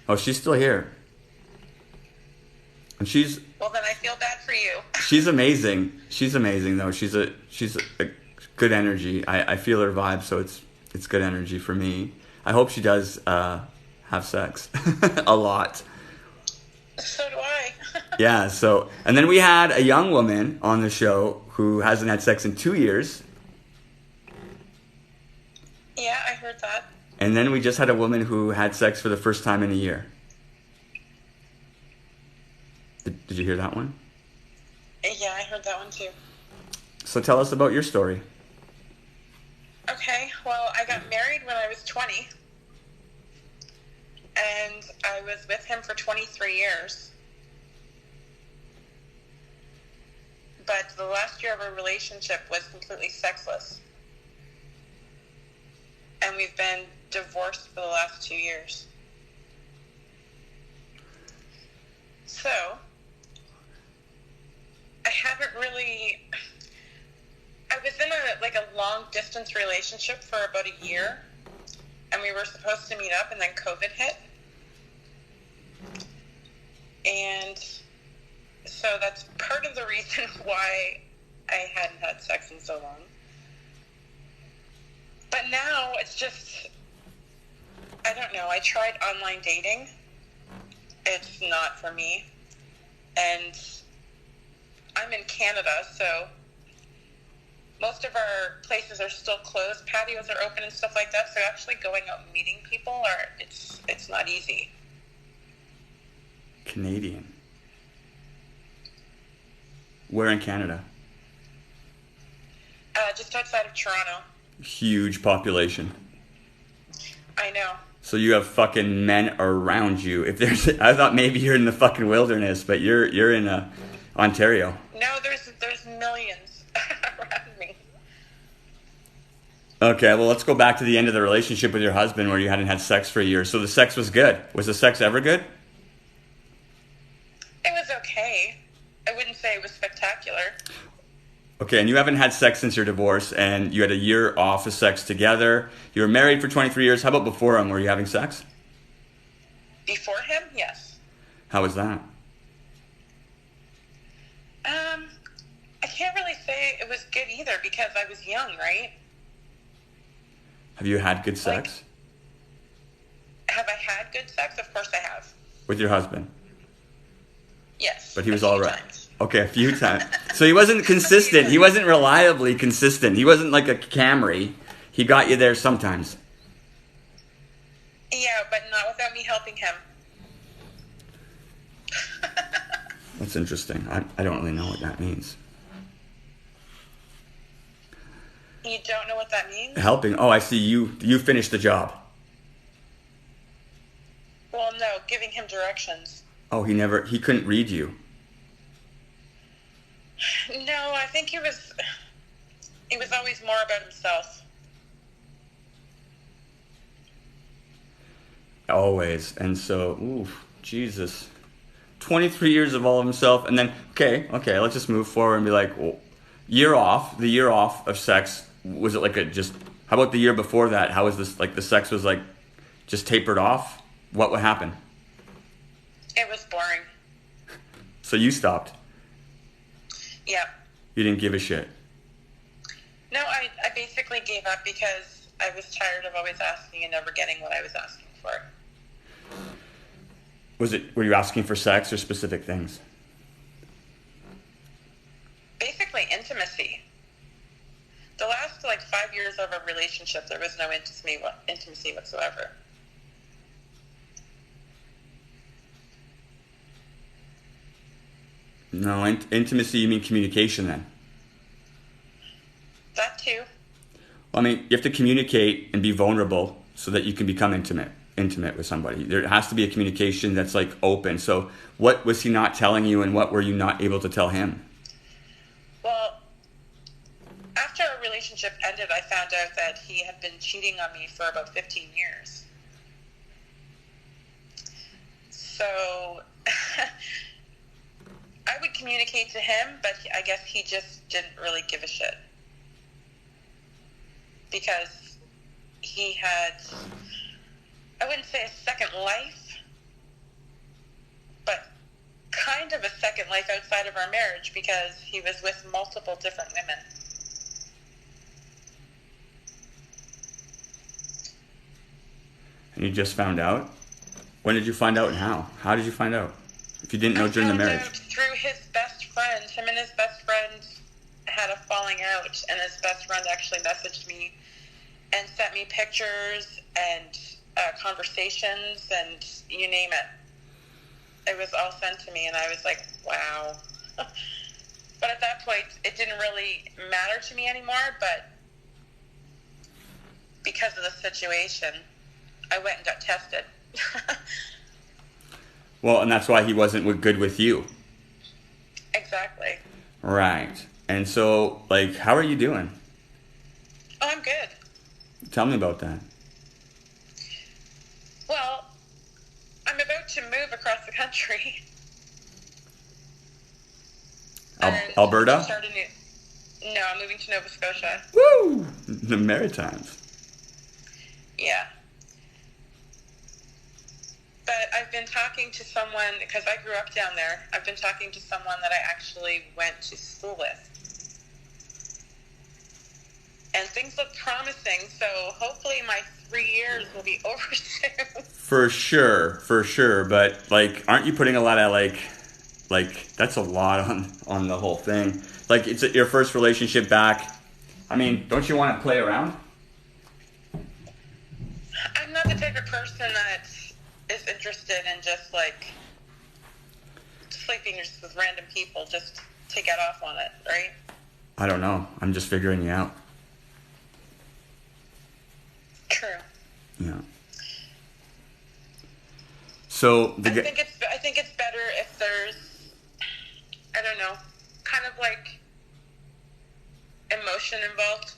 S1: Oh, she's still here. And she's...
S2: Well, then I feel bad for you.
S1: She's amazing. She's amazing, though. She's a good energy. I feel her vibe, so it's good energy for me. I hope she does have sex a lot.
S2: So do I.
S1: Yeah. So, and then we had a young woman on the show who hasn't had sex in 2 years.
S2: Yeah, I heard that.
S1: And then we just had a woman who had sex for the first time in a year. Did you hear that one?
S2: Yeah, I heard that one too.
S1: So tell us about your story.
S2: Okay, well, I got married when I was 20. And I was with him for 23 years. But the last year of our relationship was completely sexless. And we've been divorced for the last 2 years. So, I haven't really... I was in a long distance relationship for about a year. And we were supposed to meet up, and then COVID hit. And so that's part of the reason why I hadn't had sex in so long. But now it's just, I don't know, I tried online dating. It's not for me. And I'm in Canada, so most of our places are still closed. Patios are open and stuff like that. So actually going out and meeting people, it's not easy.
S1: Canadian. Where in Canada?
S2: Just outside of Toronto.
S1: Huge population.
S2: I know.
S1: So you have fucking men around you. If there's, I thought maybe you're in the fucking wilderness, but you're in Ontario.
S2: No, there's millions around me.
S1: Okay, well let's go back to the end of the relationship with your husband where you hadn't had sex for a year. So the sex was good. Was the sex ever good?
S2: It was okay. I wouldn't say it was spectacular.
S1: Okay, and you haven't had sex since your divorce, and you had a year off of sex together. You were married for 23 years. How about before him? Were you having sex?
S2: Before him, yes.
S1: How was that?
S2: I can't really say it was good either because I was young, right?
S1: Have you had good sex?
S2: Have I had good sex? Of course I have.
S1: With your husband?
S2: Yes.
S1: But he was all right.
S2: Times.
S1: Okay, a few times. So he wasn't consistent. He wasn't reliably consistent. He wasn't like a Camry. He got you there sometimes.
S2: Yeah, but not without me helping him.
S1: That's interesting. I don't really know what that means.
S2: You don't know what that means?
S1: Helping. Oh, I see. You finished the job.
S2: Well, no, giving him directions.
S1: Oh, he couldn't read you.
S2: No, I think he was always more about himself.
S1: Always. And so, ooh, Jesus. 23 years of all of himself, and then, okay, let's just move forward and be like, well, the year off of sex, was it like how about the year before that? How was this, like the sex was like, just tapered off? What would happen?
S2: It was boring.
S1: So you stopped?
S2: Yeah.
S1: You didn't give a shit?
S2: No, I basically gave up because I was tired of always asking and never getting what I was asking for.
S1: Were you asking for sex or specific things?
S2: Basically intimacy. The last 5 years of a relationship, there was no intimacy whatsoever.
S1: No, intimacy, you mean communication then?
S2: That too.
S1: Well, I mean, you have to communicate and be vulnerable so that you can become intimate with somebody. There has to be a communication that's open. So what was he not telling you, and what were you not able to tell him?
S2: Well, after our relationship ended, I found out that he had been cheating on me for about 15 years. So I would communicate to him, but I guess he just didn't really give a shit. Because he had, I wouldn't say a second life, but kind of a second life outside of our marriage, because he was with multiple different women.
S1: And you just found out? When did you find out, and how? How did you find out? If you didn't know during the marriage.
S2: I found out through his best friend. Him and his best friend had a falling out, and his best friend actually messaged me and sent me pictures and conversations and you name it. It was all sent to me, and I was like, wow. But at that point, it didn't really matter to me anymore, but because of the situation, I went and got tested.
S1: Well, and that's why he wasn't good with you.
S2: Exactly.
S1: Right. And so, how are you doing?
S2: Oh, I'm good.
S1: Tell me about that.
S2: Well, I'm about to move across the country.
S1: Alberta?
S2: No, I'm moving to Nova Scotia.
S1: Woo! The Maritimes.
S2: Yeah. But I've been talking to someone, because I grew up down there. I've been talking to someone that I actually went to school with. And things look promising, so hopefully my 3 years will be over soon. For
S1: sure. But, aren't you putting a lot of, that's a lot on the whole thing. It's your first relationship back. I mean, don't you want to play around?
S2: I'm not the type of person that is interested in just, sleeping just with random people just to get off on it, right?
S1: I don't know. I'm just figuring you out.
S2: True.
S1: Yeah. So
S2: I think it's better if there's, I don't know, kind of emotion involved.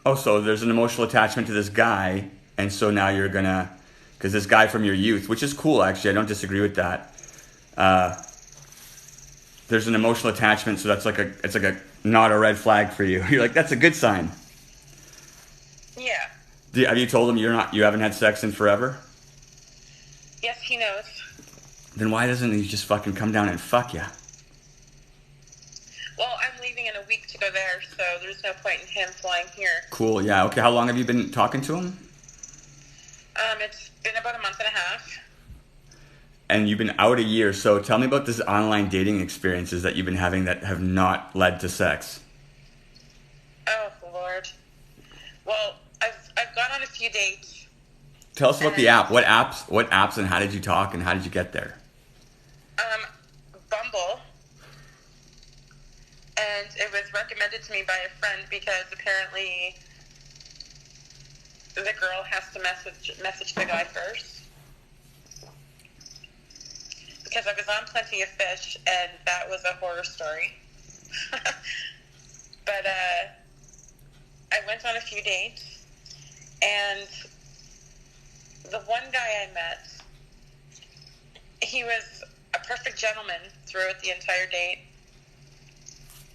S1: Oh, so there's an emotional attachment to this guy, and so now you're gonna, because this guy from your youth, which is cool actually, I don't disagree with that. There's an emotional attachment, so that's it's not a red flag for you. You're that's a good sign.
S2: Yeah.
S1: Have you told him you haven't had sex in forever?
S2: Yes, he knows.
S1: Then why doesn't he just fucking come down and fuck you?
S2: Well, I'm leaving in a week to go there, so there's no point in him flying here.
S1: Cool, yeah. Okay, how long have you been talking to him?
S2: It's been about a month and a half.
S1: and you've been out a year. So tell me about this online dating experiences that you've been having that have not led to sex.
S2: Oh Lord. Well, I've gone on a few dates.
S1: Tell us about the app. What apps, and how did you talk, and how did you get there?
S2: Bumble. And it was recommended to me by a friend because apparently the girl has to message the guy first. Because I was on Plenty of Fish, and that was a horror story. But I went on a few dates, and the one guy I met, he was a perfect gentleman throughout the entire date.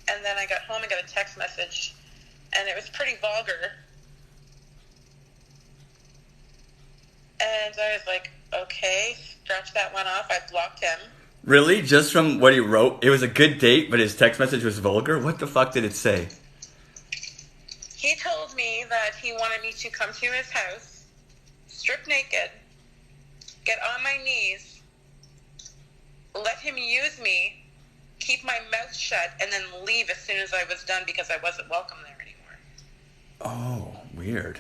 S2: And then I got home and got a text message, and it was pretty vulgar. And I was like, okay, scratch that one off. I blocked him.
S1: Really? Just from what he wrote? It was a good date, but his text message was vulgar? What the fuck did it say?
S2: He told me that he wanted me to come to his house, strip naked, get on my knees, let him use me, keep my mouth shut, and then leave as soon as I was done because I wasn't welcome there anymore.
S1: Oh, weird.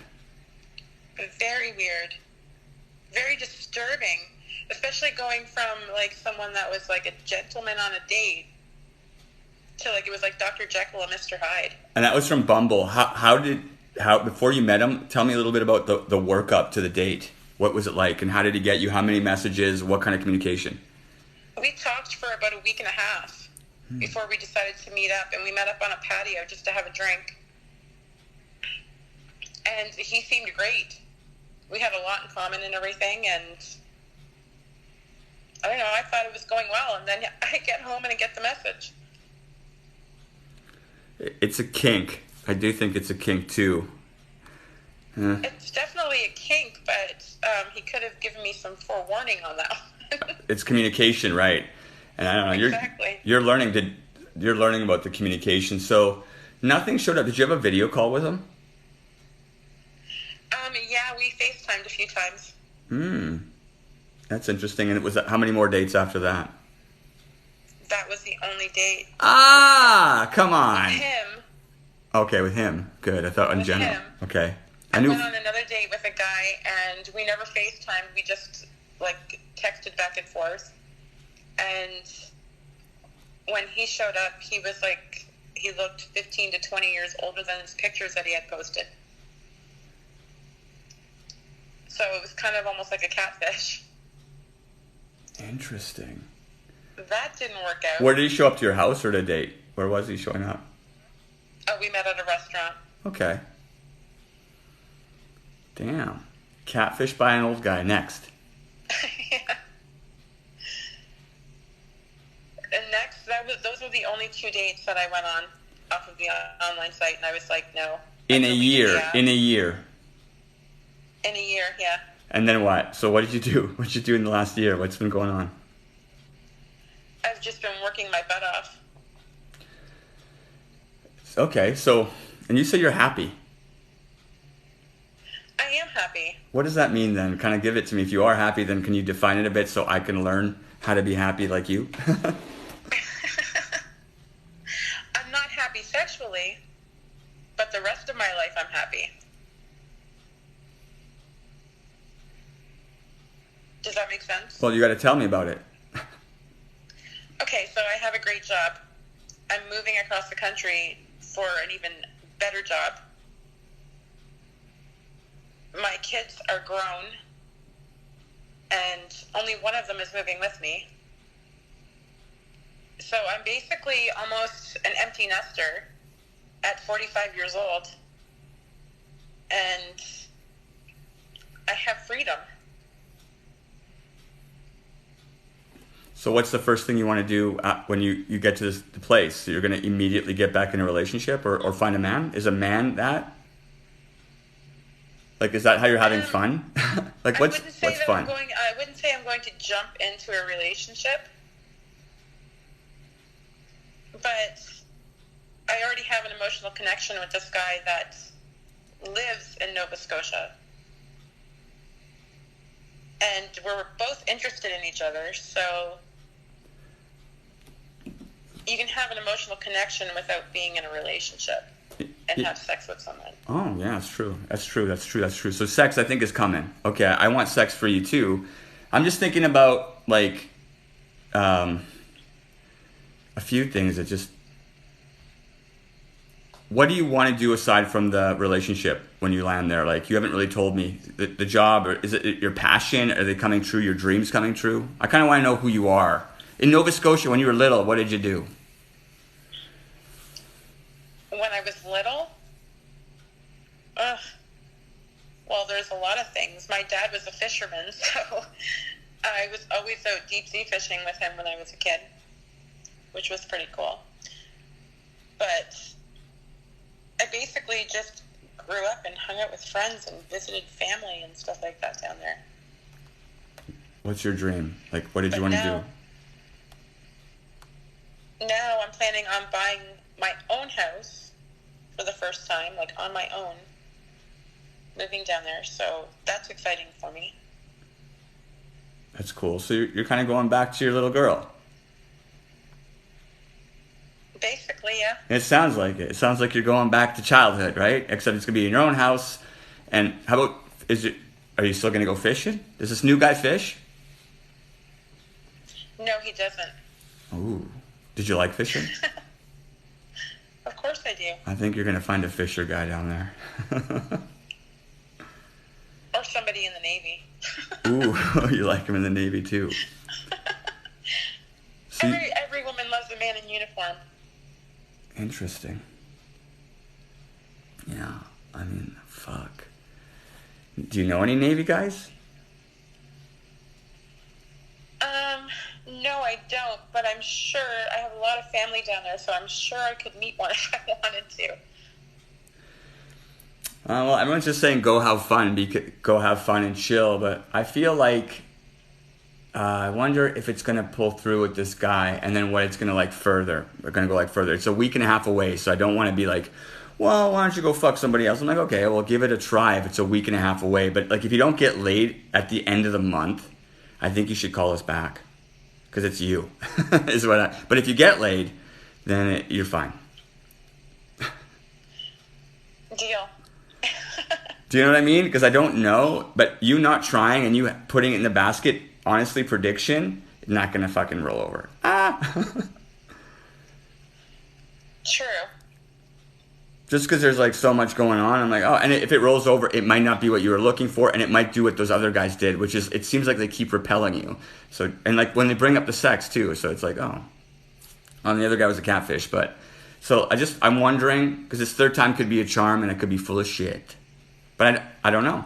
S2: Very weird. Very disturbing. Especially going from, like, someone that was, like, a gentleman on a date to, like, it was like Dr. Jekyll and Mr. Hyde.
S1: And that was from Bumble. How before you met him, tell me a little bit about the work up to the date. What was it like, and how did he get you? How many messages? What kind of communication?
S2: We talked for about a week and a half before we decided to meet up, and we met up on a patio just to have a drink. And he seemed great. We had a lot in common and everything, and I don't know, I thought it was going well, and then I get home and I get the message.
S1: It's a kink. I do think it's a kink, too.
S2: It's definitely a kink, but he could have given me some forewarning on that one.
S1: It's communication, right? And I don't know,
S2: Exactly.
S1: you're learning about the communication. So nothing showed up. Did you have a video call with him?
S2: Yeah, we FaceTimed a few times.
S1: That's interesting. And it was how many more dates after that?
S2: That was the only date.
S1: Ah, come on.
S2: With him.
S1: Okay, with him. Good. I thought in
S2: With
S1: general.
S2: him.
S1: Okay.
S2: I went on another date with a guy, and we never FaceTimed. We just, like, texted back and forth. And when he showed up, he was like, he looked 15 to 20 years older than his pictures that he had posted. So it was kind of almost like a catfish.
S1: Interesting.
S2: That didn't work out.
S1: Where did he show up, to your house or to date? Where was he showing up?
S2: Oh, we met at a restaurant.
S1: Okay. Damn. Catfish by an old guy. Next.
S2: Yeah. And next, those were the only 2 dates that I went on off of the online site, and I was like, no.
S1: In a year.
S2: In a year, yeah.
S1: And then what? So what did you do? What did you do in the last year? What's been going on?
S2: I've just been working my butt off.
S1: Okay, so, and you say you're happy.
S2: I am happy.
S1: What does that mean then? Kind of give it to me. If you are happy, then can you define it a bit so I can learn how to be happy like you?
S2: I'm not happy sexually, but the rest of my life I'm happy. Does that make sense?
S1: Well, you got to tell me about it.
S2: Okay, so I have a great job. I'm moving across the country for an even better job. My kids are grown, and only one of them is moving with me. So I'm basically almost an empty nester at 45 years old, and I have freedom.
S1: So what's the first thing you want to do when you get to the place? So you're going to immediately get back in a relationship or find a man? Is a man that? Like, is that how you're having fun? Like, what's fun?
S2: I wouldn't say I'm going to jump into a relationship, but I already have an emotional connection with this guy that lives in Nova Scotia. and we're both interested in each other, so you can have an emotional connection without being in a relationship and have sex with someone.
S1: Oh, yeah, that's true. That's true. So sex, I think, is coming. Okay, I want sex for you, too. I'm just thinking about, like, a few things that just... What do you want to do aside from the relationship when you land there? Like, you haven't really told me. The job, or is it your passion? Are they coming true? Your dreams coming true? I kind of want to know who you are. In Nova Scotia, when you were little, what did you do?
S2: When I was little? Well, there's a lot of things. My dad was a fisherman, so I was always out deep sea fishing with him when I was a kid, which was pretty cool. But I basically just grew up and hung out with friends and visited family and stuff like that down there.
S1: What's your dream? Like, what did you want to do?
S2: Now I'm planning on buying my own house for the first time, like on my own, moving down there. So that's exciting for me.
S1: That's cool. So you're kind of going back to your little girl.
S2: Basically, yeah.
S1: It sounds like it. It sounds like you're going back to childhood, right? Except it's going to be in your own house. And how about, are you still going to go fishing? Does this new guy fish?
S2: No, he doesn't.
S1: Ooh. Did you like fishing?
S2: Of course I do.
S1: I think you're going to find a fisher guy down there.
S2: Or somebody in the Navy.
S1: Ooh, you like him in the Navy too. See,
S2: every woman loves a man in uniform.
S1: Interesting. Yeah, I mean, fuck. Do you know any Navy guys?
S2: No, I don't, but I'm sure I have a lot of family down there, so I'm sure I could meet one if I wanted to.
S1: Well, everyone's just saying go have fun and chill, but I feel like I wonder if it's going to pull through with this guy, and then what it's going to like further. We're going to go like further. It's a week and a half away, so I don't want to be like, well, why don't you go fuck somebody else? I'm like, okay, well, give it a try if it's a week and a half away. But like, if you don't get laid at the end of the month, I think you should call us back. Because it's you. But if you get laid, then you're fine.
S2: Deal.
S1: Do you know what I mean? Because I don't know, but you not trying and you putting it in the basket, honestly, prediction, not going to fucking roll over.
S2: True.
S1: Just because there's like so much going on, I'm like, oh, and if it rolls over, it might not be what you were looking for, and it might do what those other guys did, which is, it seems like they keep repelling you. So, and like when they bring up the sex too, so it's like, oh, the other guy was a catfish, but, so I'm wondering, because this third time could be a charm, and it could be full of shit. But I don't know.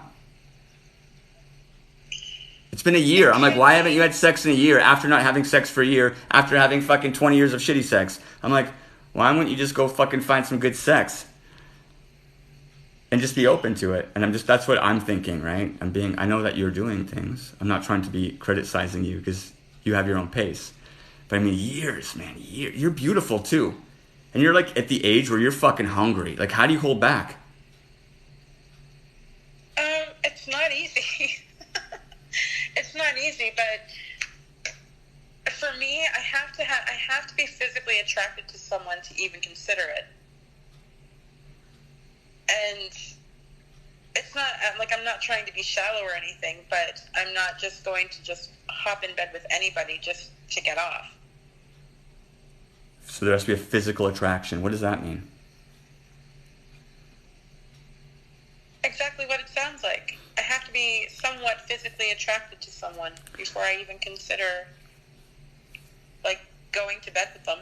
S1: It's been a year. I'm like, why haven't you had sex in a year after not having sex for a year, after having fucking 20 years of shitty sex? I'm like, why wouldn't you just go fucking find some good sex? And just be open to it. And that's what I'm thinking, right? I know that you're doing things. I'm not trying to be criticizing you because you have your own pace. But I mean, years, man, you're beautiful too. And you're like at the age where you're fucking hungry. Like, how do you hold back?
S2: It's not easy. It's not easy, but for me, I have to be physically attracted to someone to even consider it. And it's not like I'm not trying to be shallow or anything, but I'm not just going to just hop in bed with anybody just to get off.
S1: So there has to be a physical attraction. What does that mean?
S2: Exactly what it sounds like. I have to be somewhat physically attracted to someone before I even consider, like, going to bed with them.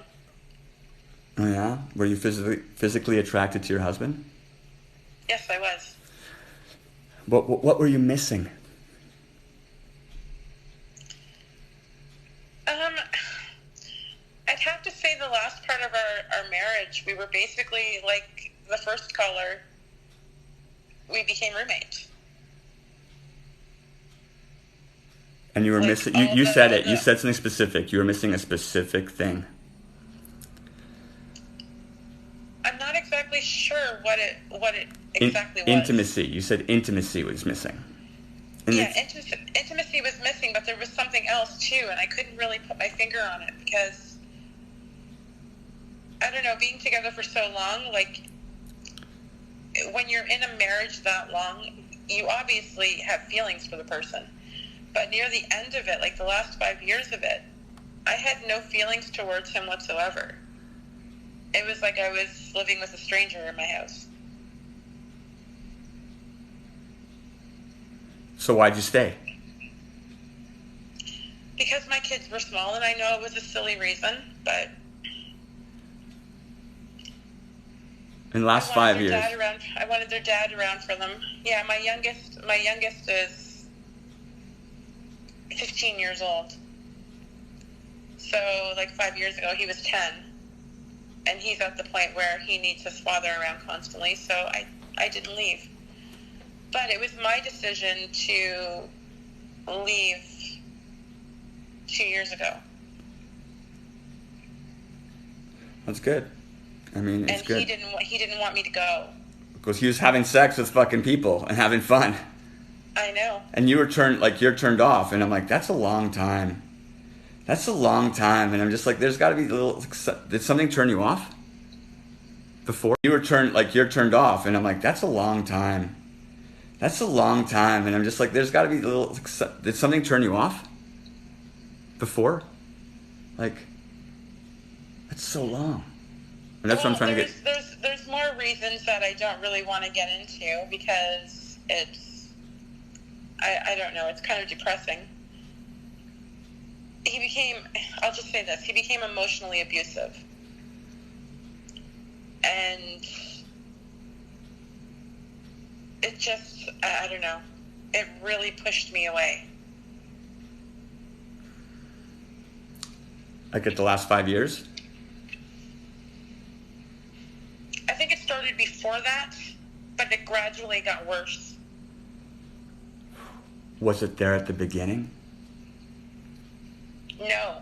S1: Oh yeah? Were you physically attracted to your husband?
S2: Yes, I was.
S1: What were you missing?
S2: I'd have to say the last part of our marriage, we were basically like the first caller. We became roommates.
S1: And you were like missing. You said it. You said something specific. You were missing a specific thing.
S2: I'm not exactly sure what it exactly was.
S1: Intimacy. You said intimacy was missing. And
S2: yeah, intimacy was missing, but there was something else too, and I couldn't really put my finger on it because, I don't know, being together for so long, like, when you're in a marriage that long, you obviously have feelings for the person. But near the end of it, like the last 5 years of it, I had no feelings towards him whatsoever. It was like I was living with a stranger in my house.
S1: So why'd you stay?
S2: Because my kids were small, and I know it was a silly reason, but
S1: In the last 5 years.
S2: I wanted their dad around for them. Yeah, my youngest is 15 years old. So, like 5 years ago, he was 10. And he's at the point where he needs his father around constantly, so I didn't leave. But it was my decision to leave 2 years ago.
S1: That's good. I mean, it's
S2: and
S1: good.
S2: He didn't want me to go.
S1: Because he was having sex with fucking people and having fun.
S2: I know.
S1: And you're turned off, and I'm like, that's a long time. That's a long time, and I'm just like, there's got to be a little. Did something turn you off? Before you're turned off, and I'm like, that's a long time. That's a long time, and I'm just like, there's got to be a little. Did something turn you off? Before, like, that's so long, and that's what I'm trying to get.
S2: There's more reasons that I don't really want to get into because it's. I don't know. It's kind of depressing. I'll just say this, he became emotionally abusive. And it just, I don't know, it really pushed me away.
S1: Like at the last 5 years?
S2: I think it started before that, but it gradually got worse.
S1: Was it there at the beginning?
S2: No.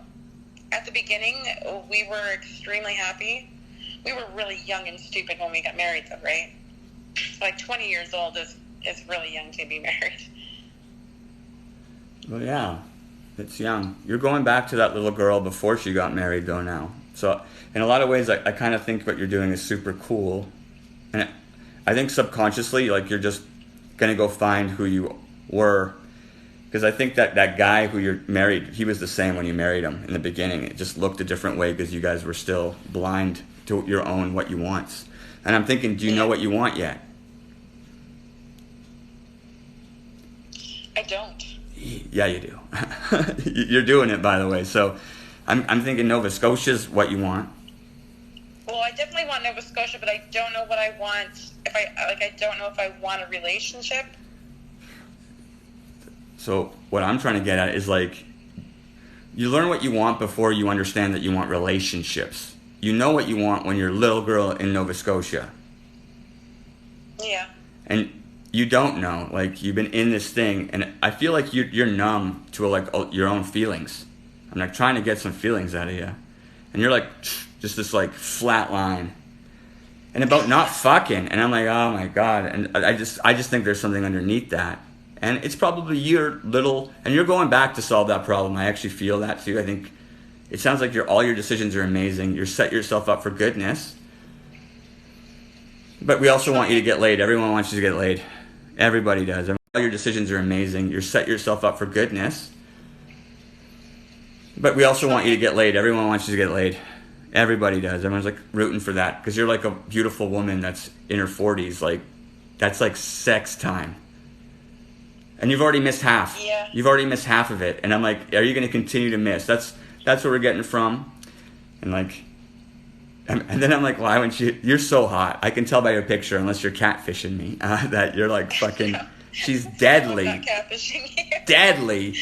S2: At the beginning, we were extremely happy. We were really young and stupid when we got married, though, right? Like 20 years old is really young to be married.
S1: Well, yeah, it's young. You're going back to that little girl before she got married, though, now. So in a lot of ways, I kind of think what you're doing is super cool. And I think subconsciously, like, you're just going to go find who you were. Because I think that guy who you're married, he was the same when you married him in the beginning. It just looked a different way because you guys were still blind to your own what you want. And I'm thinking, do you know what you want yet?
S2: I don't.
S1: Yeah, you do. You're doing it, by the way. So I'm thinking Nova Scotia's what you want.
S2: Well, I definitely want Nova Scotia, but I don't know what I want. I don't know if I want a relationship.
S1: So what I'm trying to get at is, like, you learn what you want before you understand that you want relationships. You know what you want when you're a little girl in Nova Scotia.
S2: Yeah.
S1: And you don't know. Like, you've been in this thing, and I feel like you're numb to, your own feelings. I'm, like, trying to get some feelings out of you. And you're, like, just this, like, flat line. And about not fucking. And I'm like, oh, my God. And I just think there's something underneath that. And it's probably your little, and you're going back to solve that problem. I actually feel that too. I think it sounds like all your decisions are amazing. You're set yourself up for goodness. But we also want you to get laid. Everyone wants you to get laid. Everybody does. All your decisions are amazing. You're set yourself up for goodness. But we also want you to get laid. Everyone wants you to get laid. Everybody does. Everyone's like rooting for that because you're like a beautiful woman that's in her 40s. Like, that's like sex time. And you've already missed half.
S2: Yeah.
S1: You've already missed half of it. And I'm like, are you going to continue to miss? That's where we're getting from. And like, and then I'm like, why wouldn't you? You're so hot. I can tell by your picture, unless you're catfishing me, that you're like fucking, she's deadly.
S2: I'm not catfishing you.
S1: Deadly.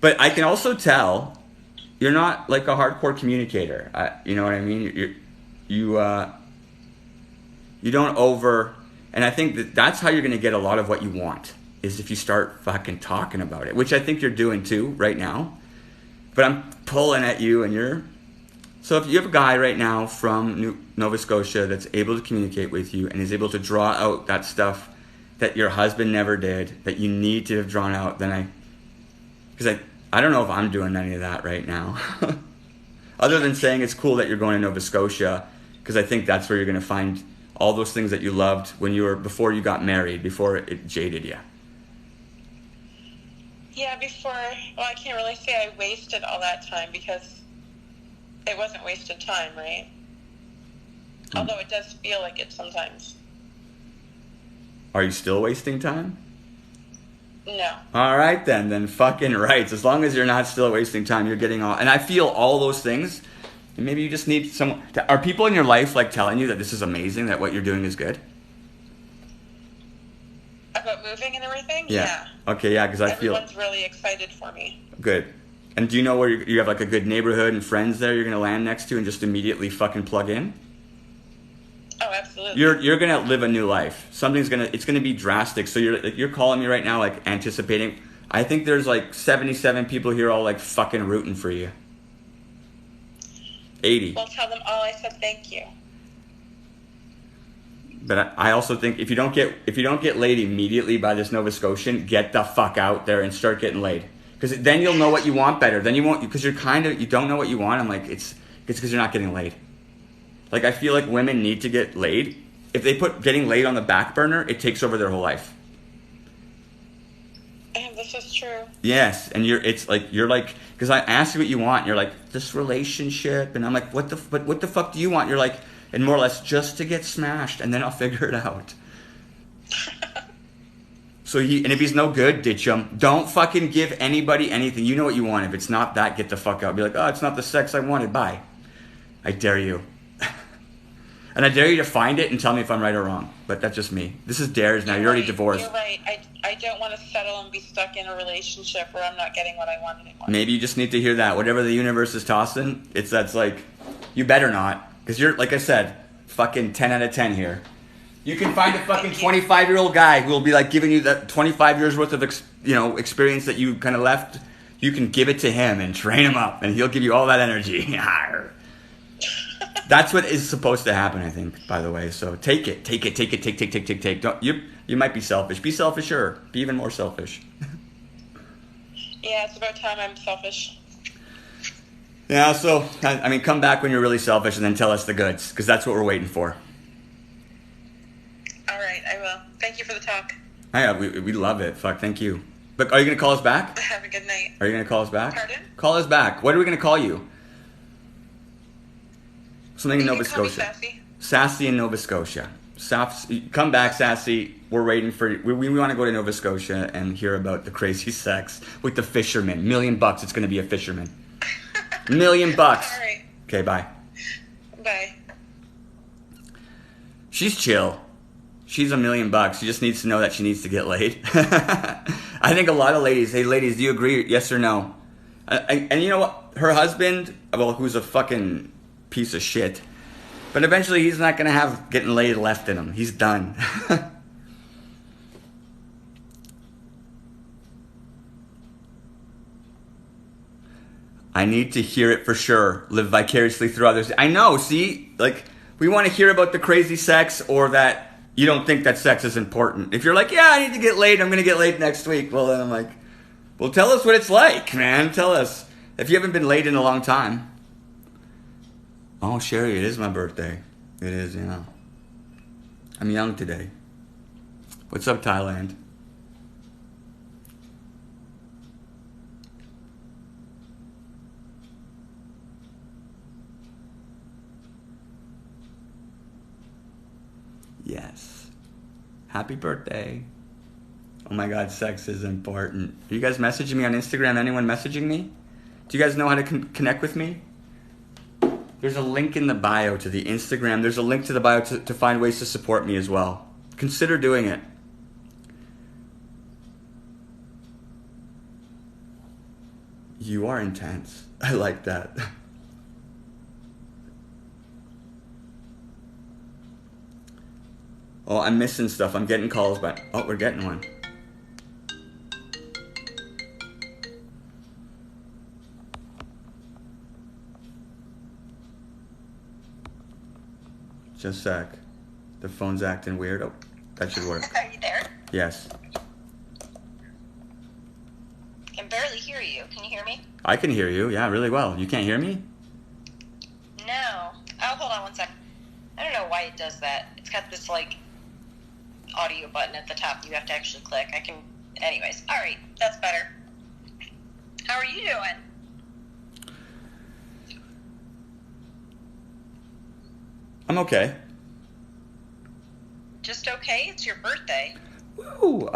S1: But I can also tell you're not like a hardcore communicator. You know what I mean? You don't and I think that's how you're going to get a lot of what you want. Is if you start fucking talking about it, which I think you're doing too right now. But I'm pulling at you, and so if you have a guy right now from Nova Scotia that's able to communicate with you and is able to draw out that stuff that your husband never did, that you need to have drawn out, then because I don't know if I'm doing any of that right now. Other than saying it's cool that you're going to Nova Scotia, because I think that's where you're going to find all those things that you loved when you were, before you got married, before it jaded you.
S2: Yeah, well, I can't really say I wasted all that time, because it wasn't wasted time, right? Although it does feel like it sometimes.
S1: Are you still wasting time?
S2: No.
S1: All right, then fucking right. As long as you're not still wasting time, you're getting all. And I feel all those things. And maybe you just need some. Are people in your life like telling you that this is amazing, that what you're doing is good?
S2: About moving and everything?
S1: Yeah. Okay, yeah, because I feel.
S2: Everyone's really excited for me.
S1: Good. And do you know where you have like a good neighborhood and friends there you're going to land next to and just immediately fucking plug in?
S2: Oh, absolutely.
S1: You're gonna live a new life. It's gonna be drastic. So you're calling me right now, like anticipating. I think there's like 77 people here all like fucking rooting for you. 80.
S2: Well, tell them all I said thank you.
S1: But I also think if you don't get laid immediately by this Nova Scotian, get the fuck out there and start getting laid. Because then you'll know what you want better. Then you won't, because you don't know what you want. I'm like, it's because you're not getting laid. Like, I feel like women need to get laid. If they put getting laid on the back burner, it takes over their whole life.
S2: And this is true.
S1: Yes, and you're like, because I asked you what you want, and you're like, this relationship, and I'm like, what the fuck do you want? You're like, and more or less, just to get smashed, and then I'll figure it out. So and if he's no good, ditch him. Don't fucking give anybody anything. You know what you want. If it's not that, get the fuck out. Be like, oh, it's not the sex I wanted. Bye. I dare you. And I dare you to find it and tell me if I'm right or wrong. But that's just me. This is dares now. You're already divorced.
S2: You're right. I don't want to settle and be stuck in a relationship where I'm not getting what I want anymore.
S1: Maybe you just need to hear that. Whatever the universe is tossing, that's like, you better not. Because you're, like I said, fucking 10 out of 10 here. You can find a fucking 25-year-old guy who will be like giving you that 25 years worth of experience that you kind of left. You can give it to him and train him up, and he'll give you all that energy. That's what is supposed to happen, I think, by the way. So take it. Don't, you might be selfish. Be selfish, sure. Be even more selfish.
S2: Yeah, it's about time I'm selfish.
S1: Yeah, so, I mean, come back when you're really selfish and then tell us the goods, because that's what we're waiting for.
S2: All right, I will. Thank you for the talk.
S1: Yeah, we love it. Fuck, thank you. But are you going to call us back?
S2: Have a good night.
S1: Are you going to call us back?
S2: Pardon?
S1: Call us back. What are we going to call you? Something in Nova Scotia.
S2: Sassy.
S1: Sassy in Nova Scotia. Come back, Sassy. We're waiting for you. We want to go to Nova Scotia and hear about the crazy sex with the fisherman. $1 million. It's going to be a fisherman. $1 million.
S2: All right.
S1: Okay, bye.
S2: Bye.
S1: She's chill. She's $1 million. She just needs to know that she needs to get laid. I think a lot of ladies, hey ladies, do you agree? Yes or no? And you know what? Her husband, well, who's a fucking piece of shit, but eventually he's not gonna have getting laid left in him. He's done. I need to hear it for sure. Live vicariously through others. I know, see? Like, we want to hear about the crazy sex, or that you don't think that sex is important. If you're like, yeah, I need to get laid, I'm going to get laid next week. Well, then I'm like, well, tell us what it's like, man. Tell us. If you haven't been laid in a long time. Oh, Sherry, it is my birthday. It is, yeah. I'm young today. What's up, Thailand? Yes. Happy birthday. Oh my God, sex is important. Are you guys messaging me on Instagram? Anyone messaging me? Do you guys know how to connect with me? There's a link in the bio to the Instagram. There's a link to the bio to find ways to support me as well. Consider doing it. You are intense. I like that. Oh, I'm missing stuff. I'm getting calls back. Oh, we're getting one. Just a sec. The phone's acting weird. Oh, that should work.
S3: Are you there?
S1: Yes.
S3: I can barely hear you. Can you hear me?
S1: I can hear you. Yeah, really well. You can't hear me?
S3: No. Oh, hold on one second. I don't know why it does that. It's got this, like, audio button at the top you have to actually click. Anyways. All right. That's better. How are you doing?
S1: I'm okay.
S3: Just okay? It's your birthday.
S1: Woo!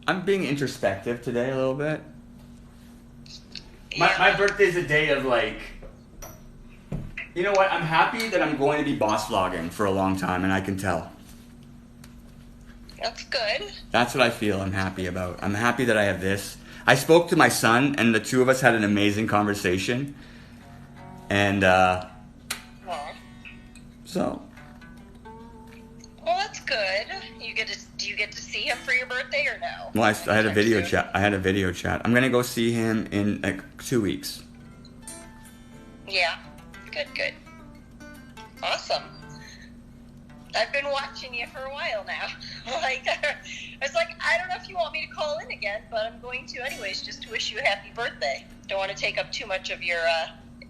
S1: I'm being introspective today a little bit. My birthday's a day of, like... You know what? I'm happy that I'm going to be boss vlogging for a long time, and I can tell.
S3: That's good.
S1: That's what I feel I'm happy about. I'm happy that I have this. I spoke to my son, and the two of us had an amazing conversation. And,
S3: Well,
S1: so...
S3: that's good. Do you get to see him for your birthday or no?
S1: Well, I had a video
S3: Soon?
S1: chat. I had a video chat. I'm gonna go see him in like 2 weeks.
S3: Yeah. Good. Awesome. I've been watching you for a while now. I was like, I don't know if you want me to call in again, but I'm going to anyways, just to wish you a happy birthday. Don't want to take up too much of your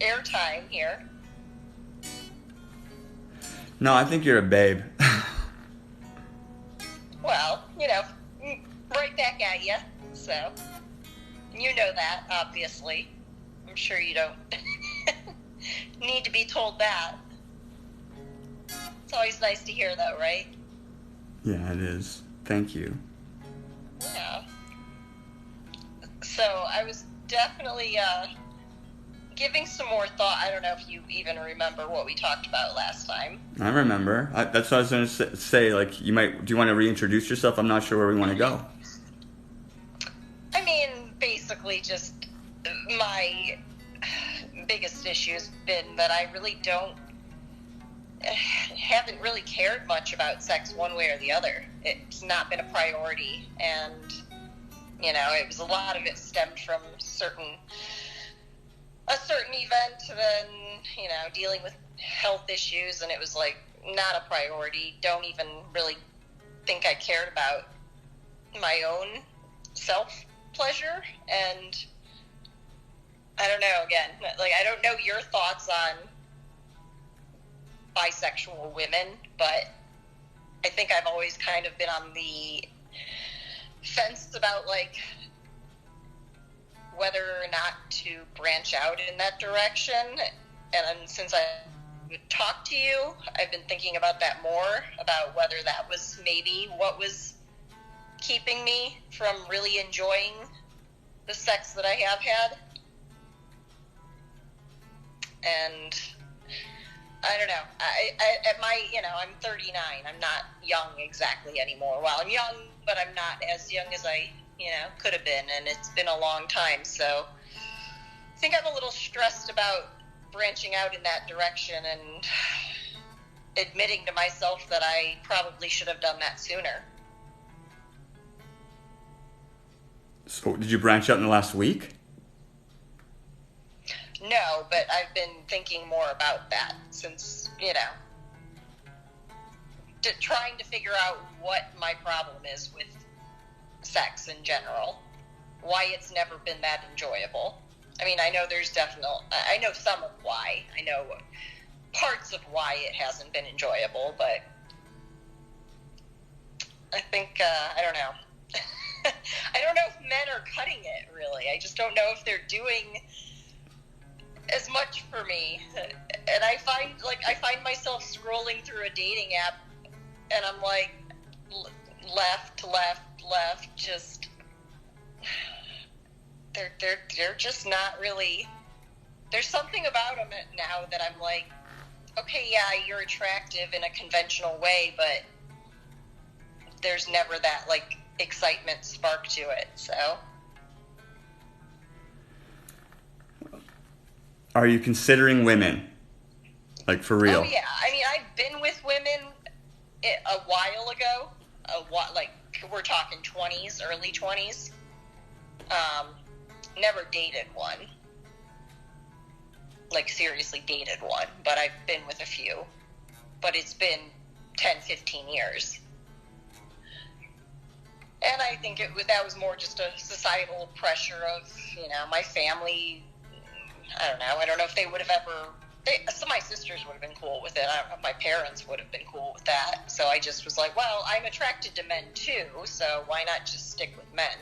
S3: airtime here.
S1: No, I think you're a babe.
S3: Well, right back at you. So, you know that, obviously. I'm sure you don't need to be told that. It's always nice to hear, though, right?
S1: Yeah, it is. Thank you.
S3: Yeah. So, I was definitely giving some more thought. I don't know if you even remember what we talked about last time.
S1: I remember. That's what I was going to say. Like, do you want to reintroduce yourself? I'm not sure where we want to go.
S3: I mean, basically just my biggest issue has been that I really haven't really cared much about sex one way or the other. It's not been a priority, and, it was a lot of it stemmed from a certain event, and then, dealing with health issues, and it was like not a priority. Don't even really think I cared about my own self-pleasure, and I don't know, again, like, I don't know your thoughts on bisexual women, but I think I've always kind of been on the fence about, like, whether or not to branch out in that direction. And since I talked to you, I've been thinking about that more, about whether that was maybe what was keeping me from really enjoying the sex that I have had. And I don't know. I'm 39. I'm not young exactly anymore. Well, I'm young, but I'm not as young as I, could have been, and it's been a long time. So I think I'm a little stressed about branching out in that direction and admitting to myself that I probably should have done that sooner.
S1: So, did you branch out in the last week?
S3: No, but I've been thinking more about that since, trying to figure out what my problem is with sex in general, why it's never been that enjoyable. I mean, I know I know some of why. I know parts of why it hasn't been enjoyable, but I think, I don't know. I don't know if men are cutting it, really. I just don't know if they're doing as much for me. And I find myself scrolling through a dating app, and I'm like, left, just, they're just not really, there's something about them now that I'm like, okay, yeah, you're attractive in a conventional way, but there's never that, like, excitement spark to it, so.
S1: Are you considering women? Like, for real?
S3: Oh, yeah. I mean, I've been with women a while ago. Like, we're talking 20s, early 20s. Never dated one. Like, seriously dated one. But I've been with a few. But it's been 10, 15 years.
S5: And I think that was more just a societal pressure of, my family. I don't know if they would have ever. Some of my sisters would have been cool with it. I don't know if my parents would have been cool with that. So I just was like, well, I'm attracted to men too, so why not just stick with men?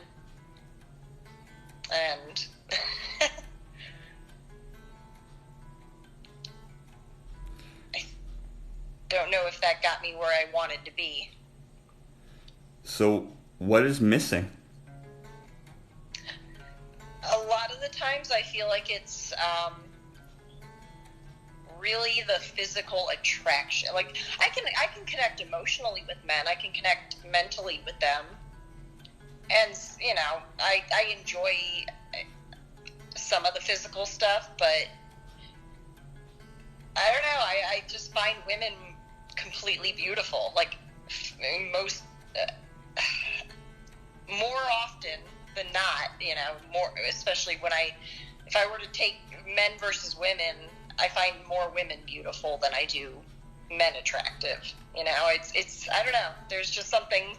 S5: And I don't know if that got me where I wanted to be.
S1: So what is missing?
S5: A lot of the times I feel like it's really the physical attraction. Like I can connect emotionally with men. I can connect mentally with them. And, I enjoy some of the physical stuff, but I don't know. I just find women completely beautiful. Like most, more often than not, more, especially if I were to take men versus women, I find more women beautiful than I do men attractive. It's I don't know. There's just something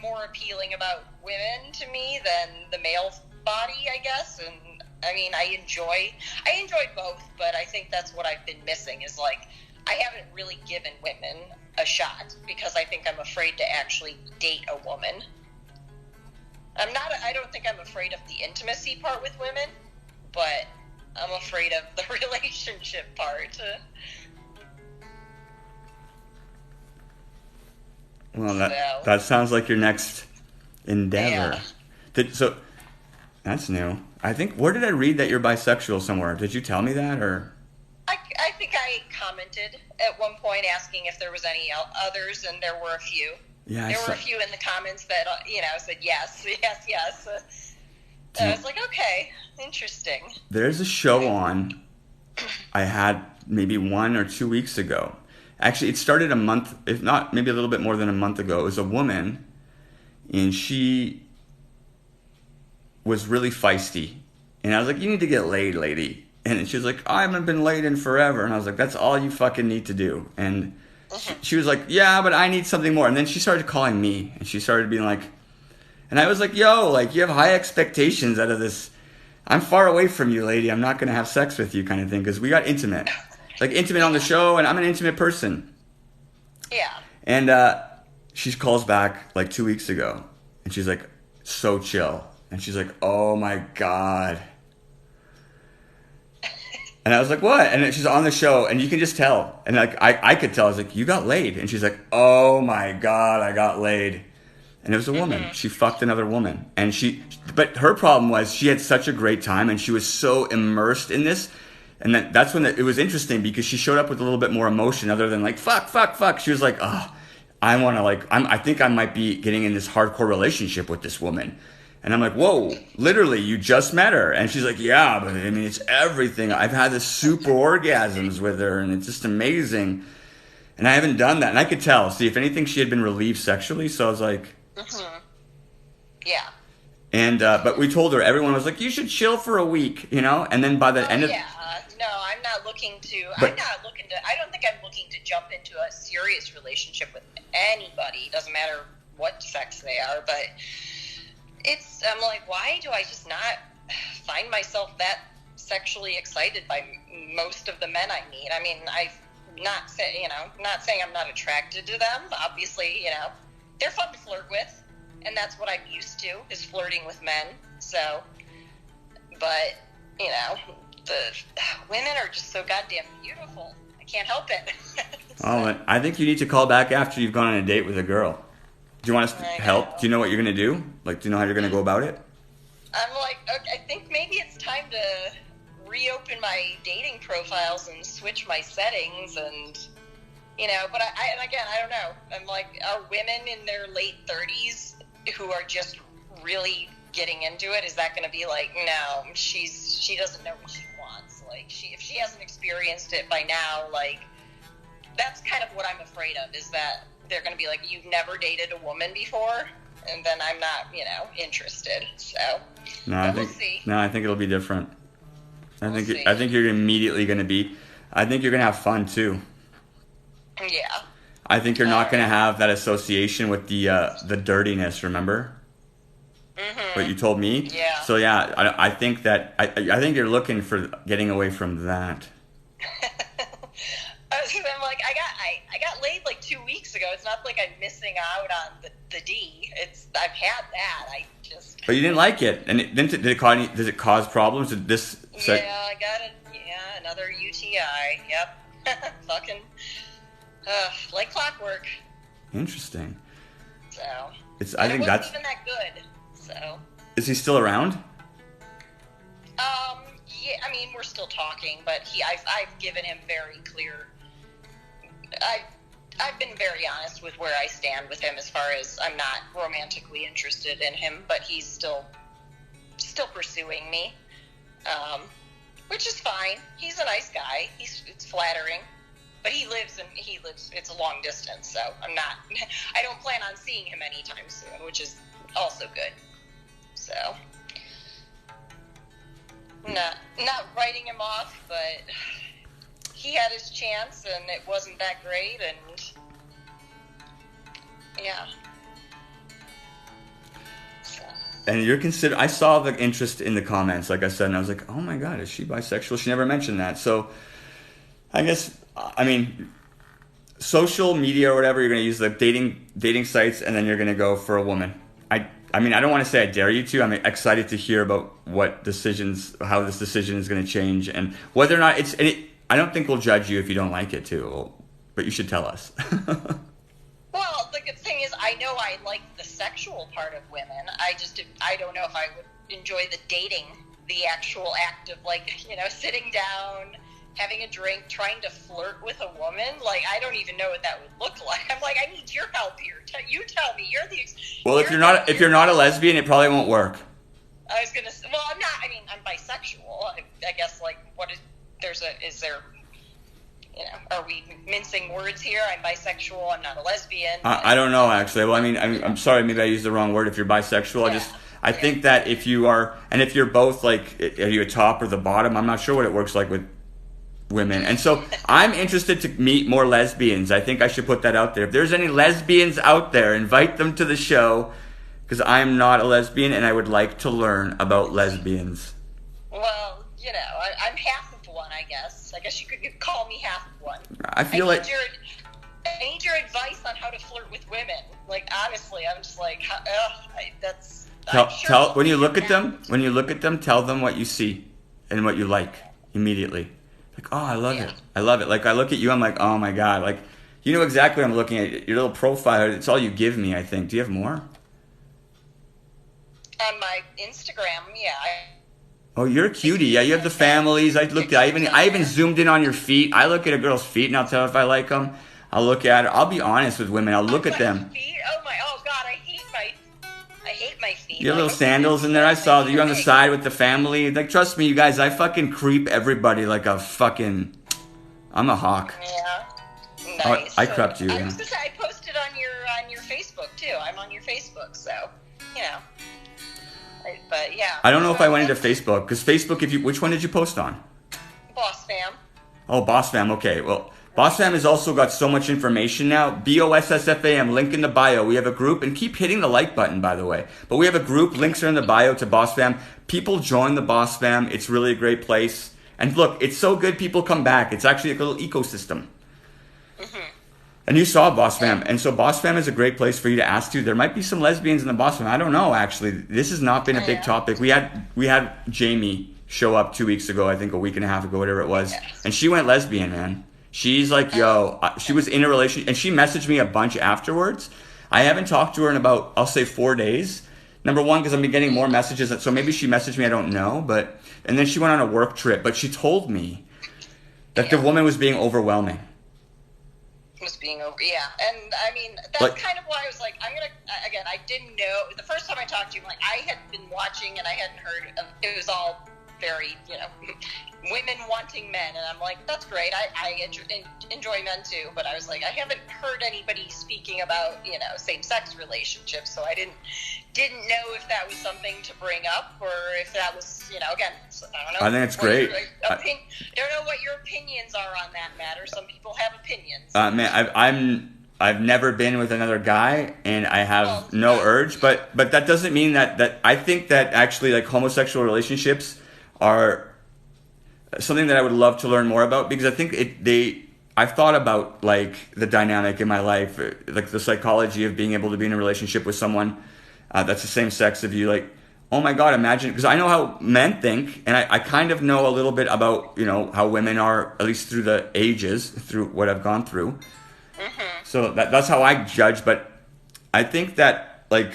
S5: more appealing about women to me than the male body, I guess. And I mean, I enjoy both, but I think that's what I've been missing is like I haven't really given women a shot because I think I'm afraid to actually date a woman. I don't think I'm afraid of the intimacy part with women, but I'm afraid of the relationship part.
S1: Well, that sounds like your next endeavor.
S5: Yeah.
S1: So that's new. I think, where did I read that you're bisexual somewhere? Did you tell me that, or?
S5: I think I commented at one point asking if there was any others, and there were a few.
S1: Yeah,
S5: there were a few in the comments that, said yes. And I was like, okay, interesting.
S1: There's a show on I had maybe 1 or 2 weeks ago. Actually, it started a month, if not maybe a little bit more than a month ago. It was a woman, and she was really feisty. And I was like, you need to get laid, lady. And she was like, I haven't been laid in forever. And I was like, that's all you fucking need to do. And she was like, yeah, but I need something more. And then she started calling me, and she started being like, and I was like, yo, like, you have high expectations out of this. I'm far away from you, lady. I'm not going to have sex with you kind of thing, because we got intimate. Like, intimate on the show, and I'm an intimate person.
S5: Yeah.
S1: And she calls back like 2 weeks ago, and she's like, so chill. And she's like, oh my God. And I was like, what? And she's on the show, and you can just tell. And like I could tell. I was like, you got laid. And she's like, oh my God, I got laid. And it was a woman. She fucked another woman. But her problem was she had such a great time, and she was so immersed in this. And that's when it was interesting, because she showed up with a little bit more emotion other than like, fuck. She was like, oh, I think I might be getting in this hardcore relationship with this woman. And I'm like, whoa, literally, you just met her. And she's like, yeah, but I mean, it's everything. I've had this super orgasms with her, and it's just amazing. And I haven't done that. And I could tell. See, if anything, she had been relieved sexually. So I was like,
S5: yeah.
S1: And, but we told her, everyone was like, you should chill for a week, And then by the end of...
S5: Yeah, no, I'm not looking to, I don't think I'm looking to jump into a serious relationship with anybody. Doesn't matter what sex they are, but I'm like, why do I just not find myself that sexually excited by most of the men I meet? I mean, not saying I'm not attracted to them. Obviously, they're fun to flirt with, and that's what I'm used to, is flirting with men. So, but, the women are just so goddamn beautiful. I can't help it.
S1: Oh, I think you need to call back after you've gone on a date with a girl. Do you want us to help? Do you know what you're going to do? Like, do you know how you're going to go about it? I'm like,
S5: okay, I think maybe it's time to reopen my dating profiles and switch my settings, and, but I don't know. I'm like, are women in their late 30s who are just really getting into it, is that going to be like, no, she doesn't know what she wants. Like, if she hasn't experienced it by now, like, that's kind of what I'm afraid of, is that they're going to be like, you've never dated a woman before, and then I'm not, interested. So, we'll see.
S1: No, I think it'll be different. I think you're immediately going to be. I think you're going to have fun too.
S5: Yeah.
S1: I think you're not going to have that association with the dirtiness. Remember what you told me?
S5: Yeah.
S1: So yeah, I think that I think you're looking for getting away from that.
S5: I'm like, I got laid like 2 weeks ago. It's not like I'm missing out on the D. I've had that. I just.
S1: But you didn't like it, and did it cause problems? Did this?
S5: Yeah, I got it. Yeah, another UTI. Yep. Fucking. Like clockwork.
S1: Interesting.
S5: So.
S1: I think that's.
S5: It wasn't even that good. So.
S1: Is he still around?
S5: Yeah, I mean, we're still talking, but I've given him very clear. I've been very honest with where I stand with him as far as I'm not romantically interested in him, but he's still pursuing me, which is fine. He's a nice guy. It's flattering, but he lives. It's a long distance, so I don't plan on seeing him anytime soon, which is also good. So. Not writing him off, but he had his chance and it wasn't that great, and yeah. So.
S1: And you're I saw the interest in the comments, like I said, and I was like, oh my God, is she bisexual? She never mentioned that. So I guess, I mean, social media or whatever, you're going to use the dating sites, and then you're going to go for a woman. I mean, I don't want to say I dare you to. I'm excited to hear about how this decision is going to change, and whether or not I don't think we'll judge you if you don't like it too, but you should tell us.
S5: Well, the good thing is I know I like the sexual part of women. I don't know if I would enjoy the dating, the actual act of sitting down, having a drink, trying to flirt with a woman. Like, I don't even know what that would look like. I'm like, I need your help here. You tell me. You're the.
S1: Well, if you're not a lesbian, it probably won't work.
S5: I was gonna say, well, I'm not. I mean, I'm bisexual. I guess is there? Are we mincing words here? I'm bisexual. I'm not a lesbian.
S1: I don't know, actually. Well, I mean, I'm sorry. Maybe I used the wrong word. If you're bisexual,
S5: Yeah.
S1: I think that if you are, and if you're both, like, are you a top or the bottom? I'm not sure what it works like with women. And so I'm interested to meet more lesbians. I think I should put that out there. If there's any lesbians out there, invite them to the show, because I'm not a lesbian and I would like to learn about lesbians.
S5: Well, I'm half of one, I guess. I guess you could call me half of one.
S1: I
S5: need your advice on how to flirt with women. Like, honestly, I'm just like,
S1: when you look at them, tell them what you see and what you like immediately. Like, oh, I love it. I love it. Like, I look at you, I'm like, oh my God. Like, you know exactly what I'm looking at. Your little profile, it's all you give me, I think. Do you have more?
S5: On my Instagram, yeah.
S1: Oh, you're a cutie. Yeah, you have the families. I even zoomed in on your feet. I look at a girl's feet and I'll tell her if I like them. I'll look at her. I'll be honest with women. I'll look at them.
S5: Feet? Oh God, I hate my feet.
S1: Your little sandals in there. I saw you on the side with the family. Like, trust me, you guys, I fucking creep everybody like a fucking. I'm a hawk.
S5: Yeah. Nice.
S1: I crept you.
S5: I was gonna say, I posted on your Facebook too. I'm on your Facebook, so But yeah.
S1: I don't know if I went into Facebook, because Facebook, which one did you post on?
S5: Boss Fam.
S1: Oh, Boss Fam. Okay, well, Boss Fam has also got so much information now. BOSSFAM, link in the bio. We have a group, and keep hitting the like button, by the way. But we have a group, links are in the bio to Boss Fam. People join the Boss Fam. It's really a great place. And look, it's so good people come back. It's actually a little ecosystem. Mm-hmm. And you saw Boss Fam. And so Boss Fam is a great place for you to ask to. There might be some lesbians in the Boss Fam. I don't know, actually. This has not been a big topic. We had Jamie show up 2 weeks ago, I think a week and a half ago, whatever it was. Yes. And she went lesbian, man. She's like, she was in a relationship. And she messaged me a bunch afterwards. I haven't talked to her in about, I'll say 4 days. Number one, because I've been getting more messages. So maybe she messaged me, I don't know. And then she went on a work trip. But she told me that the woman was being overwhelming.
S5: And I mean, that's kind of why I was like, again, I didn't know, the first time I talked to you, like, I had been watching and I hadn't heard of, it was all very, women wanting men, and I'm like, that's great, I enjoy men too, but I was like, I haven't heard anybody speaking about, same-sex relationships, so I didn't know if that was something to bring up, or if that was, again, I don't know.
S1: I think it's great.
S5: I don't know what your opinions are on that matter. Some people have opinions.
S1: Man, I've never been with another guy, and I have no urge. But that doesn't mean that I think that actually like homosexual relationships are something that I would love to learn more about, because I think I've thought about like the dynamic in my life, like the psychology of being able to be in a relationship with someone that's the same sex of you. Like, oh my God, imagine, because I know how men think, and I kind of know a little bit about, you know, how women are, at least through the ages, through what I've gone through. Mm-hmm. So that's how I judge. But I think that like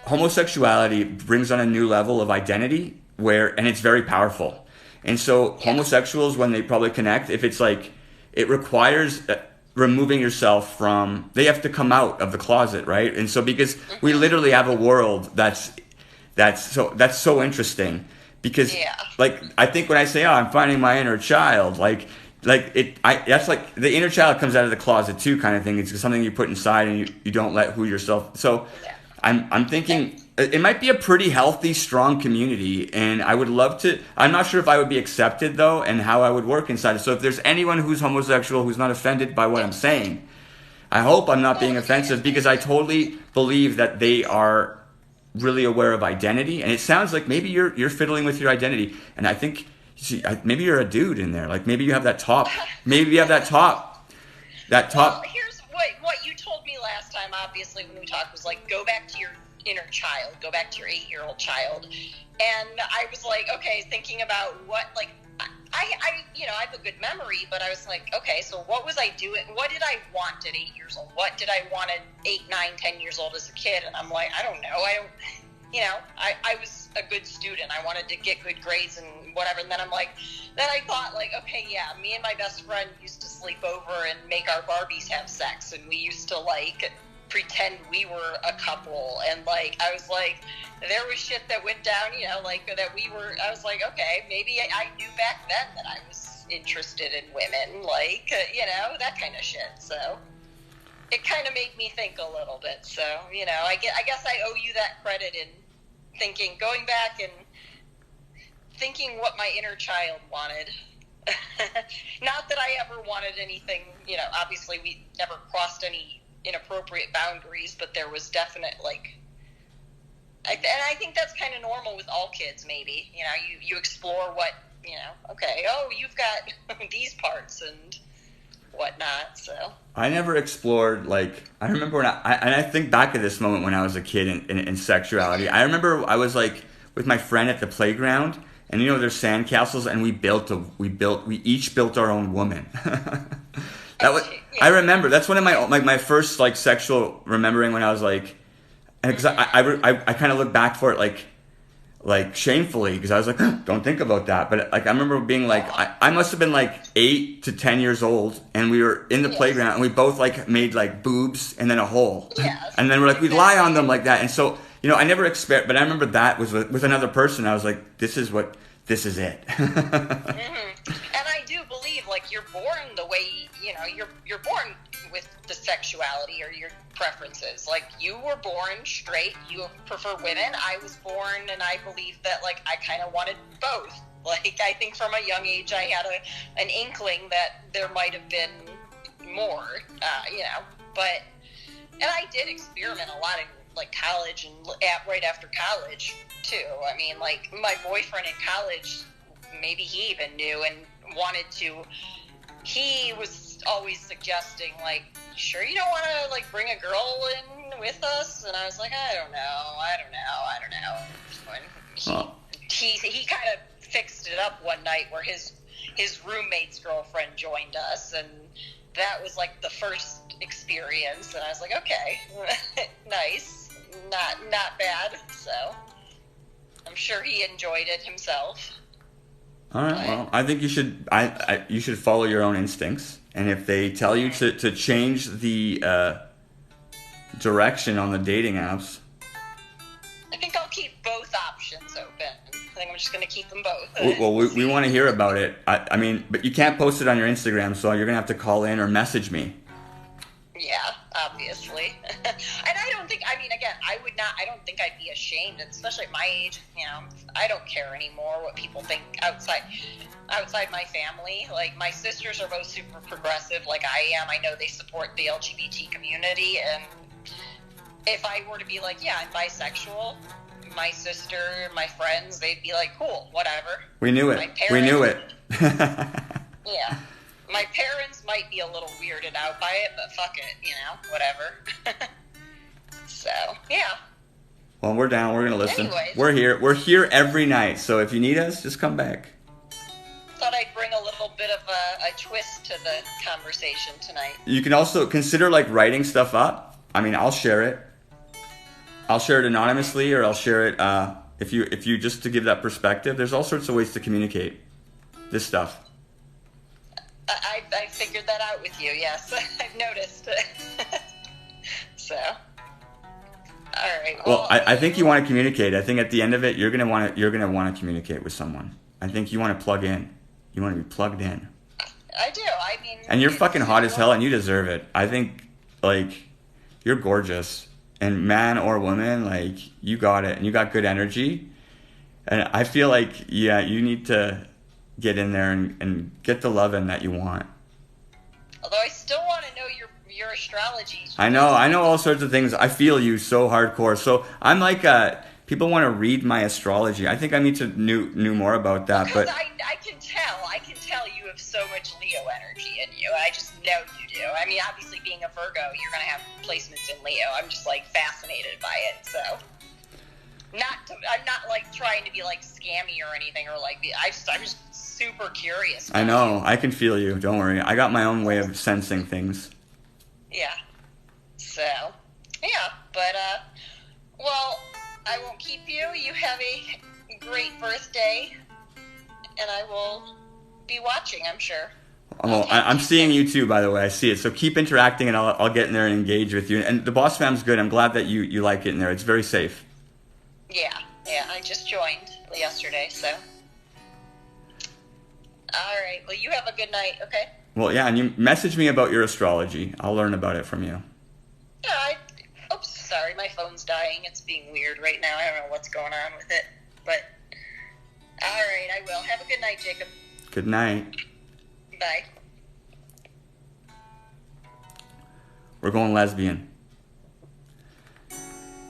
S1: homosexuality brings on a new level of identity and it's very powerful. And so homosexuals, when they probably connect, if it's like, it requires removing yourself from, they have to come out of the closet, right? And so because we literally have a world that's so interesting, because like, I think when I say, oh, I'm finding my inner child, that's like the inner child comes out of the closet too, kind of thing. It's something you put inside and you don't let who yourself. So I'm thinking it might be a pretty healthy, strong community, and I would love to. I'm not sure if I would be accepted though, and how I would work inside it. So if there's anyone who's homosexual who's not offended by what I'm saying, I hope I'm not being offensive, because I totally believe that they are really aware of identity. And it sounds like maybe you're fiddling with your identity, and I think maybe you're a dude in there. Like maybe you have that top. Maybe you have that top.
S5: Well, here's what you told me last time. Obviously, when we talked, was like, go back to your inner child, go back to your 8-year-old child. And I was like, okay, thinking about what, like, I have a good memory, but I was like, okay, so what was I doing? What did I want at 8 years old? What did I want at 8, 9, 10 years old as a kid? And I'm like, I don't know. I was a good student. I wanted to get good grades and whatever. And then I thought like, okay, yeah, me and my best friend used to sleep over and make our Barbies have sex. And we used to like pretend we were a couple. And like, I was like, there was shit that went down, I was like, okay, maybe I knew back then that I was interested in women, that kind of shit. So it kind of made me think a little bit. So, I guess I owe you that credit in going back and thinking what my inner child wanted. Not that I ever wanted anything, obviously we never crossed any inappropriate boundaries, but there was definite, and I think that's kind of normal with all kids, maybe. You explore what, okay, oh, you've got these parts and whatnot, so. I
S1: never explored, I remember when I think back at this moment when I was a kid in sexuality. I remember I was, with my friend at the playground, and, there's sandcastles, and we each built our own woman. I remember, that's one of my first, sexual remembering when I was, because I kind of look back for it, shamefully, because I was like, don't think about that. But I remember being I must have been 8 to 10 years old, and we were in the playground, and we both made boobs and then a hole, and then we'd lie on them like that. And so I never expect, but I remember that was with another person. I was like, this is it.
S5: And I do believe you're born the way you're born with the sexuality or your preferences. You were born straight, you prefer women. I was born, and I believe that I kind of wanted both. I think from a young age I had an inkling that there might have been more, but, and I did experiment a lot in college and right after college too. I mean, my boyfriend in college, maybe he even knew and wanted to. He was always suggesting, sure you don't want to, bring a girl in with us? And I was like, I don't know. And he kind of fixed it up one night where his roommate's girlfriend joined us, and that was, the first experience. And I was like, okay, nice, not bad. So I'm sure he enjoyed it himself.
S1: All right. Well, I think you should. You should follow your own instincts, and if they tell you to change the direction on the dating apps,
S5: I think I'll keep both options open. I think I'm just going to keep them both.
S1: Well, we want to hear about it. I mean, but you can't post it on your Instagram, so you're going to have to call in or message me.
S5: Yeah, obviously. And I don't think, I mean, again, I don't think I'd be ashamed, especially at my age, you know, I don't care anymore what people think outside my family. Like, my sisters are both super progressive like I am. I know they support the LGBT community, and if I were to be like, yeah, I'm bisexual, my sister, my friends, they'd be like, cool, whatever.
S1: We knew it. We knew it.
S5: Yeah. My parents might be a little weirded out by it, but fuck it, you know, whatever. So, yeah.
S1: Well, we're down. We're going to listen.
S5: Anyways.
S1: We're here. We're here every night. So if you need us, just come back.
S5: Thought I'd bring a little bit of a twist to the conversation tonight.
S1: You can also consider, like, writing stuff up. I mean, I'll share it. I'll share it anonymously, or I'll share it if you just to give that perspective. There's all sorts of ways to communicate this stuff.
S5: I figured that out with you, yes. I've noticed. So, all right.
S1: Well, I think you want to communicate. I think at the end of it, you're gonna want to communicate with someone. I think you want to plug in. You want to be plugged in.
S5: I do. I mean.
S1: And you're fucking hot as hell, and you deserve it. I think, like, you're gorgeous, and man or woman, like, you got it, and you got good energy. And I feel like, yeah, you need to get in there and get the loving that you want.
S5: Although I still want to know your astrology.
S1: I know all sorts of things. I feel you so hardcore. So I'm like, people want to read my astrology. I think I need to knew more about that.
S5: Because
S1: But
S5: I can tell you have so much Leo energy in you. I just know you do. I mean, obviously being a Virgo, you're going to have placements in Leo. I'm just like fascinated by it. So I'm not like trying to be like scammy or anything, or like I'm just super curious.
S1: I know, I can feel you. Don't worry. I got my own way of sensing things.
S5: Yeah. So, yeah, but well, I won't keep you. You have a great birthday, and I will be watching, I'm sure.
S1: Well, I'm seeing you too, by the way. I see it. So keep interacting, and I'll get in there and engage with you. And the Boss Fam's good. I'm glad that you like it in there. It's very safe.
S5: Yeah, I just joined yesterday, so. All right, well, you have a good night, okay?
S1: Well, yeah, and you message me about your astrology. I'll learn about it from you.
S5: Yeah, oops, sorry, my phone's dying. It's being weird right now. I don't know what's going on with it, but. All right, I will. Have a good night, Jacob.
S1: Good night.
S5: Bye.
S1: We're going lesbian.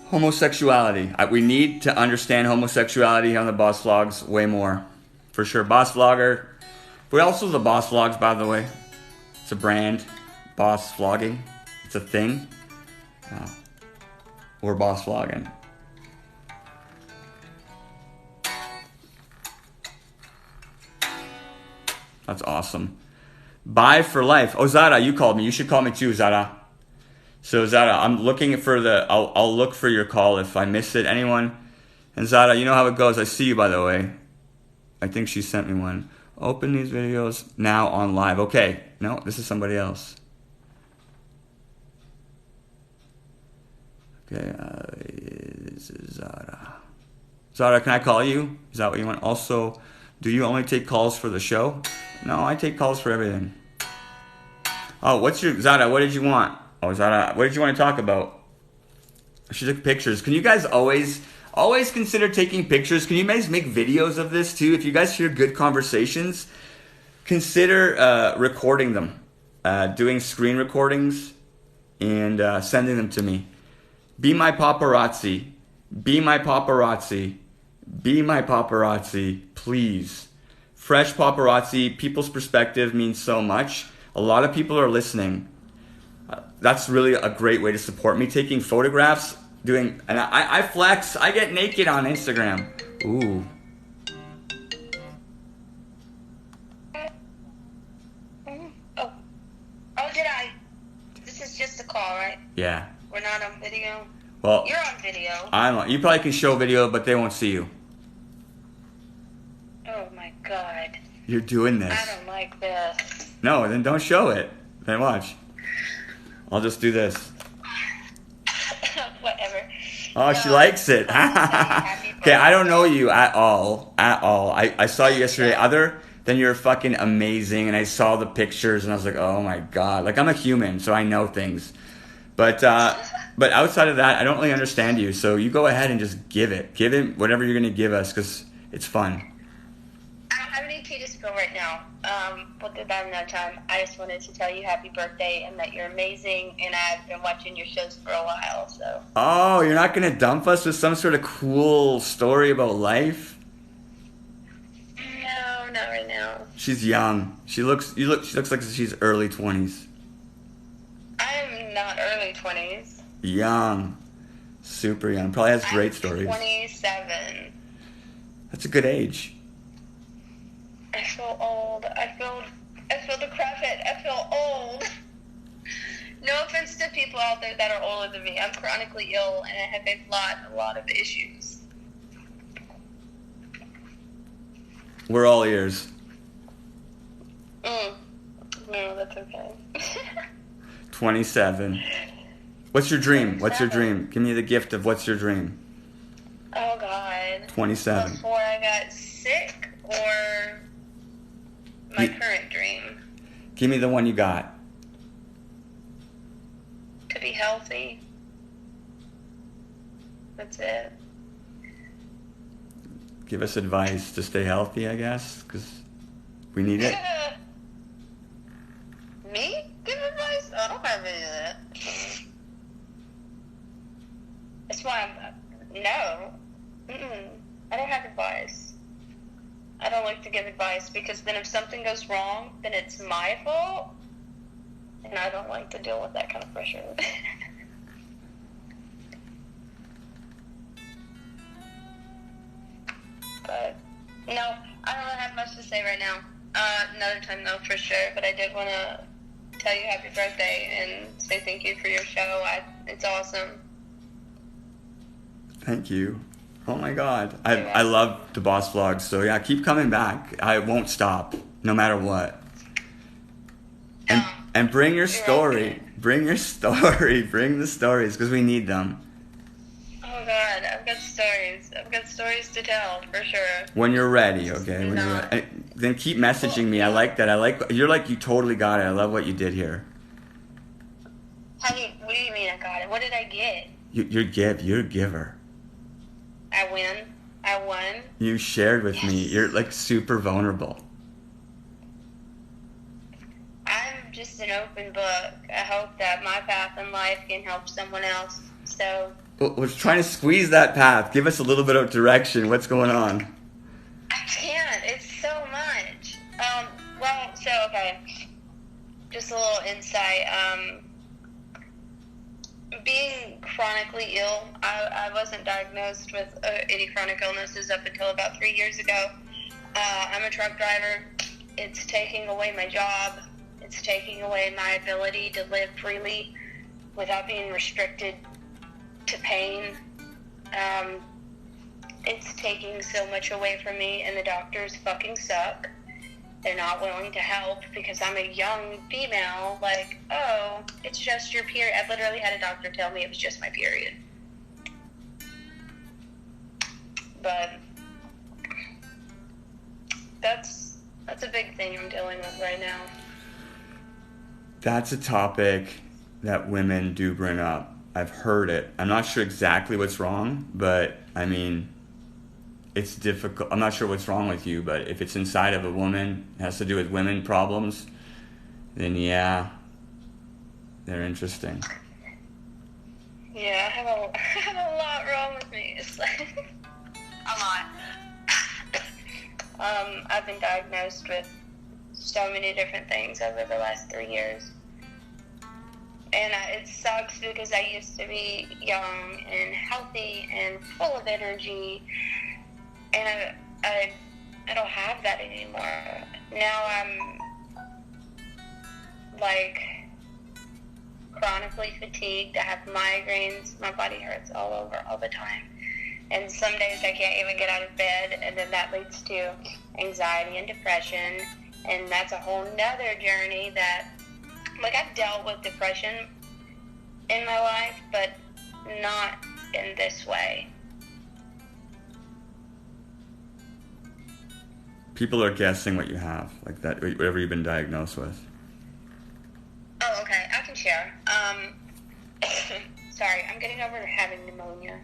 S1: Homosexuality. We need to understand homosexuality on the Boss Vlogs way more. For sure. Boss Vlogger. We're also the Boss Vlogs, by the way. It's a brand. Boss Vlogging. It's a thing. We're Boss Vlogging. That's awesome. Bye for life. Oh, Zara, you called me. You should call me too, Zara. So, Zara, I'm looking for I'll look for your call if I miss it. Anyone? And Zara, you know how it goes. I see you, by the way. I think she sent me one. Open these videos now on live. Okay. No, this is somebody else. Okay, this is Zara. Zara, can I call you? Is that what you want? Also, do you only take calls for the show? No, I take calls for everything. Oh, Zara, what did you want? Oh, Zara, what did you want to talk about? She took pictures. Can you guys always consider taking pictures? Can you guys make videos of this too? If you guys hear good conversations, consider recording them. Doing screen recordings and sending them to me. Be my paparazzi. Be my paparazzi. Be my paparazzi, please. Fresh paparazzi, people's perspective means so much. A lot of people are listening. That's really a great way to support me. Taking photographs, and I flex. I get naked on Instagram. Ooh.
S2: Oh, did I? This is just a call, right?
S1: Yeah.
S2: We're not on video?
S1: Well,
S2: You're on video.
S1: You probably can show video, but they won't see you.
S2: Oh, my God.
S1: You're doing this.
S2: I don't like this.
S1: No, then don't show it. Then watch. I'll just do this.
S2: Whatever.
S1: Oh, she likes it. Okay, I don't know you at all. I saw you yesterday. Other than you're fucking amazing, and I saw the pictures, and I was like, oh my God. Like, I'm a human, so I know things. But outside of that, I don't really understand you. So you go ahead and just give it. Give it whatever you're going to give us because it's fun.
S3: I don't have any tea to spill right now. We'll do that another time. I just wanted to tell you happy birthday and that you're amazing, and I've been watching your shows for a while, so.
S1: Oh, you're not going to dump us with some sort of cool story about life?
S3: No, not right now.
S1: She's young. She looks like she's early 20s.
S3: I'm not early 20s.
S1: Young. Super young. Probably has great stories.
S3: 27.
S1: That's a good age.
S3: I feel old. I feel decrepit. I feel old. No offense to people out there that are older than me. I'm chronically ill and I have a lot of issues.
S1: We're all ears.
S3: No, that's okay.
S1: 27. What's your dream? What's your dream? Give me the gift of what's your dream?
S3: Oh, God.
S1: 27.
S3: Before I got sick or my current dream?
S1: Give me the one you got.
S3: To be healthy. That's it.
S1: Give us advice to stay healthy, I guess, because we need it.
S3: Me? Give advice? Oh, I don't have any of that. That's why no. I don't have advice. I don't like to give advice because then if something goes wrong, then it's my fault. And I don't like to deal with that kind of pressure. But, no, I don't have much to say right now. Another time, though, for sure. But I did want to tell you happy birthday and say thank you for your show. It's awesome.
S1: Thank you. Oh my God. I love the Boss Vlogs. So yeah, keep coming back. I won't stop, no matter what. And bring your story. Bring your story. Bring the stories, because we need them.
S3: Oh God, I've got stories. I've got stories to tell, for sure.
S1: When you're ready, okay? When you're ready. Then keep messaging me. I like that. You totally got it. I love what you did here.
S3: What do you mean I got it? What did I get?
S1: You're a giver.
S3: I win. I won.
S1: You shared with me. You're like super vulnerable.
S3: I'm just an open book. I hope that my path in life can help someone else. So.
S1: We're trying to squeeze that path. Give us a little bit of direction. What's going on?
S3: I can't. It's so much. Okay. Just a little insight. Being chronically ill, I wasn't diagnosed with any chronic illnesses up until about 3 years ago. I'm a truck driver. It's taking away my job. It's taking away my ability to live freely without being restricted to pain. It's taking so much away from me, and the doctors fucking suck. They're not willing to help because I'm a young female. Like, oh, it's just your period. I literally had a doctor tell me it was just my period. But that's a big thing I'm dealing with right now.
S1: That's a topic that women do bring up. I've heard it. I'm not sure exactly what's wrong, but I mean, it's difficult. I'm not sure what's wrong with you, but if it's inside of a woman, it has to do with women problems, then yeah, they're interesting.
S3: Yeah, I have a lot wrong with me. It's like a lot. I've been diagnosed with so many different things over the last 3 years. And it sucks because I used to be young and healthy and full of energy. And I don't have that anymore. Now I'm, like, chronically fatigued. I have migraines. My body hurts all over all the time. And some days I can't even get out of bed. And then that leads to anxiety and depression. And that's a whole nother journey that, like, I've dealt with depression in my life, but not in this way.
S1: People are guessing what you have, like that, whatever you've been diagnosed with.
S3: Oh, okay. I can share. sorry, I'm getting over having pneumonia,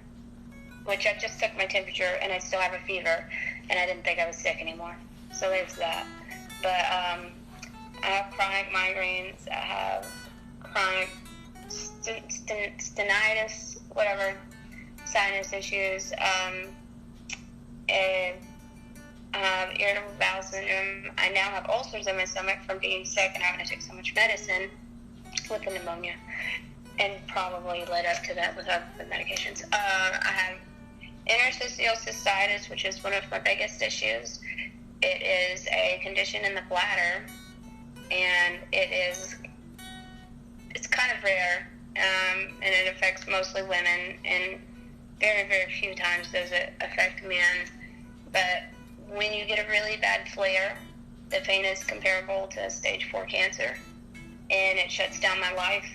S3: which I just took my temperature and I still have a fever, and I didn't think I was sick anymore. So there's that. But I have chronic migraines. I have chronic stenitis, whatever, sinus issues. And I have irritable bowel syndrome. I now have ulcers in my stomach from being sick and having to take so much medicine with the pneumonia, and probably led up to that with other medications. I have interstitial cystitis, which is one of my biggest issues. It is a condition in the bladder, and it's kind of rare, and it affects mostly women, and very, very few times does it affect men. But when you get a really bad flare, the pain is comparable to stage 4 cancer, and it shuts down my life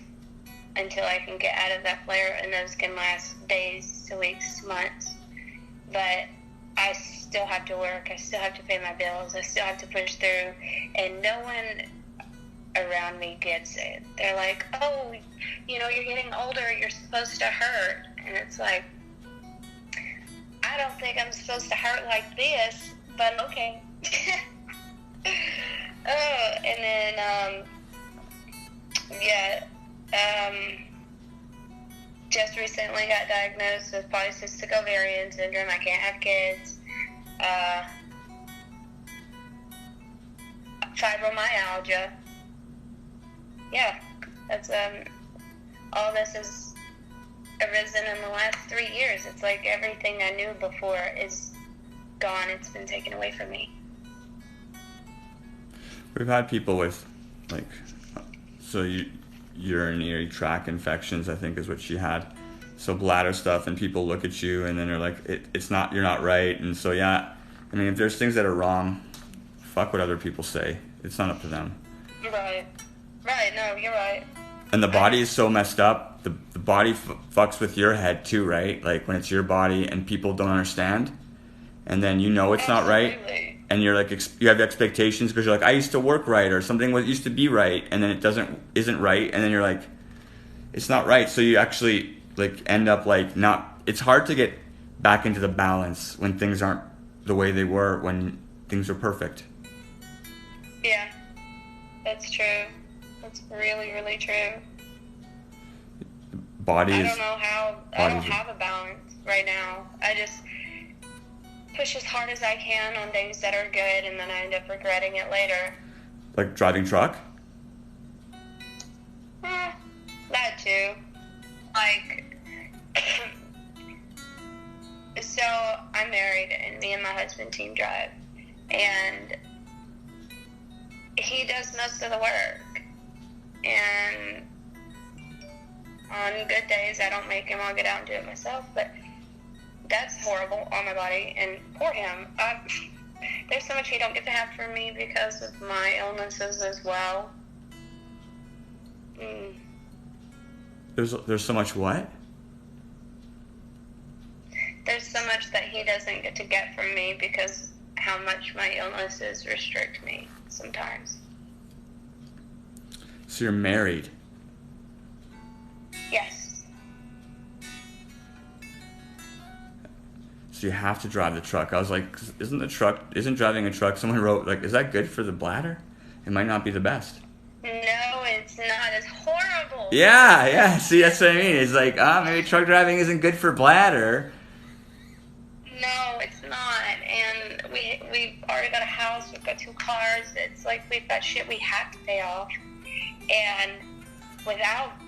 S3: until I can get out of that flare, and those can last days to weeks, months. But I still have to work, I still have to pay my bills, I still have to push through, and no one around me gets it. They're like, oh, you're getting older, you're supposed to hurt. And it's like, I don't think I'm supposed to hurt like this, but okay. And then, just recently got diagnosed with polycystic ovarian syndrome. I can't have kids. Fibromyalgia. Yeah, that's, all this has arisen in the last 3 years. It's like everything I knew before is gone. It's been taken away from me.
S1: We've had people with, urinary tract infections, I think is what she had. So bladder stuff, and people look at you and then they're like, you're not right. And so, yeah, I mean, if there's things that are wrong, fuck what other people say. It's not up to them.
S3: Right, no, you're right.
S1: And the body is so messed up. The body fucks with your head too, right? Like when it's your body and people don't understand, and then it's not right, and you're like, you have expectations because you're like, I used to work right, or something used to be right, and then it isn't right, and then you're like, it's not right. So you actually end up not. It's hard to get back into the balance when things aren't the way they were when things are perfect.
S3: Yeah, that's true. That's really, really true. I don't know how. I don't have a balance right now. I just push as hard as I can on days that are good, and then I end up regretting it later.
S1: Like driving truck?
S3: That too. So I'm married, and me and my husband team drive, and he does most of the work, and on good days I don't make him, I'll get out and do it myself, but that's horrible on my body, and poor him. There's so much he don't get to have from me because of my illnesses as well.
S1: There's so much what?
S3: There's so much that he doesn't get to get from me because how much my illnesses restrict me sometimes.
S1: So you're married?
S3: Yes.
S1: So you have to drive the truck. I was like, isn't driving a truck, someone wrote, is that good for the bladder? It might not be the best.
S3: No, it's not. It's horrible.
S1: Yeah. See, that's what I mean. It's like, maybe truck driving isn't good for bladder.
S3: No, it's not. And we've already got a house. We've got 2 cars. It's like we've got shit we have to pay off. And without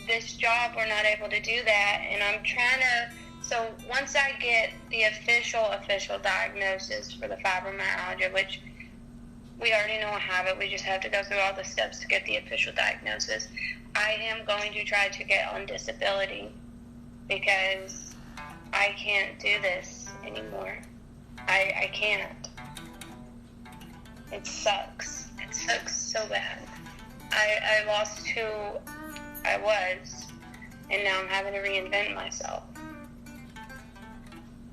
S3: this job, we're not able to do that. And I'm trying to... So once I get the official diagnosis for the fibromyalgia, which we already know I have it, we just have to go through all the steps to get the official diagnosis, I am going to try to get on disability because I can't do this anymore. I can't. It sucks. It sucks so bad. I lost who I was, and now I'm having to reinvent myself.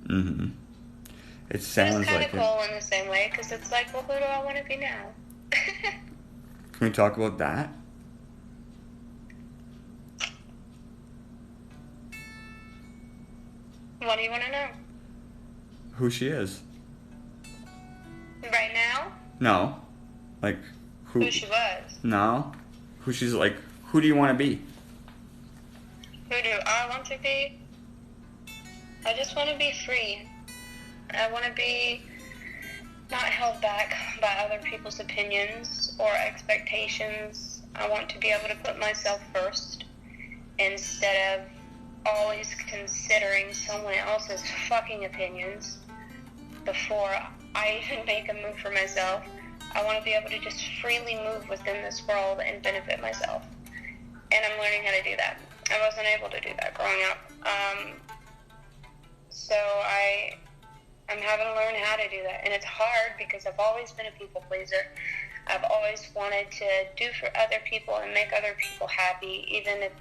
S1: Mm-hmm. It sounds like
S3: it's kind of cool in the same way, because it's like, well, who do I want to be now?
S1: Can we talk about that?
S3: What do you want to know?
S1: Who she is.
S3: Right now?
S1: No. Like,
S3: Who she was.
S1: No. Who she's like, who do you want to be?
S3: Who do I want to be? I just want to be free. I want to be not held back by other people's opinions or expectations. I want to be able to put myself first instead of always considering someone else's fucking opinions before I even make a move for myself. I want to be able to just freely move within this world and benefit myself. And I'm learning how to do that. I wasn't able to do that growing up. So I'm having to learn how to do that. And it's hard because I've always been a people pleaser. I've always wanted to do for other people and make other people happy, even if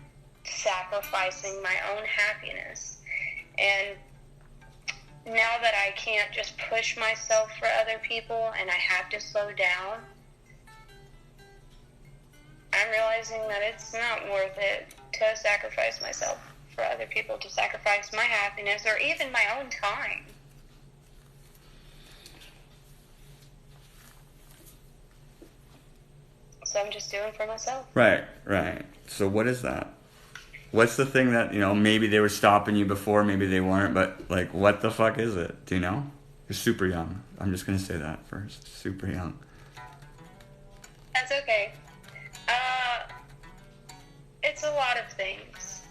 S3: sacrificing my own happiness. And now that I can't just push myself for other people and I have to slow down, I'm realizing that it's not worth it to sacrifice myself for other people, to sacrifice my happiness or even my own time. So I'm just doing for myself.
S1: Right. So what is that? What's the thing that, maybe they were stopping you before, maybe they weren't, but, like, what the fuck is it? Do you know? You're super young. I'm just going to say that first. Super young.
S3: That's okay. It's a lot of things.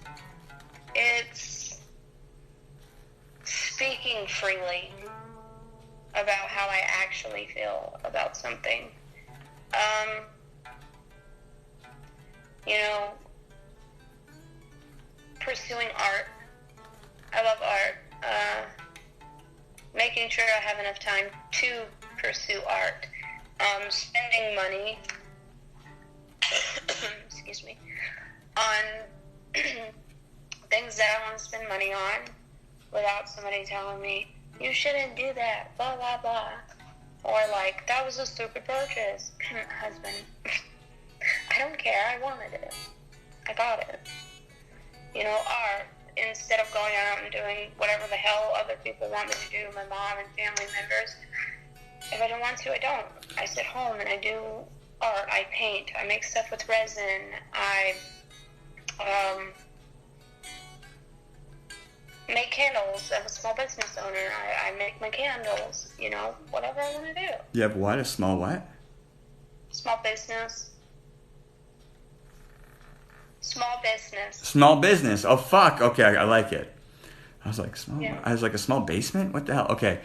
S3: It's speaking freely about how I actually feel about something. Pursuing art. I love art. Making sure I have enough time to pursue art. Spending money, excuse me, on things that I want to spend money on without somebody telling me, you shouldn't do that, blah, blah, blah. Or like, that was a stupid purchase. Husband, I don't care, I wanted it. I got it. Art, instead of going out and doing whatever the hell other people want me to do, my mom and family members, if I don't want to, I don't. I sit home and I do art, I paint, I make stuff with resin, I make candles. I'm a small business owner. I make my candles, whatever I want to do.
S1: You have what? A small what?
S3: Small business. Small business.
S1: Small business. Oh, fuck. Okay, I like it. I was like,
S3: Yeah.
S1: I was like, a small basement? What the hell? Okay.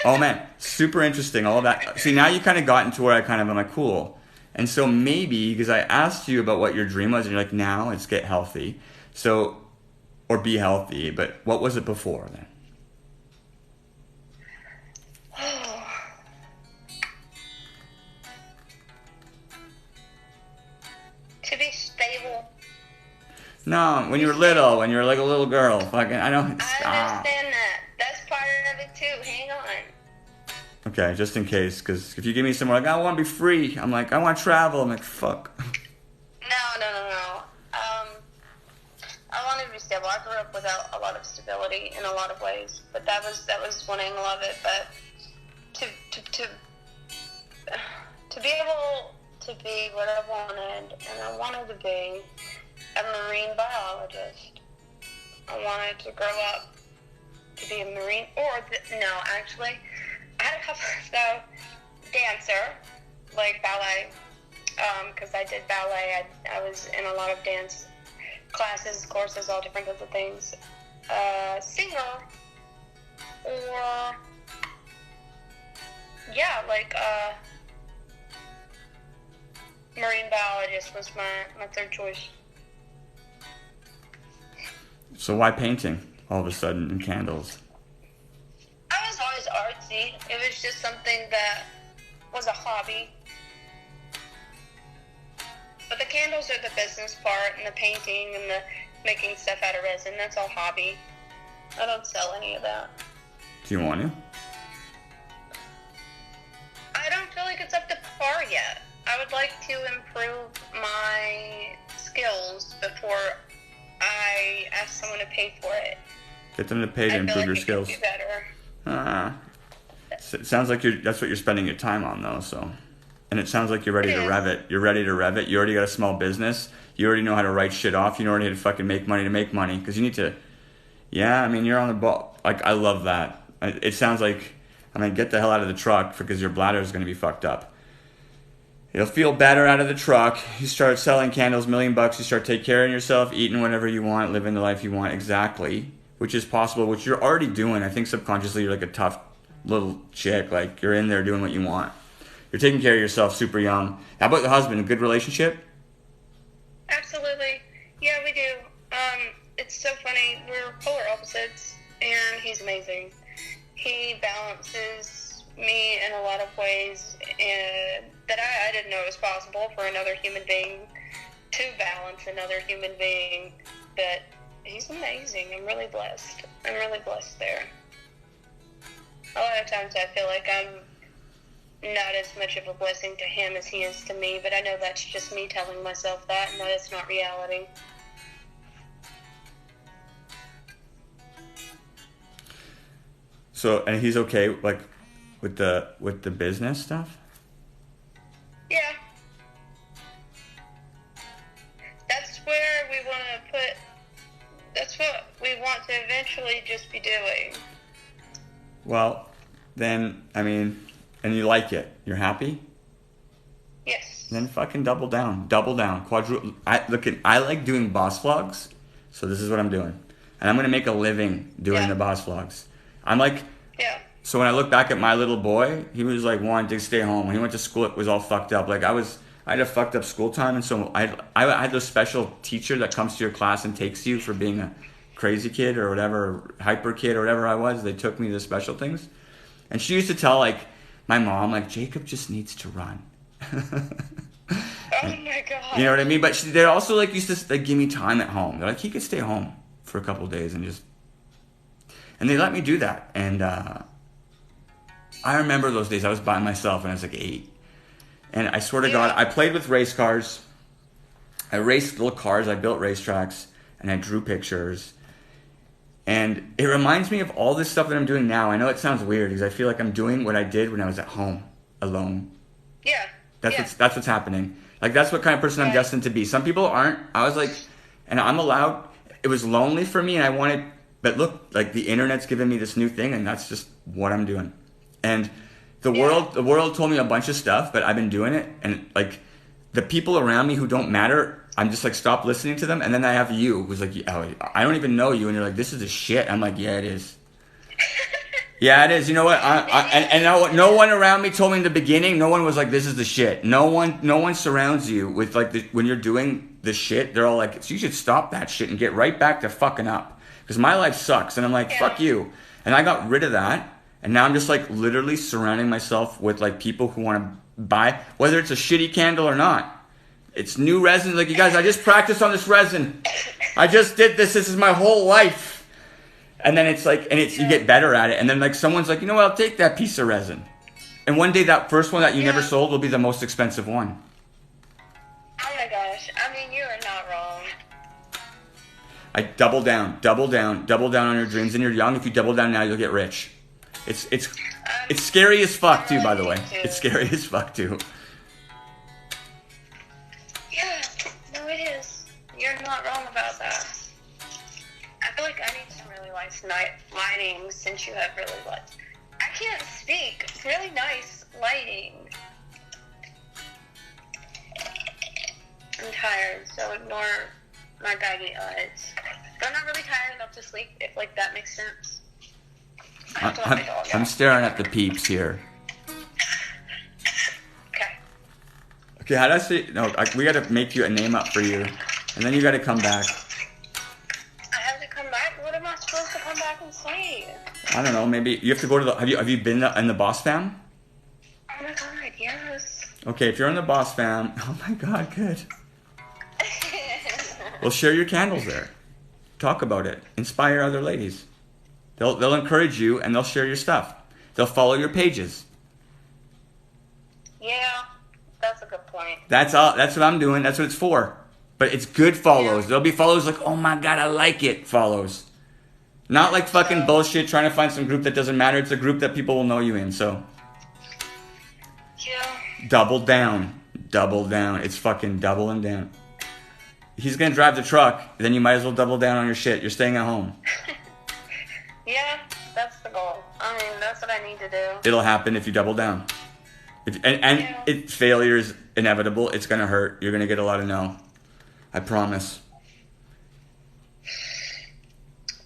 S1: Oh, man. Super interesting. All of that. See, now you kind of gotten to where I'm like, cool. And so maybe, because I asked you about what your dream was, and you're like, now it's get healthy. So, or be healthy. But what was it before then?
S3: To be stable.
S1: No, when you were little, when you were like a little girl. Fucking, I know.
S3: I understand that. That's part of it too. Hang on.
S1: Okay, just in case, because if you give me somewhere like, I want to be free, I'm like, I want to travel. I'm like, fuck.
S3: No. I wanted to be stable. I grew up without a lot of stability in a lot of ways, but that was one angle of it. But to be able to be what I wanted, and I wanted to be a marine biologist. I wanted to grow up to be a marine, actually, I had a couple, dancer, like ballet, because I did ballet. I was in a lot of dance classes, courses, all different kinds of things. Singer, or, marine biologist was my third choice.
S1: So why painting all of a sudden and candles?
S3: I was always artsy. It was just something that was a hobby. But the candles are the business part, and the painting and the making stuff out of resin, that's all hobby. I don't sell any of that.
S1: Do you want to?
S3: I don't feel like it's up to par yet. I would like to improve my skills before I ask someone to pay for it.
S1: Get them to pay to improve your skills.
S3: Be better.
S1: It sounds like that's what you're spending your time on, though. So, and it sounds like you're ready to rev it. You're ready to rev it. You already got a small business. You already know how to write shit off. You know already how to fucking make money to make money. Because you need to. Yeah, I mean, you're on the ball. Like, I love that. It sounds like, I mean, get the hell out of the truck because your bladder is going to be fucked up. You'll feel better out of the truck. You start selling candles, $1 million. You start taking care of yourself, eating whatever you want, living the life you want exactly, which is possible, which you're already doing. I think subconsciously you're like a tough little chick. Like, you're in there doing what you want. You're taking care of yourself, super young. How about the husband? A good relationship?
S3: Absolutely. Yeah, we do. It's so funny. We're polar opposites, and he's amazing. He balances me in a lot of ways and that I didn't know was possible for another human being to balance another human being. But he's amazing. I'm really blessed. I'm really blessed there. A lot of times I feel like I'm not as much of a blessing to him as he is to me, but I know that's just me telling myself that, and that it's not reality.
S1: So, and he's okay, like, with the business stuff?
S3: Yeah. That's where we want to put, that's what we want to eventually just be doing.
S1: Well, then, I mean, and you like it. You're happy?
S3: Yes.
S1: Then fucking double down. Quadruple. I like doing boss vlogs, so this is what I'm doing. And I'm going to make a living doing the boss vlogs. I'm like, so when I look back at my little boy, he was like wanting to stay home. When he went to school, it was all fucked up. Like I had a fucked up school time, and so I had this special teacher that comes to your class and takes you for being a crazy kid or whatever, hyper kid or whatever I was. They took me to special things. And she used to tell like my mom, like, Jacob just needs to run.
S3: Oh my God.
S1: You know what I mean? But they also like used to like give me time at home. They're like, he could stay home for a couple of days and they let me do that. And I remember those days I was by myself and I was like 8. And I swear to God, I played with race cars. I raced little cars. I built racetracks and I drew pictures. And it reminds me of all this stuff that I'm doing now. I know it sounds weird because I feel like I'm doing what I did when I was at home alone.
S3: Yeah.
S1: That's what's happening. Like, that's what kind of person I'm destined to be. Some people aren't. I was like, and I'm allowed. It was lonely for me and I wanted, but look, like the internet's given me this new thing and that's just what I'm doing. And the world told me a bunch of stuff, but I've been doing it. And like the people around me who don't matter, I'm just like, stop listening to them. And then I have you who's like, oh, I don't even know you. And you're like, this is a shit. I'm like, yeah, it is. Yeah, it is. You know what? No one around me told me in the beginning. No one was like, this is the shit. No one surrounds you with like when you're doing the shit. They're all like, so you should stop that shit and get right back to fucking up. Because my life sucks. And I'm like, fuck you. And I got rid of that. And now I'm just like literally surrounding myself with like people who want to buy, whether it's a shitty candle or not. It's new resin. Like, you guys, I just practiced on this resin. I just did this. This is my whole life. And then it's like, and you get better at it. And then like someone's like, you know what, I'll take that piece of resin. And one day that first one that you never sold will be the most expensive one.
S3: Oh my gosh. I mean, you are not wrong.
S1: I double down on your dreams. And you're young. If you double down now, you'll get rich. It's scary as fuck too, by the way. It's scary as fuck too.
S3: Yeah, no, it is. You're not wrong about that. I feel like I need some really nice lighting since you have really lights. I can't speak. Really nice lighting. I'm tired, so ignore my baggy eyes. But I'm not really tired enough to sleep, if like that makes sense.
S1: I'm staring at the peeps here. Okay, how do I say? No, we got to make you a name up for you, and then you got to come back.
S3: I have to come back. What am I supposed to come back and say?
S1: I don't know. Maybe you have to go to the. Have you been in the Boss Fam?
S3: Oh my God, yes.
S1: Okay, if you're in the Boss Fam, oh my God, good. Well, share your candles there. Talk about it. Inspire other ladies. They'll encourage you and they'll share your stuff. They'll follow your pages.
S3: Yeah, that's a good point.
S1: That's all. That's what I'm doing. That's what it's for. But it's good follows. There'll be follows like, oh my God, I like it follows. Not like fucking bullshit trying to find some group that doesn't matter. It's a group that people will know you in, so.
S3: Yeah.
S1: Double down. Double down. It's fucking doubling down. He's gonna drive the truck, then you might as well double down on your shit. You're staying at home.
S3: Yeah, that's the goal. I mean, that's what I need to do.
S1: It'll happen if you double down. Failure is inevitable. It's gonna hurt. You're gonna get a lot of no. I promise.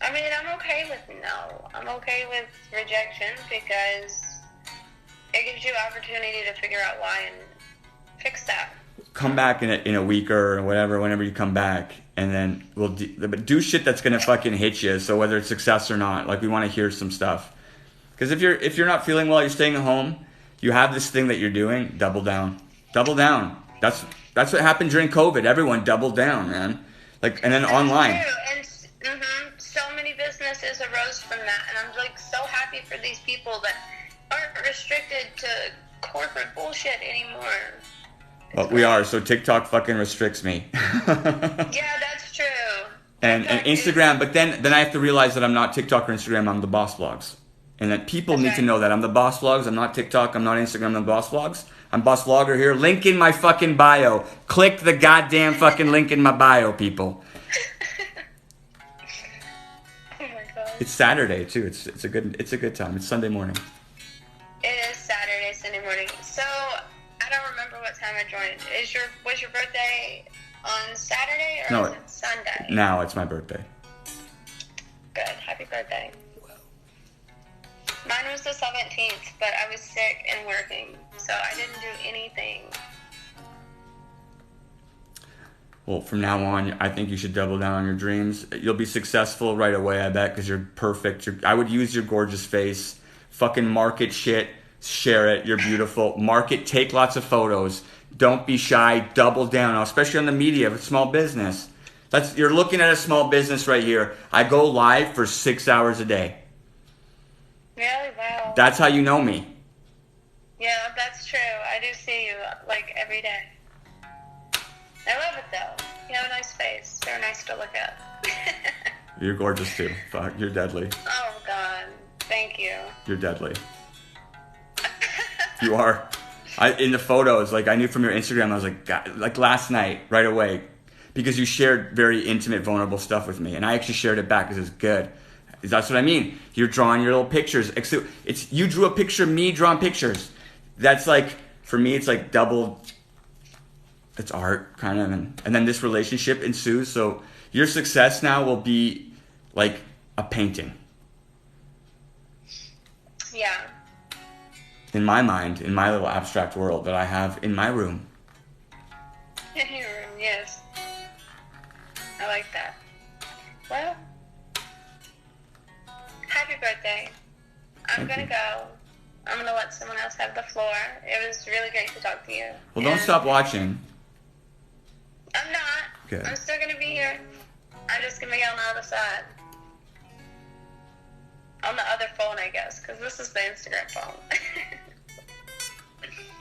S3: I mean, I'm okay with no. I'm okay with rejection because it gives you opportunity to figure out why and fix that.
S1: Come back in a week or whatever, whenever you come back, and then we'll do shit that's gonna fucking hit you. So whether it's success or not, like we want to hear some stuff. Because if you're not feeling well, you're staying at home. You have this thing that you're doing. Double down. Double down. That's what happened during COVID. Everyone doubled down, man. Like, and then
S3: That's
S1: online.
S3: True. And so many businesses arose from that, and I'm like so happy for these people that aren't restricted to corporate bullshit anymore.
S1: But we are, so TikTok fucking restricts me.
S3: Yeah, that's true.
S1: And Instagram, but then I have to realize that I'm not TikTok or Instagram, I'm the Boss Vlogs. And that people need to know that I'm the Boss Vlogs, I'm not TikTok, I'm not Instagram, I'm the Boss Vlogs. I'm Boss Vlogger here. Link in my fucking bio. Click the goddamn fucking link in my bio, people.
S3: Oh my god.
S1: It's Saturday too. It's a good time. It's Sunday morning.
S3: It is Saturday, Sunday morning. So I don't remember what time I joined. Was your birthday on Saturday or was it Sunday?
S1: Now it's my birthday.
S3: Good. Happy birthday. Mine was the 17th, but I was sick and working, so I didn't do anything.
S1: Well, from now on, I think you should double down on your dreams. You'll be successful right away, I bet, because you're perfect. I would use your gorgeous face. Fucking market shit. Share it. You're beautiful. Market. Take lots of photos. Don't be shy. Double down, especially on the media of a small business. You're looking at a small business right here. I go live for 6 hours a day.
S3: Really? Wow.
S1: That's how you know me.
S3: Yeah, that's true. I do see you, like, every day. I love it, though. You have a nice face. They're nice to look at.
S1: You're gorgeous, too. Fuck, you're deadly.
S3: Oh, God. Thank you.
S1: You're deadly. You are. In the photos, like, I knew from your Instagram, I was like, God, like last night, right away, because you shared very intimate, vulnerable stuff with me, and I actually shared it back because it's good. That's what I mean. You're drawing your little pictures. You drew a picture of me drawing pictures. That's like, for me, it's like double. It's art, kind of, and then this relationship ensues. So your success now will be like a painting.
S3: Yeah.
S1: In my mind, in my little abstract world that I have in my room.
S3: In your room, yes. I like that. Well, happy birthday. I'm going to go. I'm going to let someone else have the floor. It was really great to talk to you.
S1: Well, don't stop watching.
S3: I'm not.
S1: Good.
S3: I'm still going to be here. I'm just going to be on the other side. On the other phone, I guess, because this is the Instagram phone.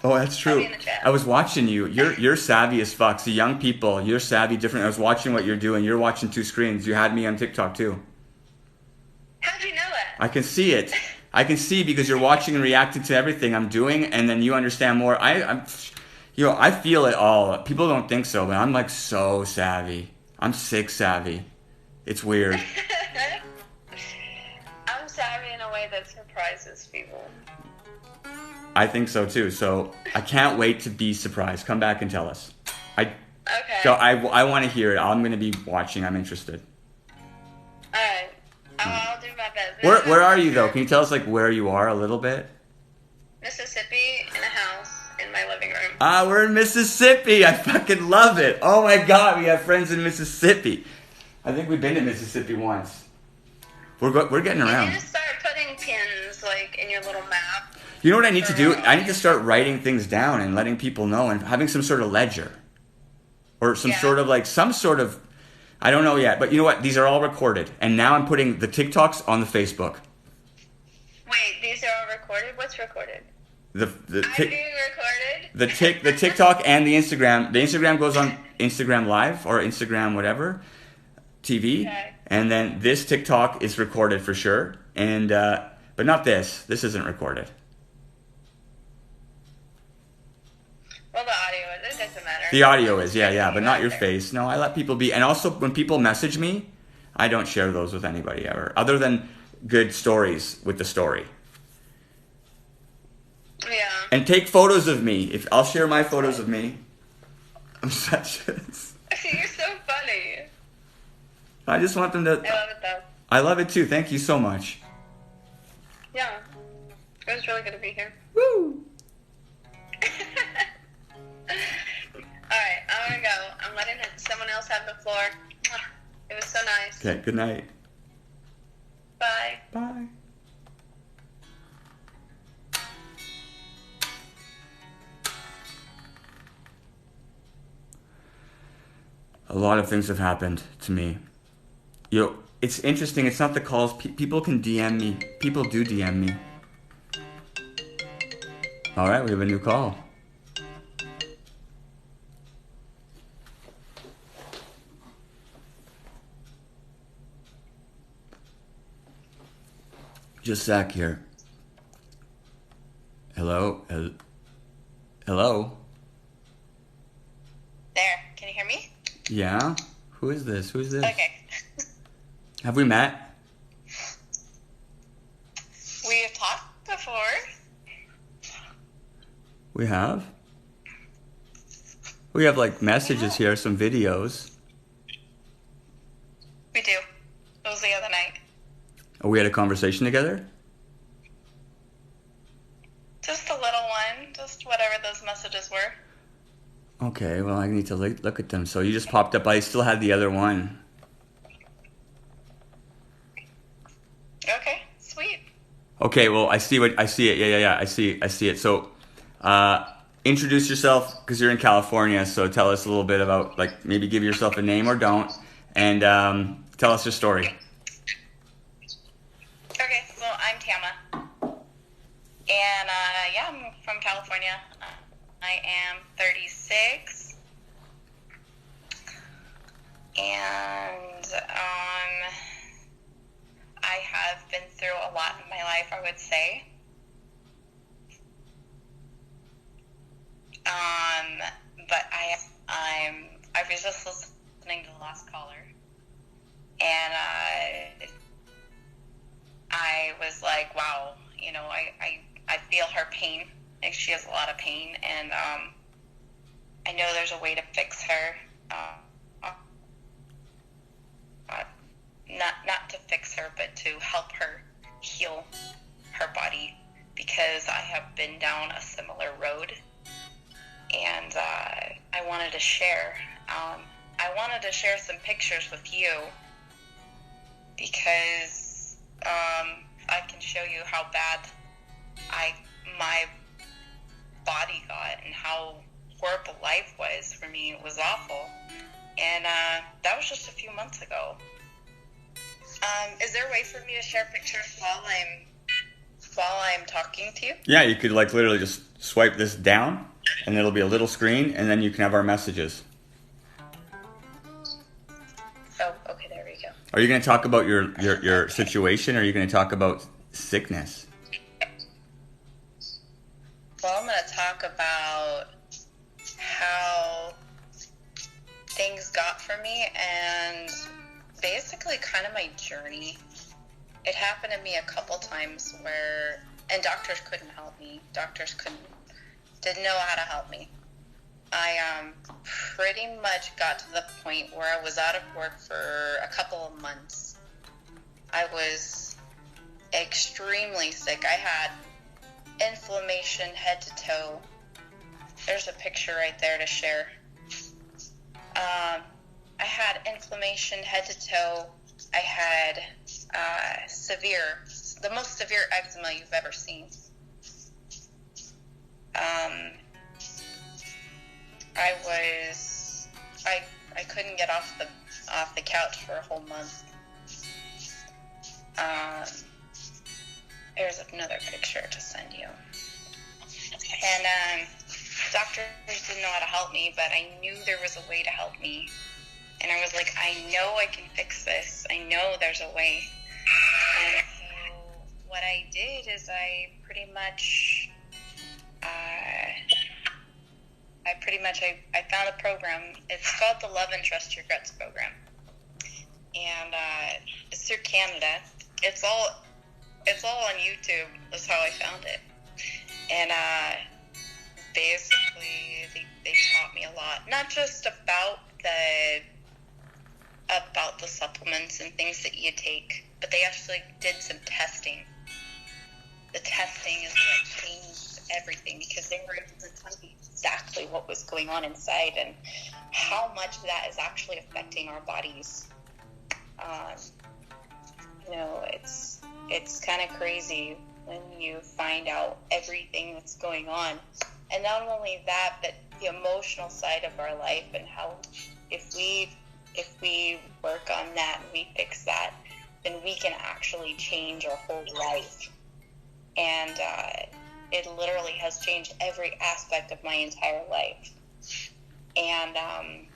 S1: Oh, that's
S3: I'll
S1: true.
S3: be in the chat.
S1: I was watching you. You're savvy as fuck. So young people, you're savvy different. I was watching what you're doing. You're watching two screens. You had me on TikTok too.
S3: How'd you know that?
S1: I can see it. I can see because you're watching and reacting to everything I'm doing, and then you understand more. I feel it all. People don't think so, but I'm like so savvy. I'm sick savvy. It's weird.
S3: I'm savvy in a way that surprises people.
S1: I think so too. So I can't wait to be surprised. Come back and tell us.
S3: Okay.
S1: So I want to hear it. I'm going to be watching. I'm interested.
S3: Alright. I'll do my best.
S1: Where are you though? Can you tell us like where you are a little bit?
S3: Mississippi, in a house, in my living room.
S1: Ah, we're in Mississippi. I fucking love it. Oh my God, we have friends in Mississippi. I think we've been to Mississippi once. We're getting around.
S3: You need to start putting pins like in your little map.
S1: You know what I need to do? I need to start writing things down and letting people know and having some sort of ledger. Or some sort of, I don't know yet, but you know what? These are all recorded. And now I'm putting the TikToks on the Facebook.
S3: Wait, these are all recorded? What's recorded?
S1: I'm
S3: being recorded?
S1: The TikTok and the Instagram. The Instagram goes on Instagram Live or Instagram whatever, TV.
S3: Okay.
S1: And then this TikTok is recorded for sure, and but not this. This isn't recorded.
S3: Well, the audio, it doesn't matter.
S1: The audio is, yeah, but not your face. No, I let people be. And also, when people message me, I don't share those with anybody ever, other than good stories with the story.
S3: Yeah.
S1: And take photos of me. If I'll share my photos of me. I'm such a...
S3: You're so funny.
S1: I just want them to...
S3: I love it, though.
S1: I love it, too. Thank you so much.
S3: Yeah. It was really good to be here.
S1: Woo!
S3: Alright, I'm gonna go. I'm letting someone else have the floor. It was so nice.
S1: Okay, good night.
S3: Bye.
S1: Bye. A lot of things have happened to me. It's interesting. It's not the calls. People can DM me. People do DM me. All right, we have a new call. Just Zach here. Hello? Hello?
S2: There, can you hear me?
S1: Yeah? Who is this? Who is this?
S2: Okay.
S1: Have we met?
S2: We have talked before.
S1: We have? We have like messages here, some videos.
S2: We do. It was the other night.
S1: Oh, we had a conversation together?
S2: Just a little one. Just whatever those messages were.
S1: Okay, well, I need to look at them. So you just popped up. I still had the other one.
S2: Okay, sweet.
S1: Okay, well, I see it. Yeah. I see it. So, introduce yourself because you're in California. So tell us a little bit about, like, maybe give yourself a name or don't, and tell us your story.
S2: Okay, so I'm Tama. And, yeah, I'm from California. I am 36. And, I have been through a lot in my life, I would say. But I was just listening to the last caller, and I was like, wow, you know, I feel her pain. Like, she has a lot of pain, and I know there's a way to fix her. Not to fix her, but to help her heal her body, because I have been down a similar road, and I wanted to share. I wanted to share some pictures with you, because I can show you how bad my body got and how horrible life was for me. It was awful, and that was just a few months ago. Is there a way for me to share pictures while I'm talking to you?
S1: Yeah, you could like literally just swipe this down, and it'll be a little screen, and then you can have our messages.
S2: Oh, okay, there we go.
S1: Are you going to talk about your situation, or are you going to talk about sickness?
S2: Well, I'm going to talk about how things got for me, and basically kind of my journey. It happened to me a couple times and doctors couldn't help me. Didn't know how to help me. I pretty much got to the point where I was out of work for a couple of months. I was extremely sick. I had inflammation head to toe. There's a picture right there to share. I had inflammation head to toe. I had the most severe eczema you've ever seen. I couldn't get off the couch for a whole month. There's another picture to send you. And doctors didn't know how to help me, but I knew there was a way to help me.
S3: And I was like, I know I can fix this. I know there's a way. And so what I did is I found a program. It's called the Love and Trust Your Guts program. And it's through Canada. It's all on YouTube. That's how I found it. And basically, they taught me a lot, not just about the supplements and things that you take, but they actually did some testing. The testing is what changed everything, because they were able to tell me exactly what was going on inside and how much that is actually affecting our bodies. It's kind of crazy when you find out everything that's going on. And not only that, but the emotional side of our life, and how if we work on that and we fix that, then we can actually change our whole life. And it literally has changed every aspect of my entire life. And I'm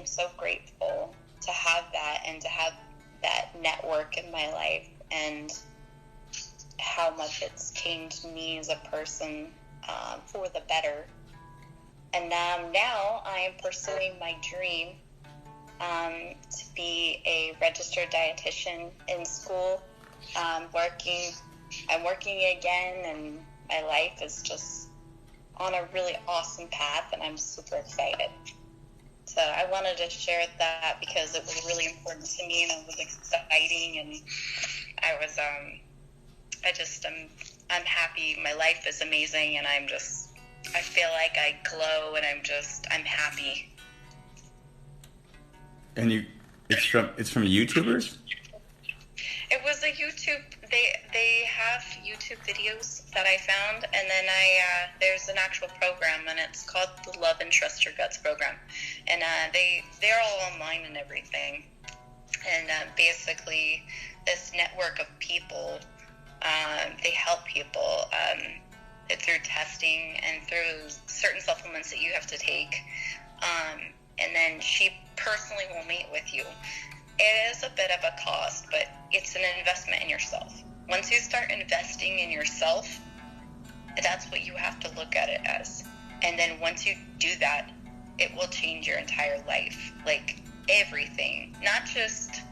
S3: so grateful to have that, and to have that network in my life, and how much it's changed me as a person for the better. And now I am pursuing my dream to be a registered dietitian in school. I'm working again, and my life is just on a really awesome path, and I'm super excited. So I wanted to share that because it was really important to me, and it was exciting, and I'm happy. My life is amazing, and I feel like I glow, and I'm happy.
S1: And it's from YouTubers?
S3: It was a YouTube. They have YouTube videos that I found, and then there's an actual program, and it's called the Love and Trust Your Guts program, and they're all online and everything, and basically this network of people, they help people through testing and through certain supplements that you have to take, and then she personally will meet with you. It is a bit of a cost, but it's an investment in yourself. Once you start investing in yourself, that's what you have to look at it as. And then once you do that, it will change your entire life. Like everything. Not just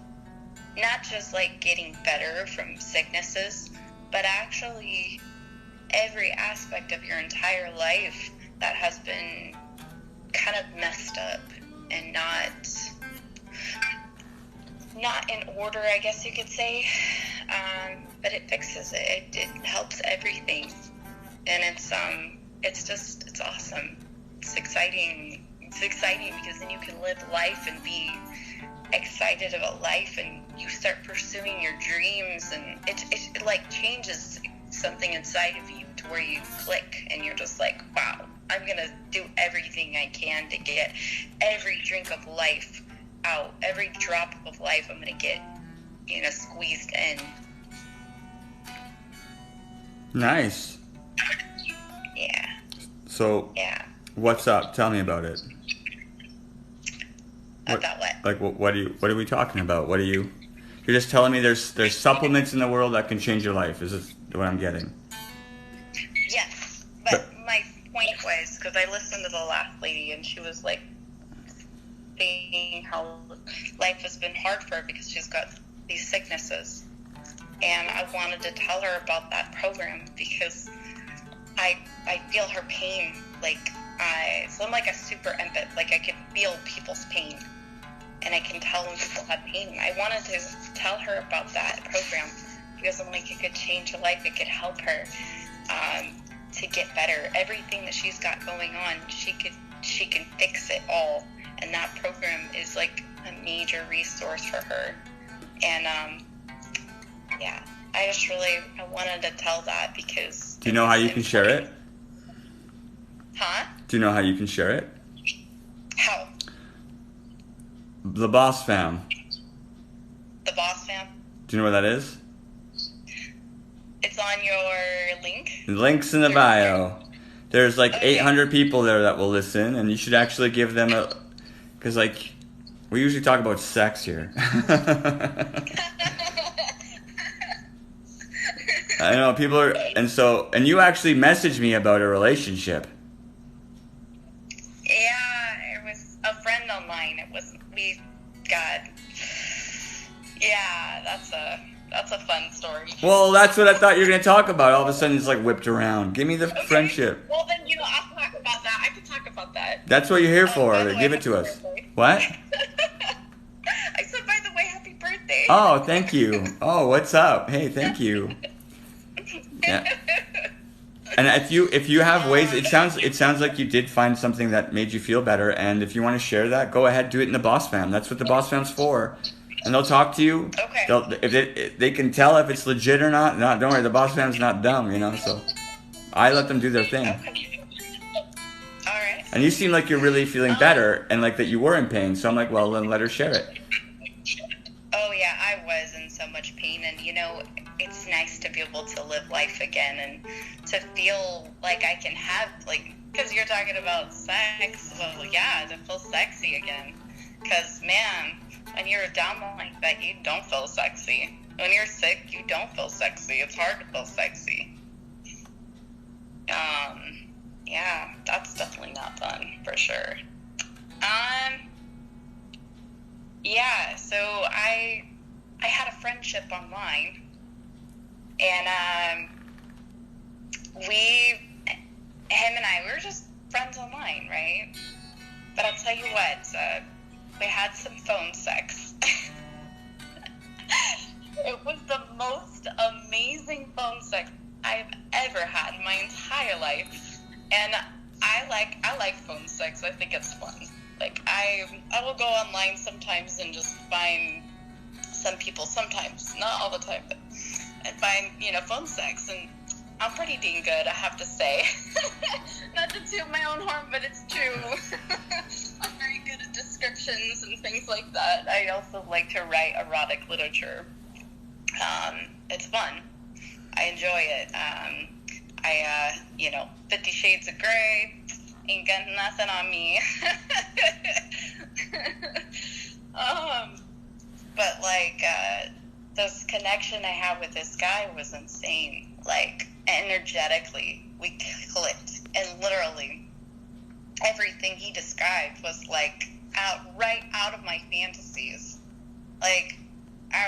S3: like getting better from sicknesses, but actually every aspect of your entire life that has been kind of messed up and not in order, I guess you could say, but it fixes it. It helps everything, and it's awesome. It's exciting. It's exciting because then you can live life and be excited about life, and you start pursuing your dreams, and it like changes something inside of you to where you click, and you're just like, wow, I'm gonna do everything I can to get every drink of life out, every drop of life I'm gonna get, squeezed in. Nice. Yeah.
S1: So, yeah. What's up? Tell me about it.
S3: About what?
S1: Like, what are we talking about? You're just telling me there's supplements in the world that can change your life. Is this what I'm getting?
S3: Yes, but my point was, because I listened to the last lady, and she was like, how life has been hard for her because she's got these sicknesses, and I wanted to tell her about that program because I feel her pain. So I'm like a super empath. Like I can feel people's pain, and I can tell when people have pain. I wanted to tell her about that program because I'm like, it could change her life. It could help her to get better. Everything that she's got going on, she can fix it all. And that program is like a major resource for her. And I wanted to tell that because.
S1: Do you know how you can share it?
S3: Huh?
S1: Do you know how you can share it?
S3: How?
S1: The Boss Fam.
S3: The Boss Fam?
S1: Do you know where that is?
S3: It's on your link?
S1: The link's in the bio. There's like 800 people there that will listen, and you should actually give them because We usually talk about sex here. I know people are, and you actually messaged me about a relationship.
S2: Yeah, it was a friend online. Yeah, that's a fun story.
S1: Well, that's what I thought you were gonna talk about. All of a sudden, it's like whipped around. Give me the
S2: Okay.
S1: friendship.
S2: Well, then, I'll talk about that. I can talk about that.
S1: That's what you're here for.
S2: By the way,
S1: Give it to
S2: happy
S1: us.
S2: birthday.
S1: What?
S2: I said, by the way, happy birthday.
S1: Oh, thank you. Oh, what's up? Hey, thank you. Yeah. And if you have ways, it sounds like you did find something that made you feel better. And if you want to share that, go ahead, do it in the Boss Fam. That's what the Boss Fam's for. And they'll talk to you.
S2: Okay.
S1: If they can tell if it's legit or not. No, don't worry, the Boss Fam's not dumb, So I let them do their thing.
S2: Okay. All right.
S1: And you seem like you're really feeling better, and like that you were in pain. So I'm like, well, then let her share it.
S2: Oh, yeah, I was in so much pain. And, it's nice to be able to live life again and to feel like I can have, because you're talking about sex. Well, yeah, to feel sexy again. Because, man, when you're down like that, you don't feel sexy. When you're sick, you don't feel sexy. It's hard to feel sexy. Yeah, that's definitely not fun, for sure. Yeah, so I had a friendship online, and him and I, we were just friends online, right? But I'll tell you what, we had some phone sex. It was the most amazing phone sex I've ever had in my entire life. And I like phone sex. I think it's fun. I will go online sometimes and just find some people, sometimes, not all the time, but and find, phone sex, and I'm pretty dang good, I have to say. Not to toot my own horn, but it's true. I'm very good at descriptions and things like that. I also like to write erotic literature. It's fun. I enjoy it. 50 Shades of Grey ain't got nothing on me. But this connection I had with this guy was insane. Energetically, we clicked, and literally everything he described was right out of my fantasies. I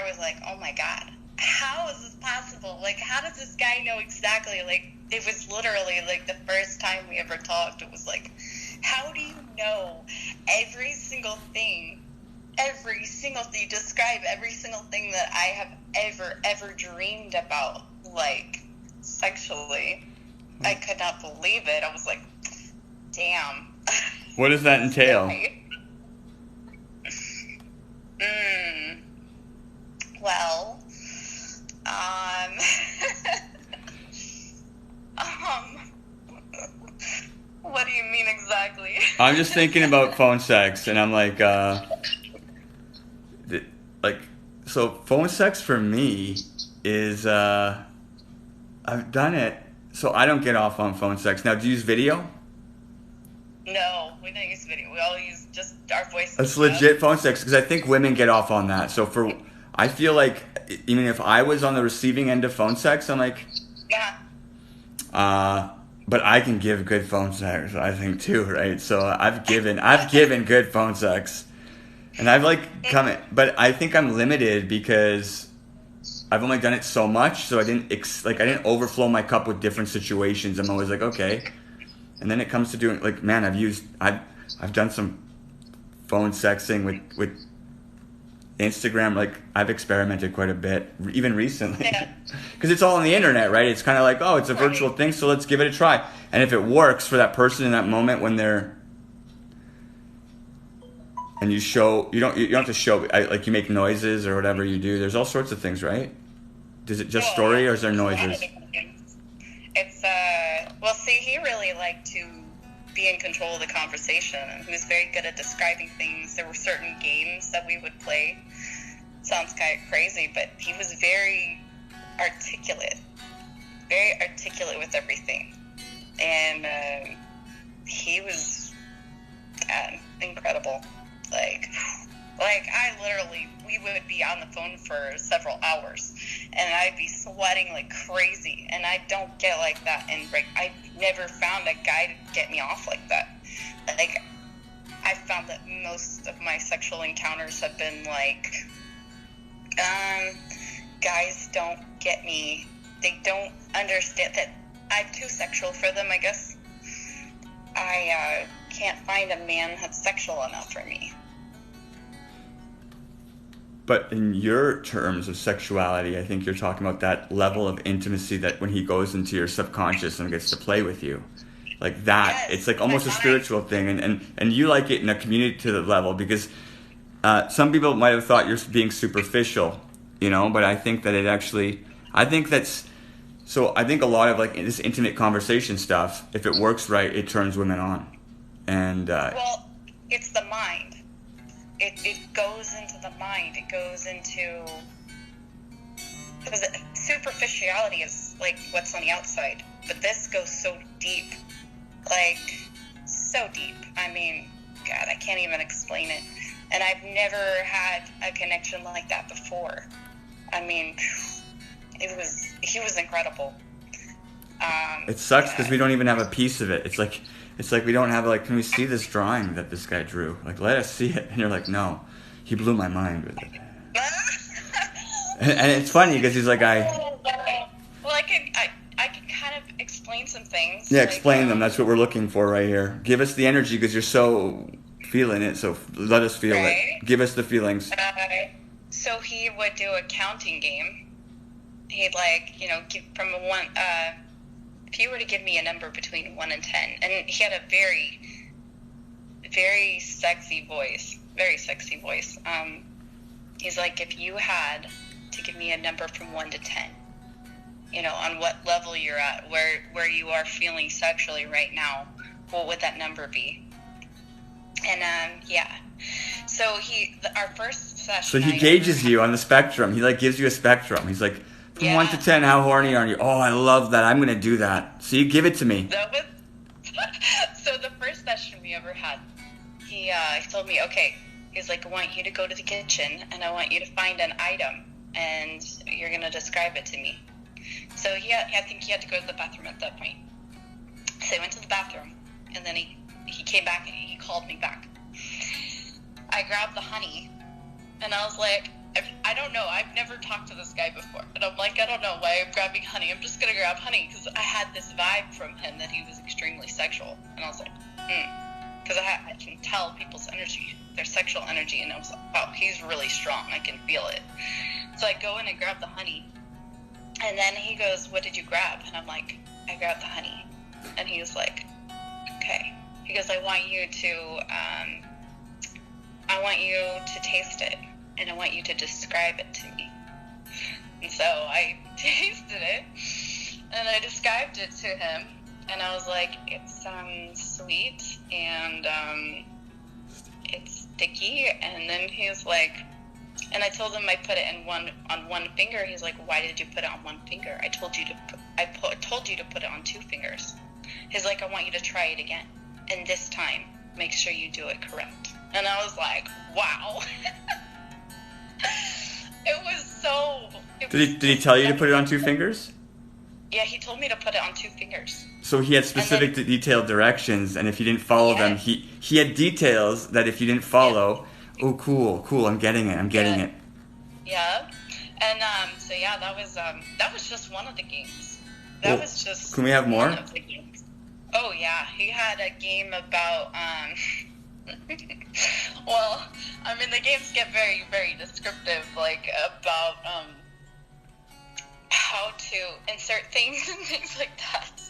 S2: was like, oh my God, how is this possible? How does this guy know exactly? It was literally the first time we ever talked. It was how do you know every single thing? You describe every single thing that I have ever dreamed about, sexually. I could not believe it. I was like, damn.
S1: What does that entail?
S2: Well, what do you mean exactly?
S1: I'm just thinking about phone sex, and I'm so phone sex for me is, I've done it, so I don't get off on phone sex. Now, do you use video?
S2: No, we don't use video. We all use just our voices.
S1: It's legit phone sex, because I think women get off on that. So I feel like, even if I was on the receiving end of phone sex, I'm like,
S2: yeah.
S1: But I can give good phone sex, I think, too, right? So I've given good phone sex, and I've but I think I'm limited because I've only done it so much, so I didn't overflow my cup with different situations. I'm always like, okay, and then it comes to doing I've done some phone sexing with Instagram. I've experimented quite a bit, even recently, because it's all on the internet, right? It's kind of it's a virtual thing, so let's give it a try. And if it works for that person in that moment when they're, and you don't have to show, you make noises or whatever you do. There's all sorts of things, right? Is it just story, or is there noises?
S2: It's he really liked to be in control of the conversation, and he was very good at describing things. There were certain games that we would play. Sounds kind of crazy, but he was very articulate with everything, and he was incredible. Like, we would be on the phone for several hours, and I'd be sweating like crazy, and I don't get like that. And like, I never found a guy to get me off like that. Like, I found that most of my sexual encounters have been like, guys don't get me. They don't understand that I'm too sexual for them, I guess. I can't find a man that's sexual enough for me.
S1: But in your terms of sexuality, I think you're talking about that level of intimacy that when he goes into your subconscious and gets to play with you. Like that,
S2: Yes,
S1: it's like almost a spiritual thing. And you like it in a community level because some people might have thought you're being superficial, you know, but I think that it actually, I think a lot of like this intimate conversation stuff, if it works right, it turns women on. And
S2: well, it's the mind. It goes into the mind. It goes into, because superficiality is like what's on the outside, but this goes so deep, like so deep. I mean, God, I can't even explain it. And I've never had a connection like that before. I mean, he was incredible.
S1: It sucks because we don't even have a piece of it. It's like we don't have like, can we see this drawing that this guy drew? Like, let us see it. And you're like, no, he blew my mind with it. And it's funny because he's like,
S2: well, I can kind of explain some things.
S1: Yeah,
S2: like,
S1: explain them. That's what we're looking for right here. Give us the energy because you're so feeling it. So let us feel
S2: right?
S1: it. Give us the feelings.
S2: So he would do a counting game. He'd like, give from a one. If you were to give me a number between 1 and 10, and he had a very, very sexy voice. Very sexy voice. He's like, if you had to give me a number from 1 to 10, on what level you're at, where you are feeling sexually right now, what would that number be? And yeah. So our first session.
S1: So he gauges you on the spectrum. He like gives you a spectrum. He's like, from 1 to 10, how horny are you? Oh, I love that. I'm gonna do that. So you give it to me.
S2: So the first session we ever had, he told me, okay. He's like, I want you to go to the kitchen and I want you to find an item and you're gonna describe it to me. So I think he had to go to the bathroom at that point. So I went to the bathroom and then he came back and he called me back. I grabbed the honey and I was like, I don't know. I've never talked to this guy before. And I'm like, I don't know why I'm grabbing honey. I'm just going to grab honey because I had this vibe from him that he was extremely sexual. And I was like, because I can tell people's energy, their sexual energy. And I was like, wow, he's really strong. I can feel it. So I go in and grab the honey. And then he goes, what did you grab? And I'm like, I grabbed the honey. And he was like, okay. He goes, I want you to taste it. And I want you to describe it to me. And so I tasted it, and I described it to him, and I was like, it's sweet, and it's sticky, and then he was like, and I told him I put it on one finger. He's like, why did you put it on one finger? I told you to put it on 2 fingers. He's like, I want you to try it again, and this time, make sure you do it correct. And I was like, wow. It was so...
S1: Did he tell you to put it on 2 fingers?
S2: Yeah, he told me to put it on 2 fingers.
S1: So he had specific detailed directions, and if you didn't follow them, he had details that if you didn't follow, oh, cool, I'm getting it.
S2: Yeah, and so yeah, that was just one of the games. That was just...
S1: Can we have more?
S2: One of the games. Oh yeah, he had a game about... well, I mean, the games get very, very descriptive, like, about, how to insert things and things like that.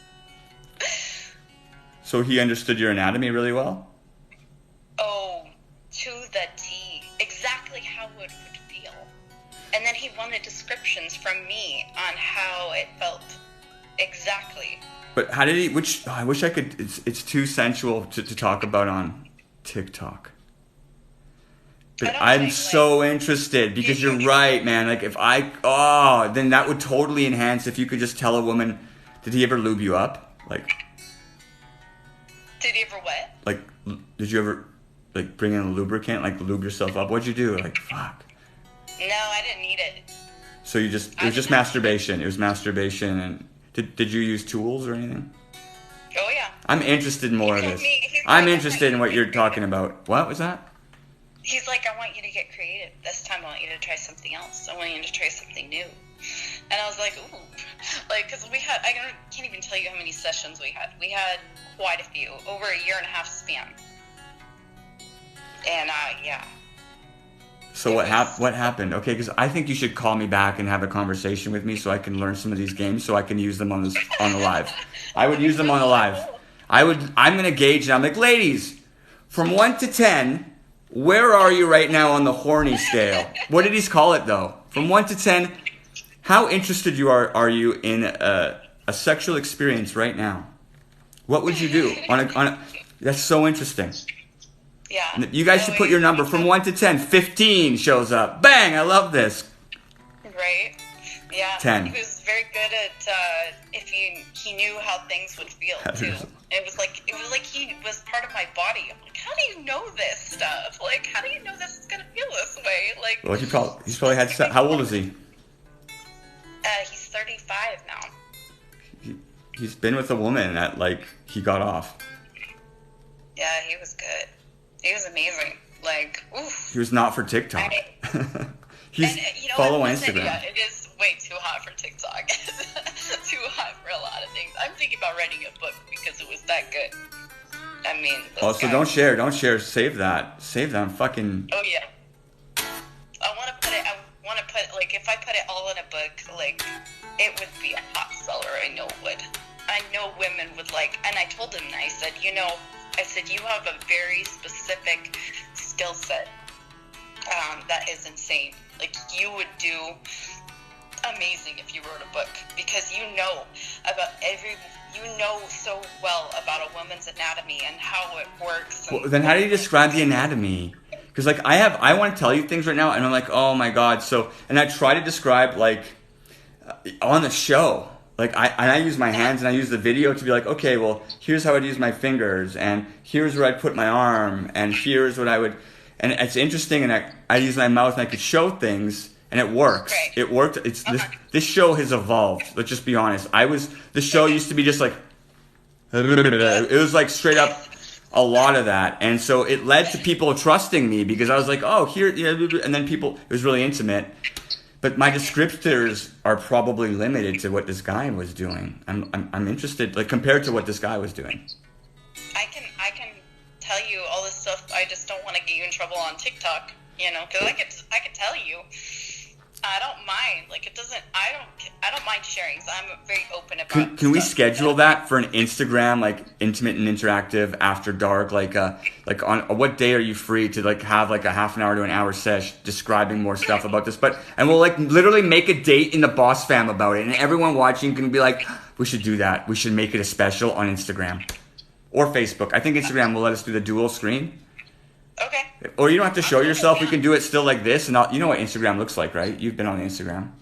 S1: So he understood your anatomy really well?
S2: Oh, to the T. Exactly how it would feel. And then he wanted descriptions from me on how it felt. Exactly.
S1: But how did he, I wish I could, it's too sensual to talk about on TikTok. But I'm so interested because you're right, man. Like then that would totally enhance if you could just tell a woman, did he ever lube you up? Like,
S2: did he ever what?
S1: Like, did you ever like bring in a lubricant, like lube yourself up? What'd you do? Like, fuck.
S2: No, I didn't need it.
S1: So it was just masturbation. It was masturbation. And did you use tools or anything?
S2: Oh, yeah.
S1: I'm interested in more of this.
S2: He's
S1: I'm
S2: like,
S1: interested in what you're talking about. What was that?
S2: He's like, I want you to get creative. This time I want you to try something else. I want you to try something new. And I was like, ooh. Like, because we had, can't even tell you how many sessions we had. We had quite a few, over a year and a half span. And, yeah.
S1: So what happened? Okay, because I think you should call me back and have a conversation with me so I can learn some of these games so I can use them on the live. I would use them on the live. I'm going to gauge it. I'm like, ladies, from 1 to 10, where are you right now on the horny scale? What did he call it, though? From 1 to 10, how interested are you in a sexual experience right now? What would you do? That's so interesting.
S2: Yeah.
S1: You guys should put your number from 1 to 10. 15 shows up. Bang! I love this.
S2: Right? Yeah.
S1: 10.
S2: He was very good at he knew how things would feel too. It was like he was part of my body. I'm like, how do you know this stuff? Like, how do you know this is gonna feel this way? Like,
S1: What he's probably had. How old is he?
S2: He's 35 now.
S1: He's been with a woman that he got off.
S2: Yeah, he was good. He was amazing. Like, oof.
S1: He was not for TikTok. He's follow on Instagram.
S2: Yeah, it is way too hot for TikTok. Too hot for a lot of things. I'm thinking about writing a book because it was that good. I mean.
S1: So don't share. Save that. Fucking.
S2: Oh yeah. I want to put like if I put it all in a book, like it would be a hot seller. I know it would. I know women would like. And I told him, I said, you have a very specific skill set that is insane. Like, you would do amazing if you wrote a book because you know so well about a woman's anatomy and how it works.
S1: Well, then how do you describe the anatomy? Because I want to tell you things right now, and I'm like, oh my god. So, and I try to describe on the show. I use my hands and I use the video to be like, okay, well, here's how I'd use my fingers, and here's where I'd put my arm, and here's what I would, and it's interesting, and I use my mouth and I could show things, and it works.
S2: Right.
S1: It worked. This show has evolved. Let's just be honest. The show used to be just like, it was straight up a lot of that, and so it led to people trusting me because I was like, oh, here, and then it was really intimate. But my descriptors are probably limited to what this guy was doing. I'm interested, compared to what this guy was doing.
S2: I can tell you all this stuff. I just don't want to get you in trouble on TikTok, because I could tell you. I don't mind. I don't mind sharing. So I'm very open about.
S1: Can we schedule that for an Instagram, intimate and interactive after dark? On what day are you free to have a half an hour to an hour sesh describing more stuff about this? And we'll literally make a date in the Boss Fam about it, and everyone watching can be like, we should do that. We should make it a special on Instagram or Facebook. I think Instagram will let us do the dual screen.
S2: Okay.
S1: Or you don't have to show yourself. We can do it still like this, and you know what Instagram looks like, right? You've been on Instagram.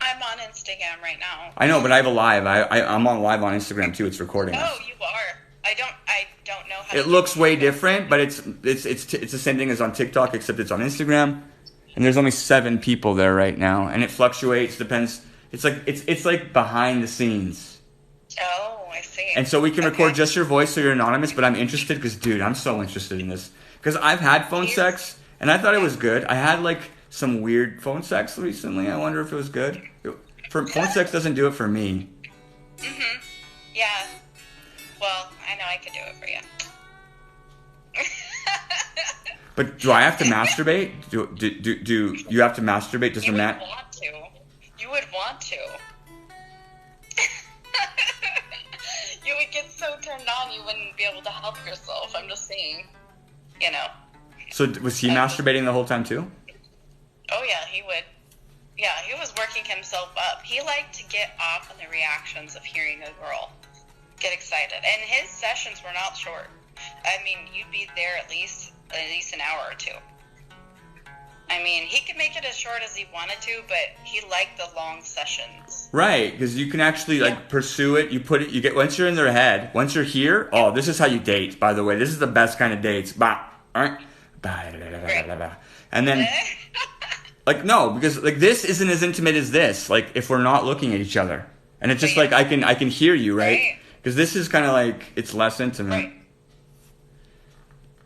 S2: I'm on Instagram right now.
S1: I know, but I have a live. I'm on live on Instagram too. It's recording.
S2: Oh, you are. I don't know how.
S1: It looks way different, but it's the same thing as on TikTok, except it's on Instagram, and there's only 7 people there right now, and it fluctuates. Depends. It's like behind the scenes.
S2: Oh, I see.
S1: And so we can record just your voice, so you're anonymous. But I'm interested because, dude, I'm so interested in this. Because I've had phone sex, and I thought it was good. I had, some weird phone sex recently. I wonder if it was good. Phone sex doesn't do it for me.
S2: Mm-hmm. Yeah. Well, I know I could do it for you.
S1: But do I have to masturbate? Do you have to masturbate? Does
S2: you
S1: the
S2: would want to. You would want to. You would get so turned on you wouldn't be able to help yourself. I'm just saying.
S1: So was he masturbating the whole time too?
S2: Oh yeah, he would. Yeah, he was working himself up. He liked to get off on the reactions of hearing a girl get excited, and his sessions were not short. I mean, you'd be there at least an hour or 2. I mean, he could make it as short as he wanted to, but he liked the long sessions.
S1: Right, because you can actually pursue it. You get once you're in their head. Once you're here, oh, this is how you date. By the way, this is the best kind of dates. Bah, all right. And then, like, no, because like this isn't as intimate as this. Like, if we're not looking at each other, and it's just like I can hear you, right? Because this is kind of like it's less intimate.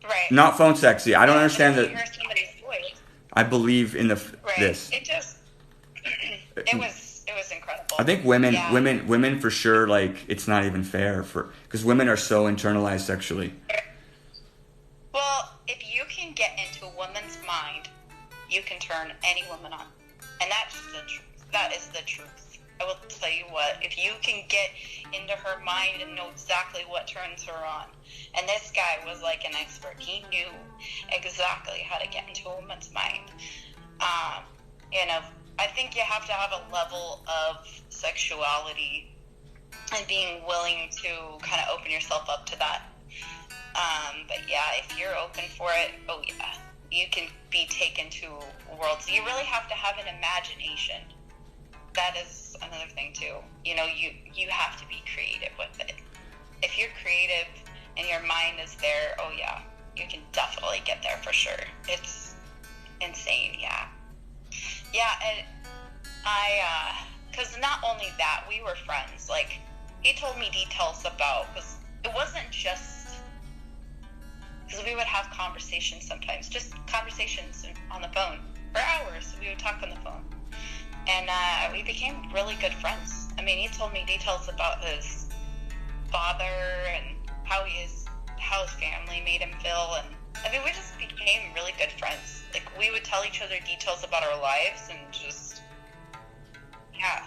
S2: Right.
S1: Not phone sexy. I don't understand
S2: You
S1: that.
S2: hear somebody's voice.
S1: I believe in this.
S2: It just it was incredible.
S1: I think women for sure. Like, it's not even fair because women are so internalized sexually.
S2: Well, if you can get into a woman's mind, you can turn any woman on, and that's the truth. That is the truth. I will tell you what. If you can get into her mind and know exactly what turns her on, and this guy was like an expert. He knew exactly how to get into a woman's mind. I think you have to have a level of sexuality and being willing to kind of open yourself up to that. But yeah, if you're open for it, oh yeah, you can be taken to a world. So you really have to have an imagination. That is another thing too. You have to be creative with it. If you're creative and your mind is there, oh yeah, you can definitely get there for sure. It's insane, yeah. Yeah, and because not only that, we were friends. Like, he told me details about, because it wasn't just, because we would have conversations sometimes, just conversations on the phone for hours. We would talk on the phone. And we became really good friends. I mean, he told me details about his father and how his family made him feel. And I mean, we just became really good friends. Like, we would tell each other details about our lives and just, yeah.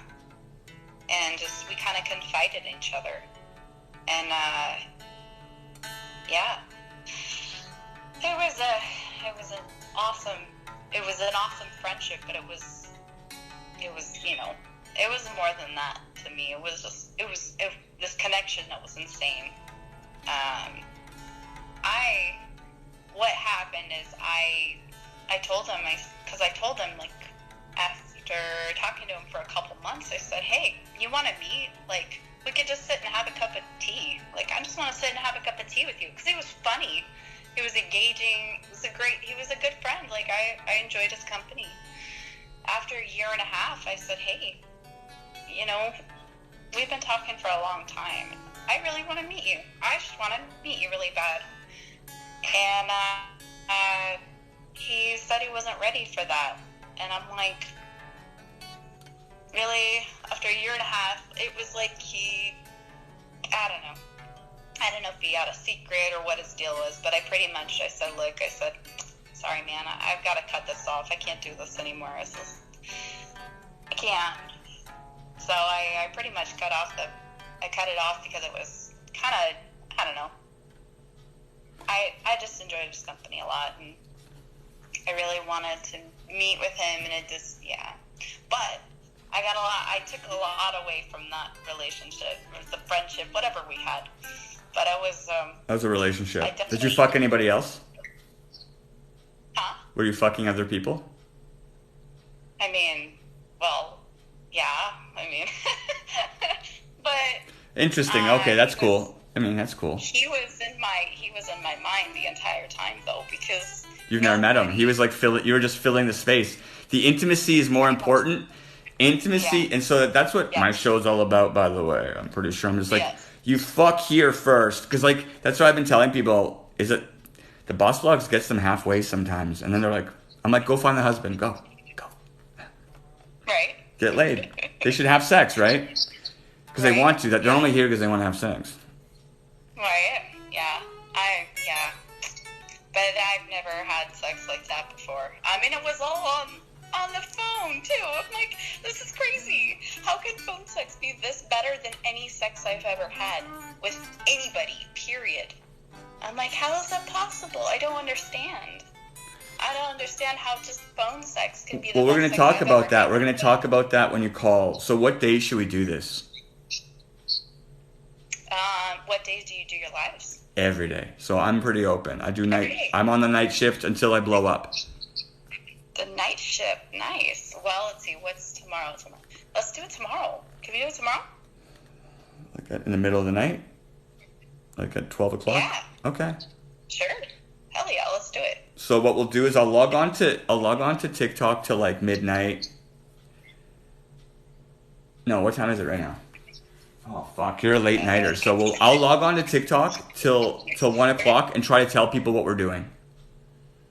S2: And just, we kind of confided in each other. And, yeah. It was an awesome friendship, but it was more than that to me. It was this connection that was insane. What happened is I told him, like, after talking to him for a couple months, I said, hey, you want to meet? Like, we could just sit and have a cup of tea. Like, I just want to sit and have a cup of tea with you. Because he was funny. He was engaging. He was a good friend. Like, I enjoyed his company. After a year and a half, I said, hey, we've been talking for a long time. I really want to meet you. I just want to meet you really bad. And he said he wasn't ready for that. And I'm like, really? After a year and a half, it was like I don't know. I don't know if he had a secret or what his deal was, but I said, look, sorry, man, I've got to cut this off. I can't do this anymore. I can't. So I pretty much cut it off because it was kind of, I don't know. I just enjoyed his company a lot, and I really wanted to meet with him, and it just, yeah. But I took a lot away from that relationship, the friendship, whatever we had. But that was a relationship.
S1: Did you fuck anybody else?
S2: Huh?
S1: Were you fucking other people?
S2: I mean, well, yeah. I mean, but
S1: interesting. Okay, that's cool. I mean, that's cool.
S2: He was in my mind the entire time, though, because
S1: you've never met him. He was like you were just filling the space. The intimacy is more important. Intimacy, yeah. And so that's what my show's all about. By the way, I'm pretty sure. I'm just like, you fuck here first, because like that's what I've been telling people. Is that the boss vlogs gets them halfway sometimes, and then they're like, I'm like, go find the husband, go,
S2: right,
S1: get laid. They should have sex, right? Because they want to. They're only here because they want to have sex.
S2: Right. Yeah. But I've never had sex like that before. I mean, it was all on the phone too. I'm like, this is crazy. How can phone sex be this better than any sex I've ever had with anybody, period? I'm like, how is that possible? I don't understand. I don't understand how just phone sex can be the best.
S1: Well, we're going to talk about that. We're going to talk about that when you call. So what days should we do this?
S2: What days do you do your lives?
S1: Every day. So I'm pretty open. I do night. I'm on the night shift until I blow up.
S2: The night shift, nice. Well, let's see. What's tomorrow? Let's do it tomorrow. Can we do it tomorrow?
S1: Like in the middle of the night? Like at 12 o'clock?
S2: Yeah.
S1: Okay.
S2: Sure. Hell yeah, let's do it.
S1: So what we'll do is I'll log on to TikTok till like midnight. No, what time is it right now? Oh fuck, you're a late nighter. So I'll log on to TikTok till 1 o'clock and try to tell people what we're doing.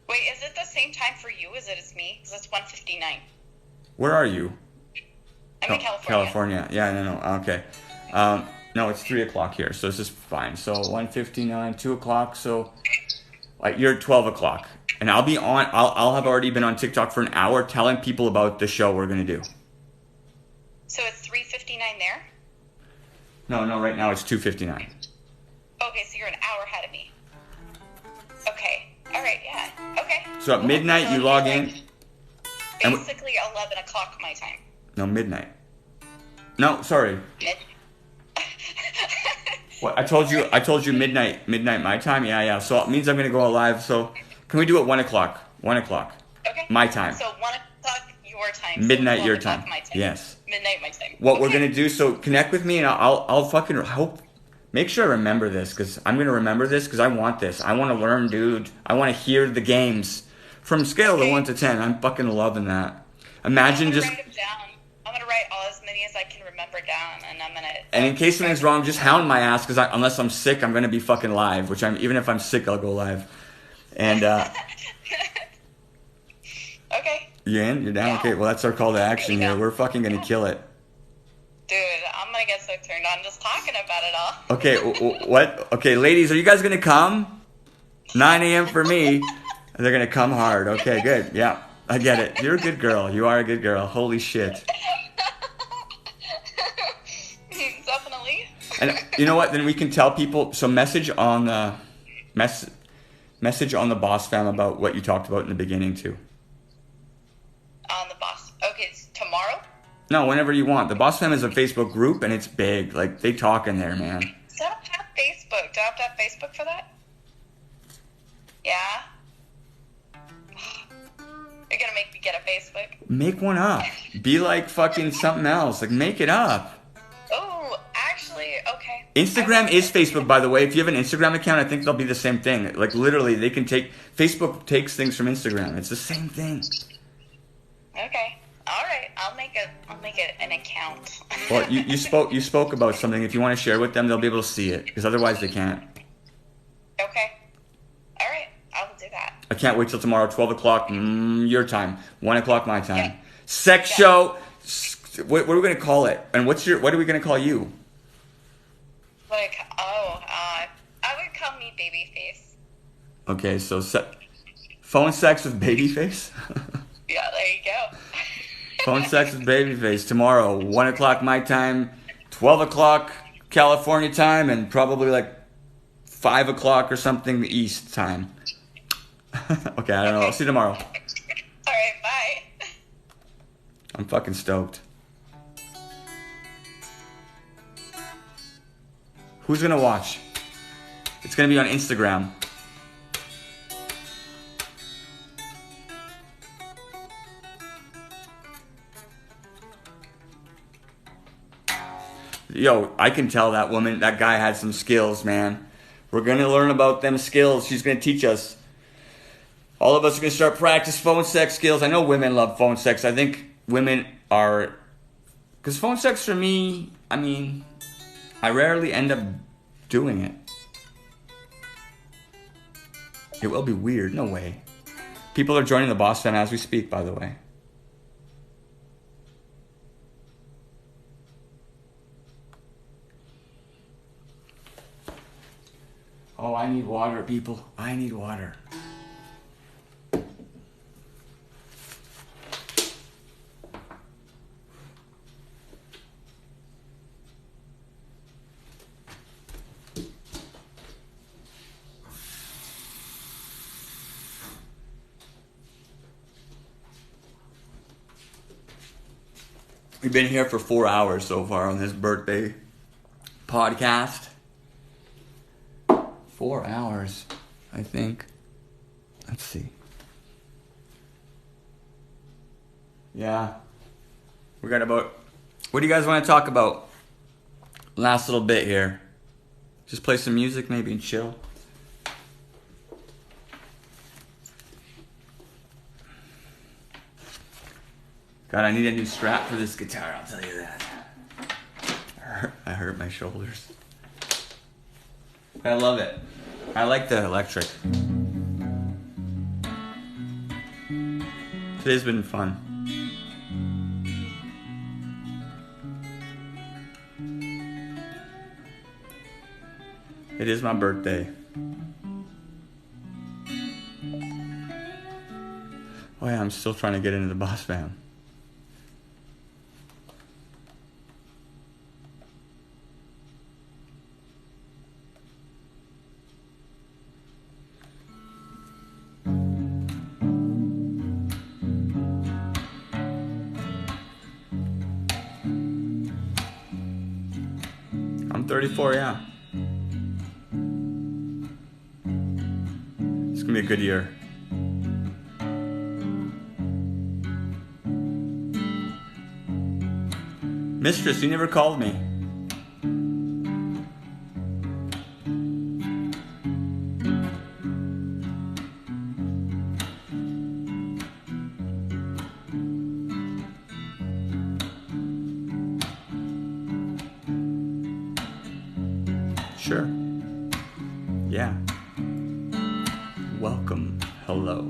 S5: Wait, is it the same time for you as it is me? Because it's 1:59.
S1: Where are you?
S5: I'm in California.
S1: California. Yeah, no. Okay. No, it's 3 o'clock here, so this is fine. So 1:59, 2 o'clock. So like you're 12 o'clock, and I'll be on. I'll have already been on TikTok for an hour telling people about the show we're gonna do.
S5: So it's 3:59 there?
S1: No. Right now it's 2:59.
S5: Okay, so you're an hour ahead of me. Okay. All right. Yeah. Okay.
S1: So at midnight you log in.
S5: Basically 11 o'clock my time.
S1: No, midnight. No, sorry. What I told you midnight my time. Yeah. So it means I'm gonna go live. So can we do it 1 o'clock? 1 o'clock.
S5: Okay.
S1: My time.
S5: So 1 o'clock your time.
S1: Midnight
S5: so
S1: your
S5: 12 o'clock
S1: time.
S5: my time.
S1: Yes.
S5: Midnight my time.
S1: What we're gonna do? So connect with me, and I'll fucking hope. Make sure I remember this, because I'm gonna remember this, because I want this. I want to learn, dude. I want to hear the games from scale of 1 to 10. I'm fucking loving that. Imagine
S5: I'm
S1: just.
S5: gonna write them down. I'm gonna write all as many as I can remember down, and I'm gonna.
S1: And in case something's wrong, just hound my ass, because unless I'm sick, I'm gonna be fucking live. Which even if I'm sick, I'll go live. And
S5: Okay.
S1: you in? You're down?
S5: Yeah.
S1: Okay. Well, that's our call to action here. We're fucking gonna kill it.
S5: Dude, I'm gonna get so turned on just talking about it all.
S1: Okay. What? Okay, ladies, are you guys gonna come? 9 a.m. for me. They're gonna come hard. Okay, good. Yeah, I get it. You're a good girl. You are a good girl. Holy shit.
S5: Definitely.
S1: And you know what? Then we can tell people. So message on the Boss Fam about what you talked about in the beginning too.
S5: On the boss. Okay, it's tomorrow?
S1: No, whenever you want. The Boss Fam is a Facebook group, and it's big. Like, they talk in there, man.
S5: So I don't have Facebook. Do I have to have Facebook for that? Yeah. You're gonna make me get a Facebook.
S1: Make one up. Be like fucking something else. Like, make it up.
S5: Oh, actually, okay.
S1: Instagram is Facebook, by the way. If you have an Instagram account, I think they'll be the same thing. Like, literally, they can take... Facebook takes things from Instagram. It's the same thing.
S5: Okay. All right. I'll make it an account.
S1: Well, you spoke about something. If you want to share with them, they'll be able to see it. Because otherwise, they can't.
S5: Okay. All right. I will do that.
S1: I can't wait till tomorrow, 12 o'clock your time, 1 o'clock my time.
S5: Yeah.
S1: Sex show. What are we going to call it? And what are we going to call you?
S5: I would call me Babyface.
S1: Okay, so phone sex with Babyface?
S5: Yeah, there you go.
S1: Phone sex with Babyface tomorrow, 1 o'clock my time, 12 o'clock California time, and probably like 5 o'clock or something East time. Okay, I don't know. I'll see you tomorrow.
S5: All right, bye.
S1: I'm fucking stoked. Who's gonna watch? It's gonna be on Instagram. Yo, I can tell that guy had some skills, man. We're gonna learn about them skills. She's gonna teach us. All of us are gonna start practice phone sex skills. I know women love phone sex. I think women are, because phone sex for me, I mean, I rarely end up doing it. It will be weird. No way. People are joining the Boss Fam as we speak, by the way. Oh, I need water, people. I need water. We've been here for 4 hours so far on this birthday podcast. 4 hours, I think. Let's see. Yeah. We got about... What do you guys want to talk about? Last little bit here. Just play some music maybe and chill. God, I need a new strap for this guitar, I'll tell you that. I hurt my shoulders. I love it. I like the electric. Today's been fun. It is my birthday. Oh yeah, I'm still trying to get into the Boss Fam. I'm 34, yeah. It's gonna be a good year. Mistress, you never called me. Sure. Yeah. Welcome. Hello.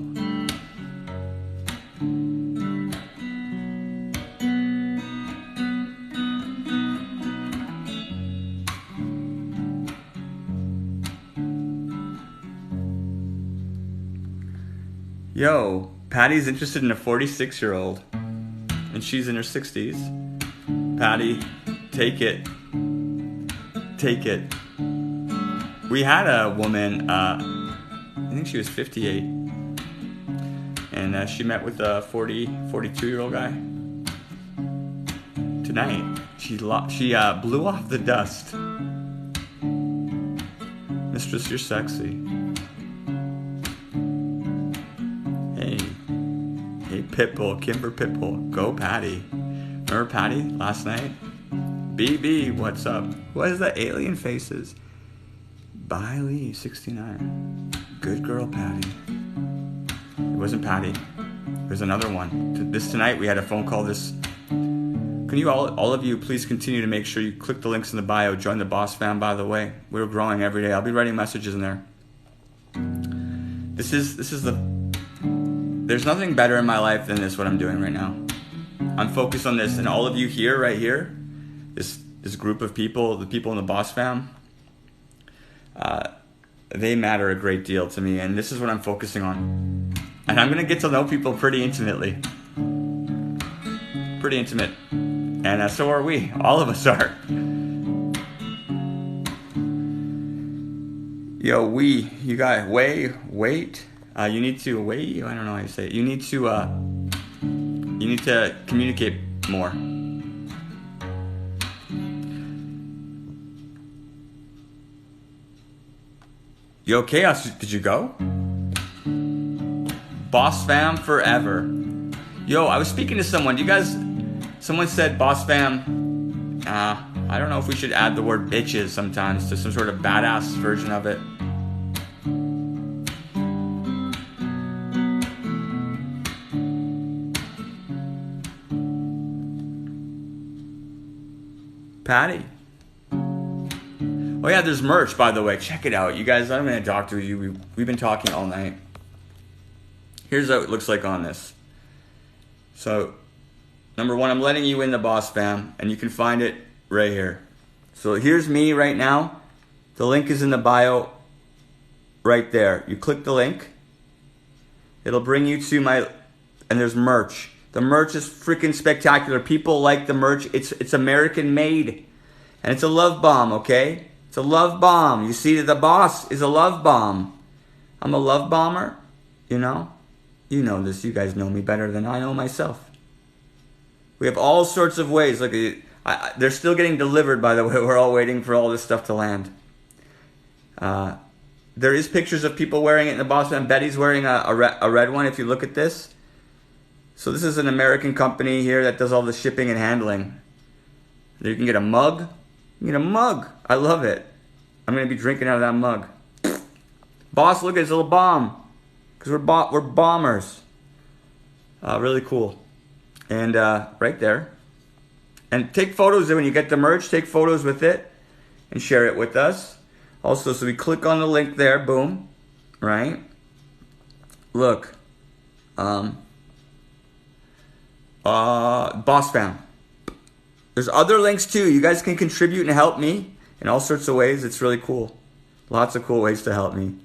S1: Yo, Patty's interested in a 46-year-old, and she's in her 60s. Patty, take it. Take it. We had a woman, I think she was 58, and she met with a 42-year-old guy. Tonight, she blew off the dust. Mistress, you're sexy. Hey, Pitbull, Kimber Pitbull, go Patty. Remember Patty last night? BB, what's up? What is that alien faces? Biley, 69. Good girl, Patty. It wasn't Patty. It was another one. Tonight we had a phone call. Can you all of you please continue to make sure you click the links in the bio. Join the Boss Fam, by the way. We're growing every day. I'll be writing messages in there. There's nothing better in my life than this, what I'm doing right now. I'm focused on this, and all of you here, right here, this group of people, the people in the Boss Fam, they matter a great deal to me, and this is what I'm focusing on. And I'm gonna get to know people pretty intimately. Pretty intimate. And so are we. All of us are. Yo, you guys, wait. You need to wait. I don't know how you say it. You need to communicate more. Yo, Chaos, did you go? Boss Fam forever. Yo, I was speaking to someone. Someone said Boss Fam. I don't know if we should add the word bitches sometimes to some sort of badass version of it. Patty. Oh yeah, there's merch, by the way. Check it out. You guys, I'm going to talk to you. We've been talking all night. Here's what it looks like on this. So, number one, I'm letting you in the Boss Fam, and you can find it right here. So here's me right now. The link is in the bio right there. You click the link. It'll bring you to and there's merch. The merch is freaking spectacular. People like the merch. It's American made. And it's a love bomb, okay? It's a love bomb. You see, the boss is a love bomb. I'm a love bomber, you know? You know this. You guys know me better than I know myself. We have all sorts of ways. Like they're still getting delivered, by the way. We're all waiting for all this stuff to land. There is pictures of people wearing it in the Boss Fam. Betty's wearing a red one, if you look at this. So this is an American company here that does all the shipping and handling. You can get a mug. You can get a mug. I love it. I'm going to be drinking out of that mug. Boss, look at this little bomb. Because we're bombers. Really cool. And right there. And take photos when you get the merch. Take photos with it and share it with us. Also, so we click on the link there. Boom. Right? Look. Boss Fam. There's other links too. You guys can contribute and help me in all sorts of ways. It's really cool. Lots of cool ways to help me.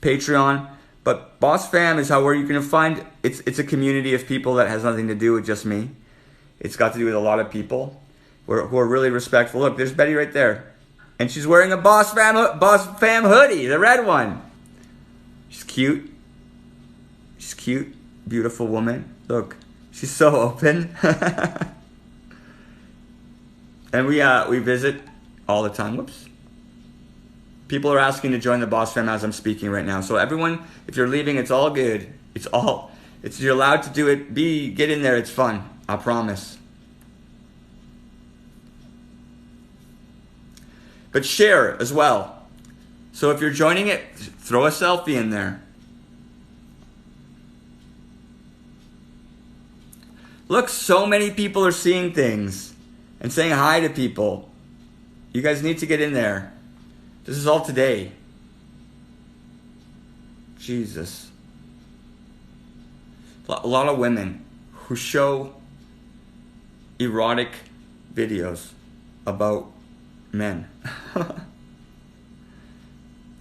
S1: Patreon. But Boss Fam is where you're going to find, it's a community of people that has nothing to do with just me. It's got to do with a lot of people who are really respectful. Look, there's Betty right there. And she's wearing a Boss Fam hoodie, the red one. She's cute. She's cute. Beautiful woman. Look, she's so open. And we visit all the time. Whoops. People are asking to join the Boss Fam as I'm speaking right now. So everyone, if you're leaving, it's all good. You're allowed to do it. Get in there. It's fun. I promise. But share as well. So if you're joining it, throw a selfie in there. Look, so many people are seeing things and saying hi to people. You guys need to get in there. This is all today. Jesus. A lot of women who show erotic videos about men. Oh,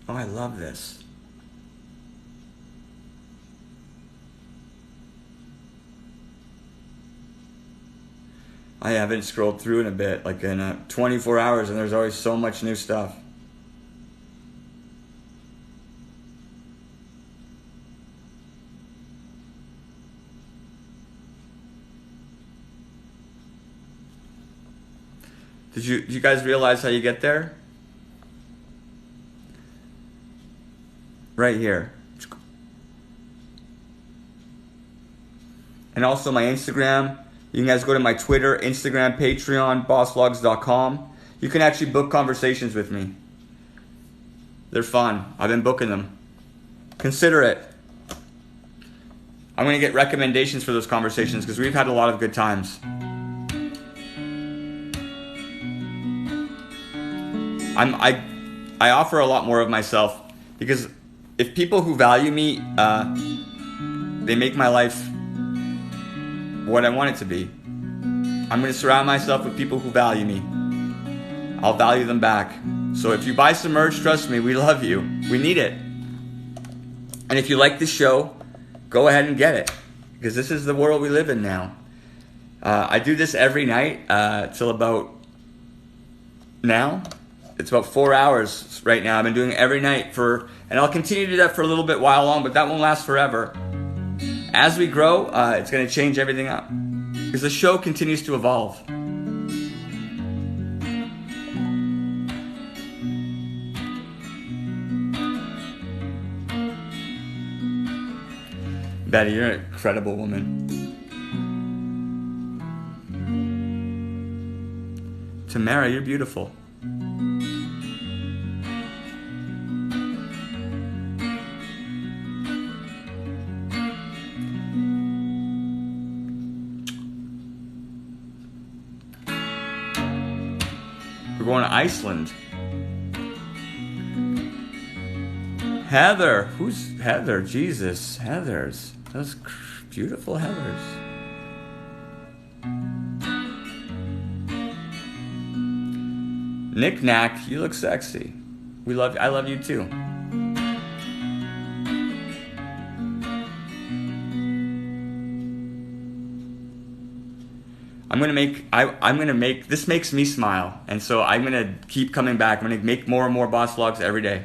S1: I love this. I haven't scrolled through in a bit, like in 24 hours, and there's always so much new stuff. Did you guys realize how you get there? Right here. And also my Instagram. You can guys go to my Twitter, Instagram, Patreon, bossvlogs.com. You can actually book conversations with me. They're fun. I've been booking them. Consider it. I'm going to get recommendations for those conversations because we've had a lot of good times. I offer a lot more of myself because if people who value me, they make my life what I want it to be. I'm going to surround myself with people who value me. I'll value them back. So if you buy some merch, trust me, we love you. We need it. And if you like this show, go ahead and get it because this is the world we live in now. I do this every night till about now. It's about 4 hours right now. I've been doing it every night and I'll continue to do that for a little bit while long, but that won't last forever. As we grow, it's going to change everything up because the show continues to evolve. Betty, you're an incredible woman. Tamara, you're beautiful. We're going to Iceland. Heather. Who's Heather? Jesus. Heather's. Those beautiful Heathers. Knick Knack, you look sexy. I love you too. This makes me smile, and so I'm gonna keep coming back. I'm gonna make more and more boss vlogs every day.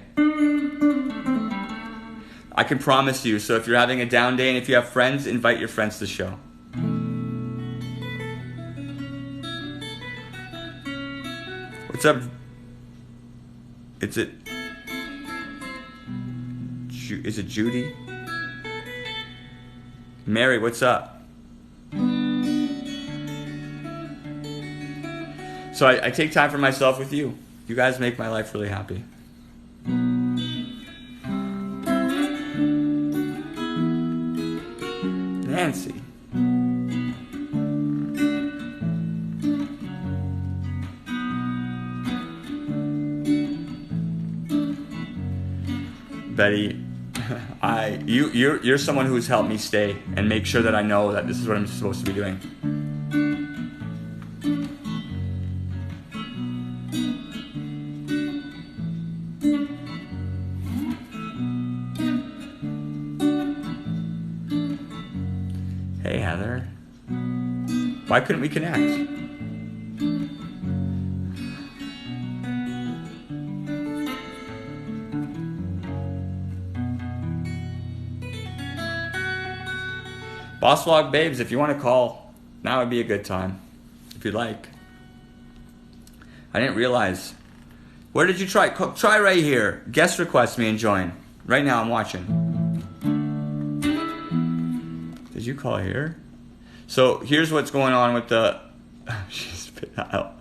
S1: I can promise you. So if you're having a down day and if you have friends, invite your friends to the show. What's up? Is it Judy? Mary, what's up? So I take time for myself with you. You guys make my life really happy. Nancy. Betty, you're someone who's helped me stay and make sure that I know that this is what I'm supposed to be doing. Hey Heather, why couldn't we connect? Boss Vlog Babes, if you want to call, now would be a good time, if you'd like. I didn't realize. Where did you try? Try right here. Guest request me and join. Right now I'm watching. Did you call here? So here's what's going on with the... She's spit out.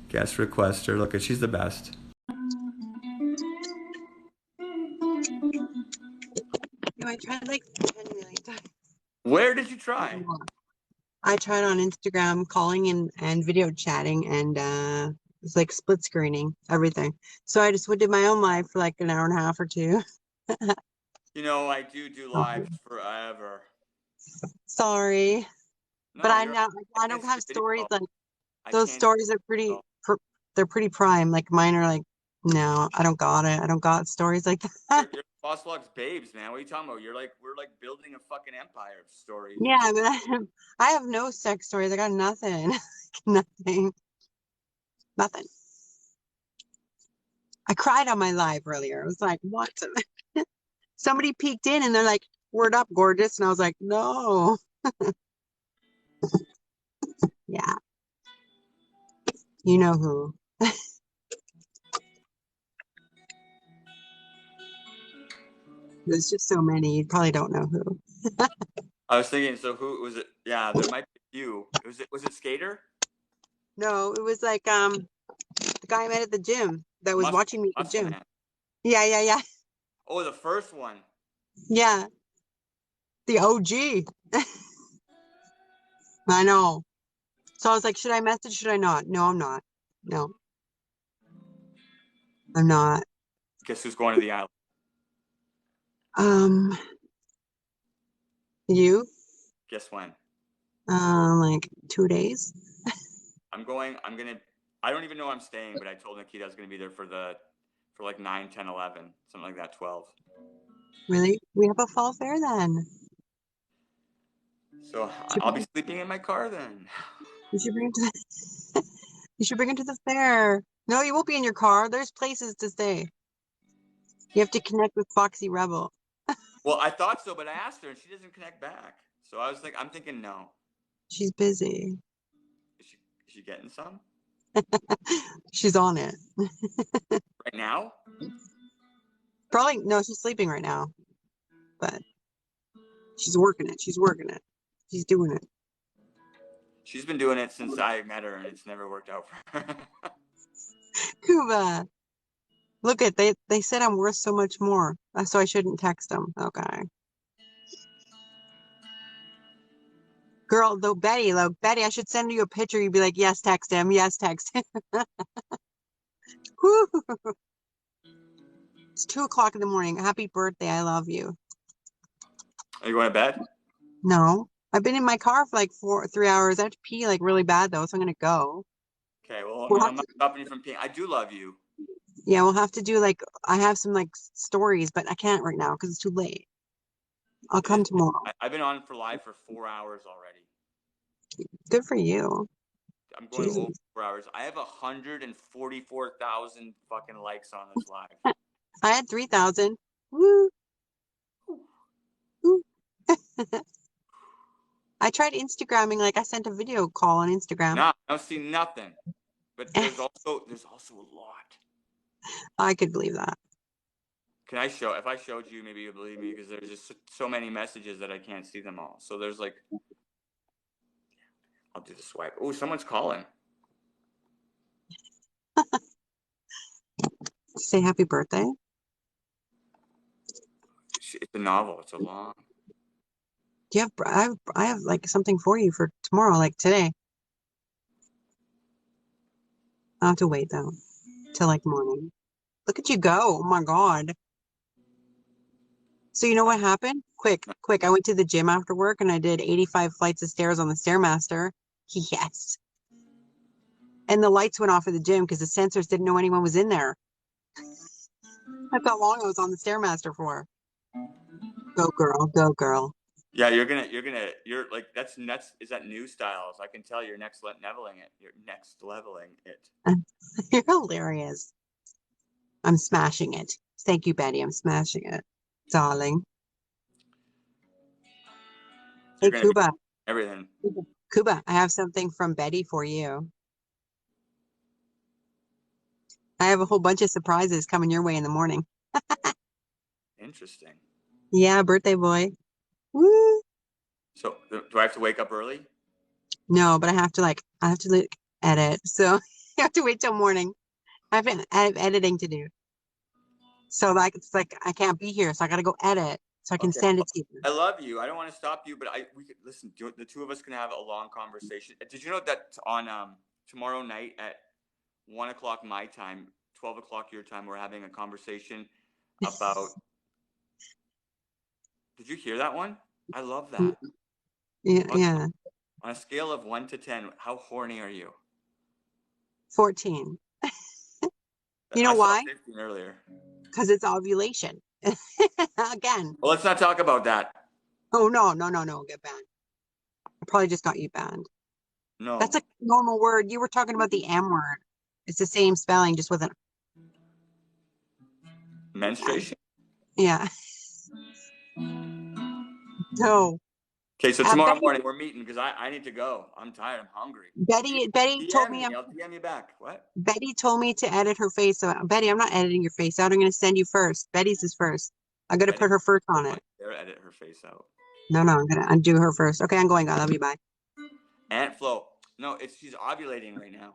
S1: Guest requester. Look, she's the best.
S6: No, I tried like 10 million times.
S1: Where did you try?
S6: I tried on Instagram calling and video chatting, and it's like split screening everything. So I just did my own live for like an hour and a half or two.
S1: You know, I do lives forever.
S6: Sorry,
S1: No,
S6: but I don't have stories like those. Stories are pretty. They're pretty prime. Like mine are like, no, I don't got it. I don't got stories like that.
S1: You're Boss Vlog's babes, man. What are you talking about? We're like building a fucking empire of stories.
S6: Yeah, but I have no sex stories. I got nothing. Nothing. Nothing. I cried on my live earlier. I was like, what? Somebody peeked in and they're like, word up, gorgeous. And I was like, no. Yeah. You know who. There's just so many. You probably don't know who.
S1: I was thinking, so who was it? Yeah, there might be a few. Was it Skater?
S6: No, it was like the guy I met at the gym that was watching me at the gym. Man. Yeah.
S1: Oh, the first one.
S6: Yeah. The OG. I know. So I was like, should I message? Should I not? No, I'm not. No. I'm not.
S1: Guess who's going to the island?
S6: You?
S1: Guess when?
S6: Like 2 days.
S1: I don't even know I'm staying, but I told Nikita I was gonna be there for like 9, 10, 11, something like that, 12.
S6: Really? We have a fall fair then.
S1: So I'll be sleeping in my car then.
S6: You should bring him to the You should bring him to the fair. No, you won't be in your car. There's places to stay. You have to connect with Foxy Rebel.
S1: Well, I thought so, but I asked her and she doesn't connect back. So I'm thinking no.
S6: She's busy.
S1: Is she getting some?
S6: She's on it.
S1: Right now?
S6: Probably, no, she's sleeping right now. But she's working it. She's doing it.
S1: She's been doing it since I met her and it's never worked out for her.
S6: Cuba. Look at, they said I'm worth so much more. So I shouldn't text them. Okay. Girl, though, Betty, I should send you a picture. You'd be like, yes, text him. Yes, text him. It's 2:00 in the morning. Happy birthday. I love you.
S1: Are you going to bed?
S6: No. I've been in my car for like 3 hours. I have to pee like really bad though, so I'm going to go.
S1: Okay, well, I'm not stopping you from peeing. I do love you.
S6: Yeah, we'll have to do like, I have some like stories, but I can't right now because it's too late. I'll come tomorrow.
S1: I've been on for live for 4 hours already.
S6: Good for you.
S1: I'm going over 4 hours. I have 144,000 fucking likes on this live.
S6: I had 3,000. Woo. Woo. I tried Instagramming, like I sent a video call on Instagram.
S1: No, I don't see nothing. But there's also a lot.
S6: I could believe that.
S1: Can I show? If I showed you, maybe you'd believe me because there's just so many messages that I can't see them all. So there's like, I'll do the swipe. Oh, someone's calling.
S6: Say happy birthday.
S1: It's a novel. It's a long.
S6: Do you have? I have like something for you for tomorrow, like today. I'll have to wait though till like morning. Look at you go! Oh my god. So you know what happened? Quick. I went to the gym after work and I did 85 flights of stairs on the Stairmaster. Yes. And the lights went off at the gym because the sensors didn't know anyone was in there. That's how long I was on the Stairmaster for. Go girl, go girl.
S1: Yeah, you're like, that's nuts. Is that new styles? I can tell you're next leveling it. You're next leveling it.
S6: You're hilarious. I'm smashing it. Thank you, Betty. I'm smashing it, darling. Hey,
S1: You're gonna be
S6: Kuba.
S1: everything.
S6: Kuba, I have something from Betty for you. I have a whole bunch of surprises coming your way in the morning.
S1: Interesting.
S6: Yeah, birthday boy. Woo.
S1: So do I have to wake up early?
S6: No, but I have to like edit. So you have to wait till morning. I have editing to do. So like it's like I can't be here, so I gotta go edit so I can
S1: Okay.
S6: send it to you.
S1: I love you. I don't want to stop you, but we could listen. The two of us can have a long conversation. Did you know that on tomorrow night at 1 o'clock my time, 12 o'clock your time, we're having a conversation about. Did you hear that one? I love that.
S6: Yeah, yeah.
S1: On a scale of 1 to 10, how horny are you?
S6: 14. You know
S1: I saw
S6: why?
S1: 15 earlier.
S6: Because it's ovulation. Again.
S1: Well, let's not talk about that.
S6: Oh no, get banned. I probably just got you banned.
S1: No.
S6: That's a normal word. You were talking about the M word. It's the same spelling, just with an
S1: Menstruation?
S6: yeah. No.
S1: Okay, so tomorrow
S6: Betty,
S1: morning we're meeting because I need to go. I'm tired. I'm hungry.
S6: Betty told
S1: DM
S6: me
S1: me. I'll DM you back. What?
S6: Betty told me to edit her face out. Betty, I'm not editing your face out. I'm going to send you first. Betty's is first. I'm going to put her first on it.
S1: There, edit her face out.
S6: No, I'm going to undo her first. Okay, I'm going. I love you. Bye.
S1: Aunt Flo. No, she's ovulating right now.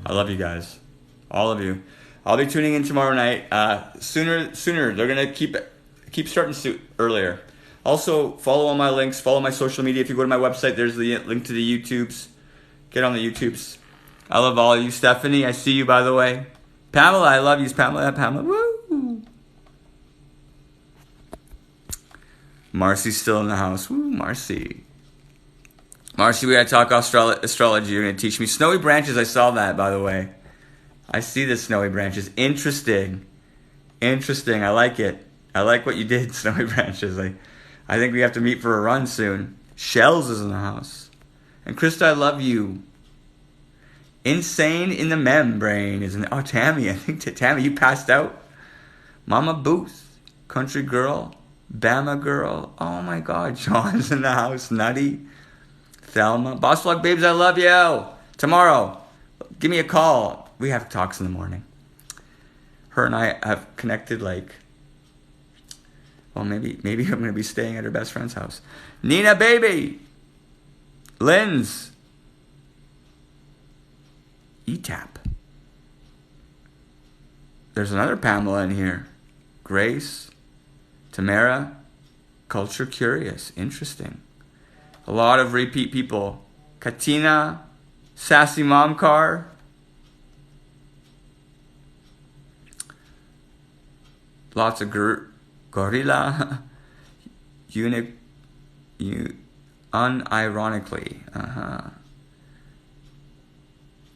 S1: I love you guys, all of you. I'll be tuning in tomorrow night. Sooner. They're gonna keep starting earlier. Also, follow all my links. Follow my social media. If you go to my website, there's the link to the YouTubes. Get on the YouTubes. I love all of you. Stephanie, I see you, by the way. Pamela, I love you. Pamela. Woo! Marcy's still in the house. Woo, Marcy. Marcy, we gotta talk astrology. You're gonna teach me. Snowy branches, I saw that, by the way. I see the snowy branches. Interesting. I like it. I like what you did, snowy branches. I think we have to meet for a run soon. Shells is in the house. And Krista, I love you. Insane in the membrane is in the... Oh, Tammy, I think Tammy, you passed out. Mama Booth. Country girl. Bama girl. Oh my God, Sean's in the house. Nutty. Thelma. Boss Vlog babes, I love you. Tomorrow, give me a call. We have talks in the morning. Her and I have connected well, maybe I'm going to be staying at her best friend's house. Nina, baby. Lynn's. ETAP. There's another Pamela in here. Grace. Tamara. Culture Curious. Interesting. A lot of repeat people. Katina. Sassy Mom Car. Lots of gorilla. Unironically.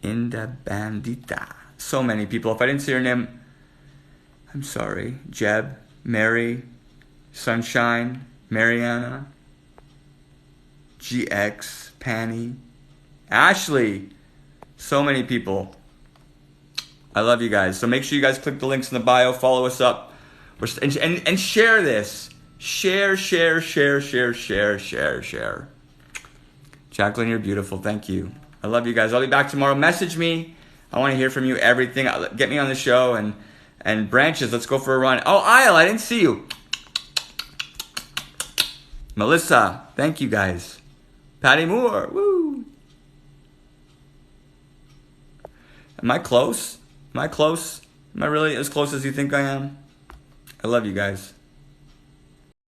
S1: Inda Bandita. So many people. If I didn't see your name, I'm sorry. Jeb, Mary, Sunshine, Mariana, GX, Panny, Ashley. So many people. I love you guys. So make sure you guys click the links in the bio. Follow us up. And share this. Share. Jacqueline, you're beautiful. Thank you. I love you guys. I'll be back tomorrow. Message me. I want to hear from you. Everything. Get me on the show. And Branches, let's go for a run. Oh, Isle, I didn't see you. Melissa, thank you guys. Patty Moore. Woo. Am I close? Am I close? Am I really as close as you think I am? I love you guys.